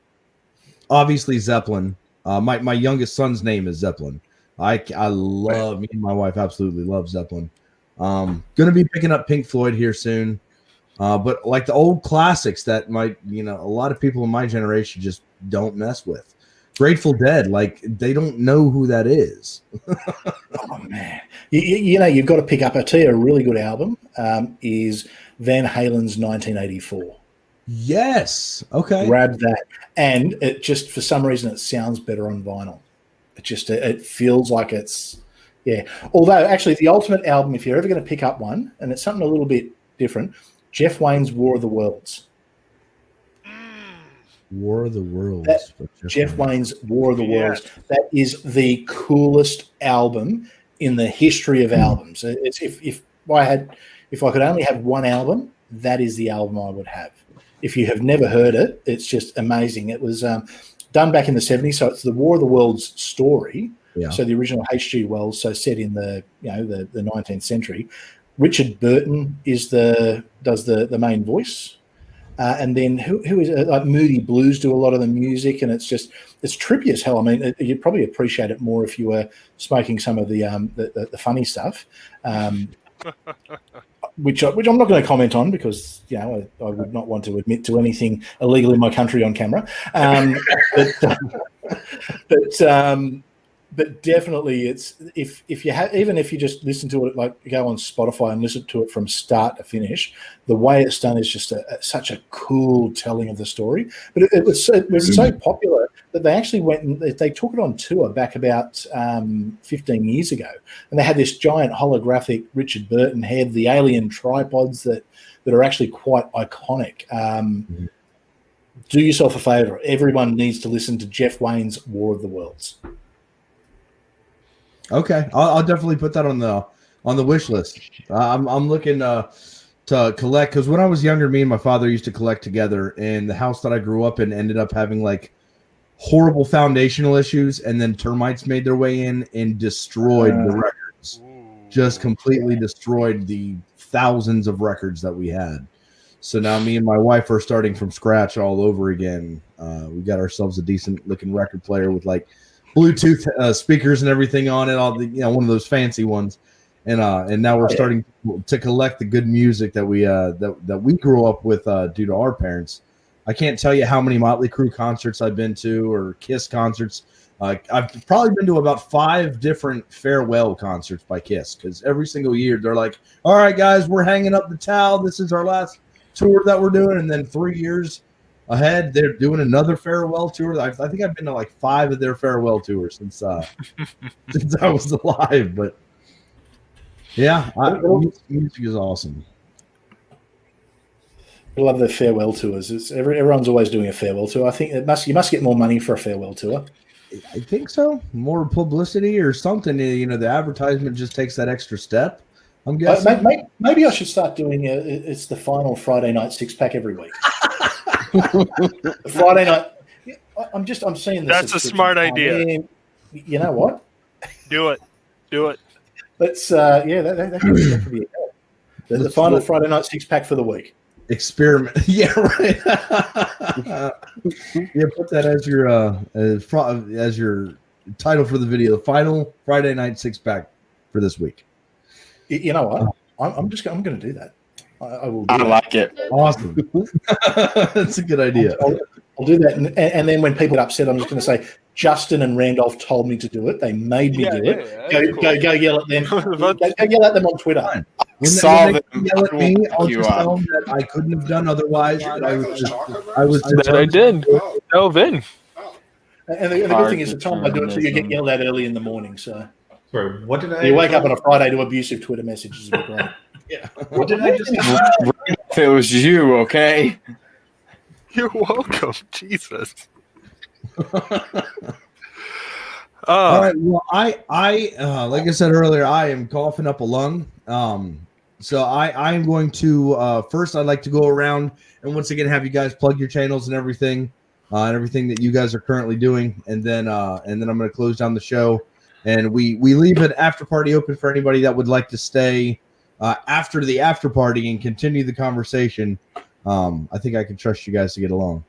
Obviously Zeppelin. My youngest son's name is Zeppelin. I love, me and my wife absolutely love Zeppelin. Gonna be picking up Pink Floyd here soon. But like the old classics that a lot of people in my generation just don't mess with. Grateful Dead, like they don't know who that is. Oh man, you've got to pick up. I tell you, a really good album is Van Halen's 1984. Yes. Okay. Grab that, and it just for some reason it sounds better on vinyl. It feels like it's Although actually the ultimate album, if you're ever going to pick up one, and it's something a little bit different, Jeff Wayne's War of the Worlds. War of the Worlds. Jeff Wayne's War of the Worlds. That is the coolest album in the history of albums. It's if I could only have one album, that is the album I would have. If you have never heard it, it's just amazing. It was done back in the 70s, so it's the War of the Worlds story. Yeah. So the original H.G. Wells, so set in the 19th century. Richard Burton does the main voice. And then who is like Moody Blues do a lot of the music, and it's trippy as hell. I mean, you'd probably appreciate it more if you were smoking some of the funny stuff. which I'm not going to comment on because I would not want to admit to anything illegal in my country on camera. But definitely, it's if you have, even if you just listen to it, like go on Spotify and listen to it from start to finish, the way it's done is just such a cool telling of the story. But it was so popular that they actually went and they took it on tour back about 15 years ago, and they had this giant holographic Richard Burton head, the alien tripods that are actually quite iconic. Do yourself a favor. Everyone needs to listen to Jeff Wayne's War of the Worlds. Okay, I'll definitely put that on the wish list. I'm looking to collect, because when I was younger, me and my father used to collect together, and the house that I grew up in ended up having like horrible foundational issues, and then termites made their way in and destroyed the records. Just completely destroyed the thousands of records that we had. So now me and my wife are starting from scratch all over again. We got ourselves a decent looking record player with like Bluetooth speakers and everything on it, all the one of those fancy ones, and now we're starting to collect the good music that we that we grew up with due to our parents. I can't tell you how many Motley Crue concerts I've been to, or Kiss concerts. I've probably been to about 5 different farewell concerts by Kiss, because every single year they're like, "All right, guys, we're hanging up the towel. This is our last tour that we're doing," and then 3 years ahead, they're doing another farewell tour. I think I've been to like 5 of their farewell tours since I was alive. But yeah, music is awesome. I love the farewell tours. Everyone's always doing a farewell tour. I think you must get more money for a farewell tour. I think so. More publicity or something. The advertisement just takes that extra step, I'm guessing. Maybe I should start doing it's the final Friday night 6-pack every week. Friday night. I'm seeing this. That's a smart idea. You know what? Do it. Let's that could be the final Friday night 6-pack for the week. Experiment. Yeah, right. Yeah, put that as your title for the video. The final Friday night 6-pack for this week. You know what? I'm going to do that. I will. I like it. Awesome. That's a good idea. I'll do that, and then when people get upset, I'm just going to say Justin and Randolph told me to do it. They made me do it. Go yell at them. Go yell at them on Twitter. When they yell at me, I'll just tell them that I couldn't have done otherwise. I was that I did. Delve in. And the good thing is, the time I do it, so you get yelled at early in the morning. So, sorry, what did I? You wake up on a Friday to abusive Twitter messages. Would be great. Yeah. What did I just? If it was you, okay. You're welcome. Jesus. All right. Well, I like I said earlier, I am coughing up a lung. So I am going to first. I'd like to go around and once again have you guys plug your channels and everything that you guys are currently doing, and then I'm going to close down the show, and we leave an after party open for anybody that would like to stay after the after party and continue the conversation. I think I can trust you guys to get along.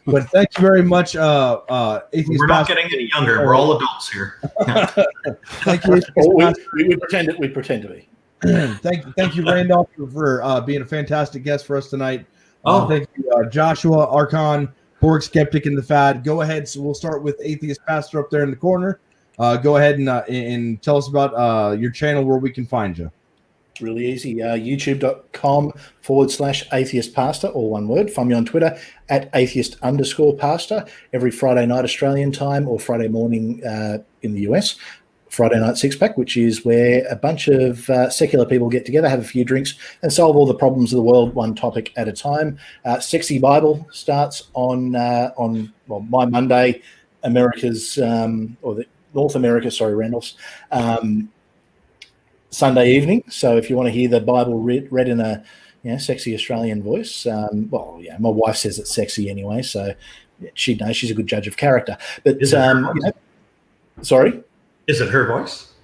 But thank you very much. Atheist We're not Pastor. getting any younger. We're all adults here. Thank you. We pretend to be. Thank you, Randolph, for being a fantastic guest for us tonight. Oh. Thank you, Joshua, Archon, Borg, Skeptic, and the Fad. Go ahead. So we'll start with Atheist Pastor up there in the corner. Go ahead and tell us about your channel where we can find you. Really easy. YouTube.com/Atheist Pastor, all one word. Find me on Twitter at @atheist_pastor. Every Friday night Australian time or Friday morning in the US. Friday night 6-pack, which is where a bunch of secular people get together, have a few drinks, and solve all the problems of the world one topic at a time. Sexy Bible starts on my Monday, America's North America. Sorry, Randolph's. Sunday evening. So if you want to hear the Bible read in a sexy Australian voice, my wife says it's sexy anyway, so she'd know. She's a good judge of character. But sorry, is it her voice?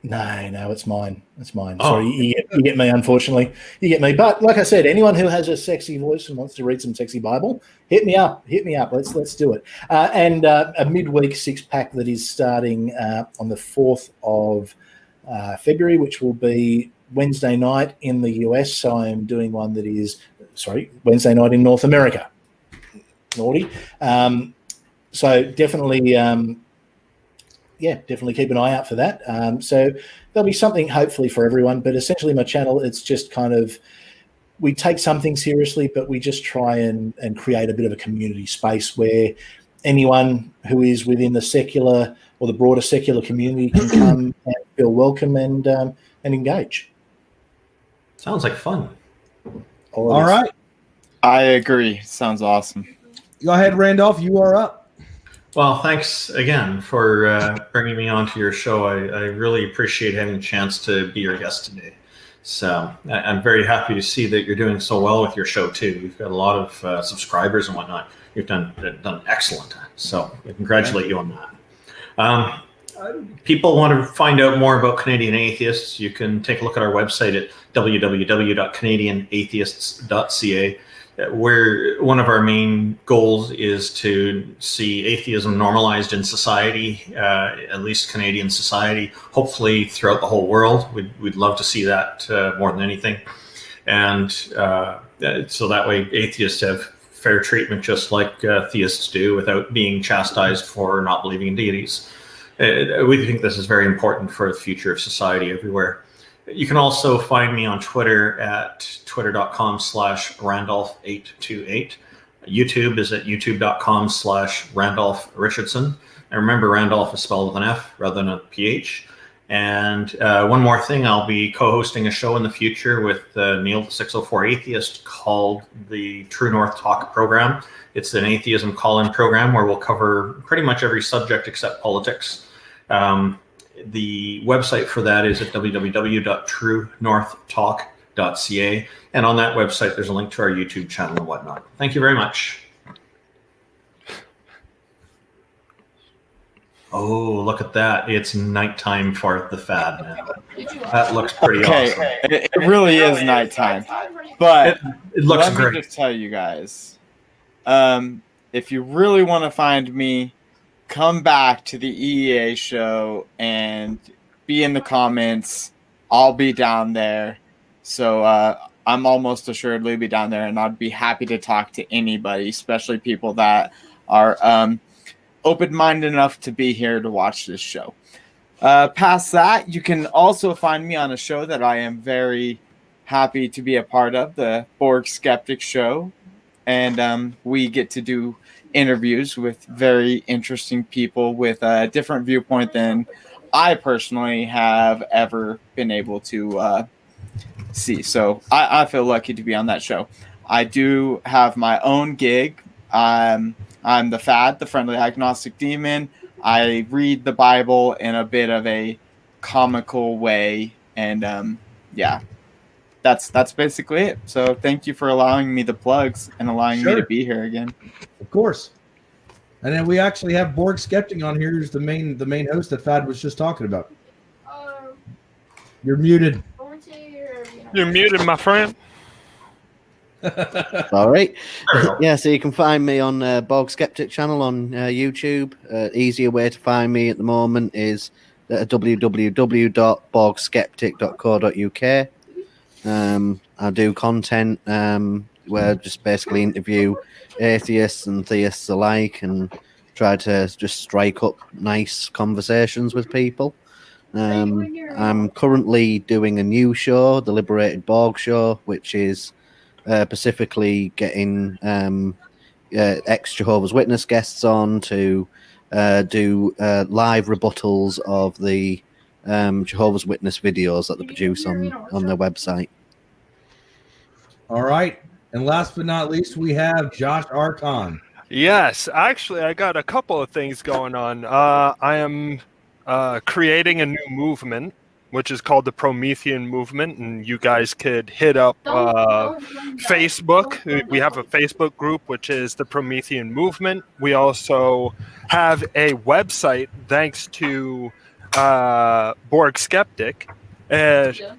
No, it's mine. It's mine. Oh. Sorry, you get me. Unfortunately, you get me. But like I said, anyone who has a sexy voice and wants to read some sexy Bible, hit me up. Let's do it. And a midweek 6-pack that is starting on the 4th of February, which will be Wednesday night in the US. So I am doing one that is, Wednesday night in North America. Naughty. So definitely, definitely keep an eye out for that. So there'll be something hopefully for everyone, but essentially my channel, it's just kind of, we take something seriously, but we just try and create a bit of a community space where anyone who is within the secular or the broader secular community can come and feel welcome and engage. Sounds like fun. All right. I agree. Sounds awesome. Go ahead, Randolph. You are up. Well, thanks again for bringing me onto your show. I really appreciate having a chance to be your guest today. So I'm very happy to see that you're doing so well with your show too. You've got a lot of subscribers and whatnot. You've done excellent. So I congratulate you on that. People want to find out more about Canadian atheists. You can take a look at our website at www.canadianatheists.ca, where one of our main goals is to see atheism normalized in society, at least Canadian society, hopefully throughout the whole world. We'd love to see that more than anything. And so that way atheists have fair treatment just like theists do without being chastised for not believing in deities. We think this is very important for the future of society everywhere. You can also find me on Twitter at twitter.com/Randolph828. YouTube is at youtube.com/Randolf Richardson. And remember, Randolph is spelled with an F rather than a PH. And one more thing, I'll be co-hosting a show in the future with Neil, the 604 Atheist, called the True North Talk program. It's an atheism call-in program where we'll cover pretty much every subject except politics. The website for that is at www.truenorthtalk.ca. And on that website, there's a link to our YouTube channel and whatnot. Thank you very much. Oh, look at that. It's nighttime for the fad now. That looks pretty awesome. It really is nighttime. But it looks let great. me just tell you guys, if you really want to find me, come back to the EEA show and be in the comments. I'll be down there. So I'm almost assuredly be down there, and I'd be happy to talk to anybody, especially people that are open-minded enough to be here to watch this show. Past that, you can also find me on a show that I am very happy to be a part of, the Borg Skeptic show. And we get to do interviews with very interesting people with a different viewpoint than I personally have ever been able to see. So I feel lucky to be on that show. I do have my own gig. I'm the Fad, the Friendly Agnostic Demon. I read the Bible in a bit of a comical way. And that's basically it. So thank you for allowing me the plugs and allowing me to be here again. Of course. And then we actually have Borg Skeptic on here, who's the main host that Fad was just talking about. You're muted. You're muted, my friend. All right. Yeah, so you can find me on Borg Skeptic channel on YouTube. Easier way to find me at the moment is www.borgskeptic.co.uk. I do content where I just basically interview atheists and theists alike and try to just strike up nice conversations with people. I'm currently doing a new show, the Liberated Borg Show, which is specifically getting ex-Jehovah's Witness guests on to do live rebuttals of the Jehovah's Witness videos that they produce on their website. All right. And last but not least, we have Josh Archon. Yes, actually, I got a couple of things going on. I am creating a new movement, which is called the Promethean Movement, and you guys could hit up Facebook. We have a Facebook group, which is the Promethean Movement. We also have a website, thanks to Borg Skeptic.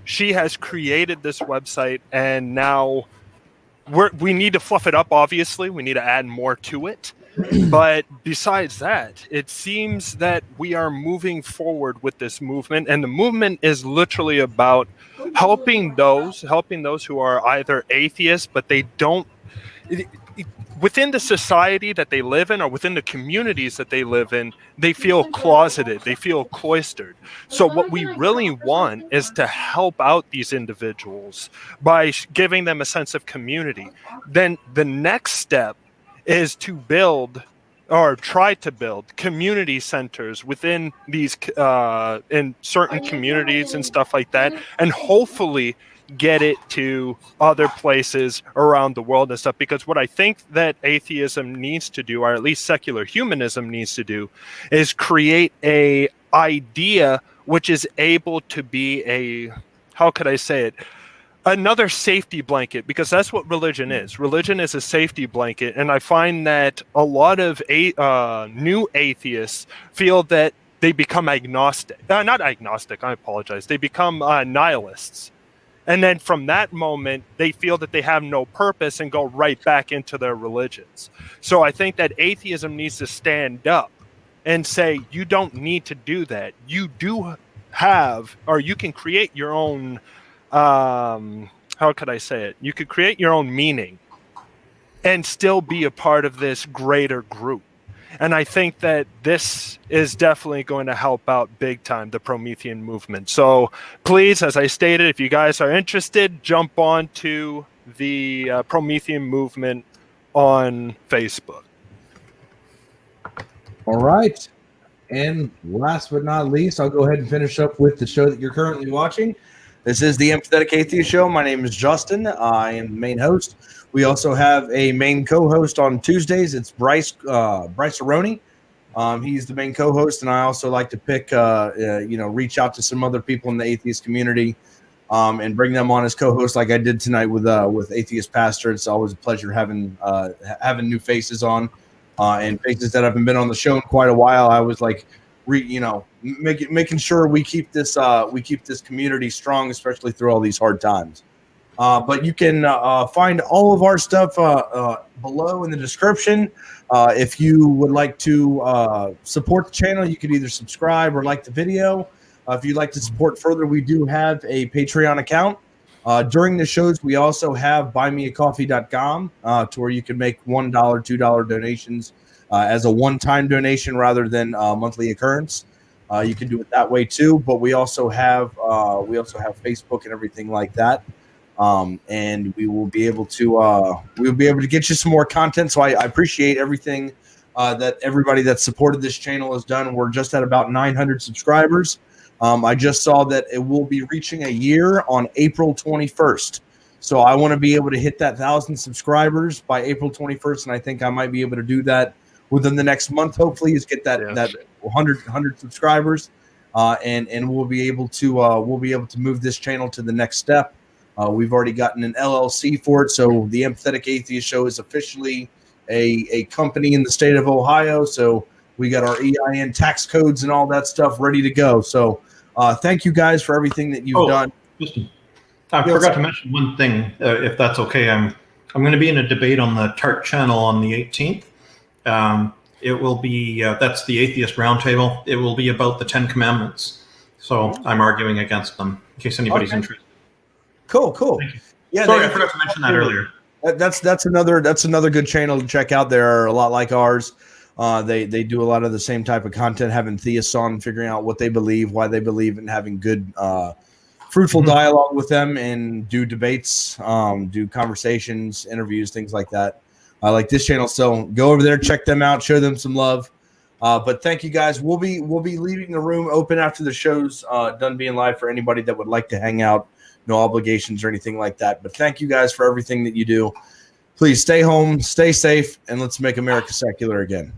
She has created this website, and now we need to fluff it up, obviously. We need to add more to it. But besides that, it seems that we are moving forward with this movement, and the movement is literally about helping those who are either atheists, but they don't, within the society that they live in or within the communities that they live in, they feel closeted, they feel cloistered. So what we really want is to help out these individuals by giving them a sense of community. Then the next step is to build or try to build community centers within these in certain communities and stuff like that, and hopefully get it to other places around the world and stuff. Because what I think that atheism needs to do, or at least secular humanism needs to do, is create a idea which is able to be a, how could I say it, another safety blanket, because that's what religion is. Religion is a safety blanket, and I find that a lot of new atheists feel that they become agnostic. Not agnostic, I apologize. They become nihilists. And then from that moment, they feel that they have no purpose and go right back into their religions. So I think that atheism needs to stand up and say, you don't need to do that. You do have, or you can create your own, how could I say it? You could create your own meaning and still be a part of this greater group. And I think that this is definitely going to help out big time, the Promethean movement. So please, as I stated, if you guys are interested, jump on to the Promethean movement on Facebook. All right. And last but not least, I'll go ahead and finish up with the show that you're currently watching. This is the Empathetic Atheist Show. My name is Justin. I am the main host. We also have a main co-host on Tuesdays. It's Bryce Aroni. He's the main co-host, and I also like to pick, reach out to some other people in the atheist community, and bring them on as co-hosts, like I did tonight with Atheist Pastor. It's always a pleasure having new faces on, and faces that haven't been on the show in quite a while. I was like, making sure we keep this community strong, especially through all these hard times. But you can find all of our stuff below in the description. If you would like to support the channel, you could either subscribe or like the video. If you'd like to support further, we do have a Patreon account. During the shows, we also have buymeacoffee.com to where you can make $1, $2 donations as a one-time donation rather than a monthly occurrence. You can do it that way too. But we also have Facebook and everything like that. And we will be able to get you some more content. So I appreciate everything that everybody that supported this channel has done. We're just at about 900 subscribers. I just saw that it will be reaching a year on April 21st. So I want to be able to hit that 1,000 subscribers by April 21st, and I think I might be able to do that within the next month. Hopefully, is get that 100 subscribers, and we'll be able to move this channel to the next step. We've already gotten an LLC for it, so the Empathetic Atheist Show is officially a company in the state of Ohio. So we got our EIN tax codes and all that stuff ready to go. So thank you guys for everything that you've done. I forgot to mention one thing, if that's okay. I'm going to be in a debate on the TART channel on the 18th. It will be that's the Atheist Roundtable. It will be about the 10 Commandments. So I'm arguing against them in case anybody's interested. Cool. Thank you. Yeah, sorry, I forgot to mention that earlier. That's another good channel to check out. They're a lot like ours. They do a lot of the same type of content, having theists on, figuring out what they believe, why they believe, and having good, fruitful dialogue with them, and do debates, do conversations, interviews, things like that. I like this channel, so go over there, check them out, show them some love. But thank you guys. We'll be leaving the room open after the show's done being live for anybody that would like to hang out. No obligations or anything like that. But thank you guys for everything that you do. Please stay home, stay safe, and let's make America secular again.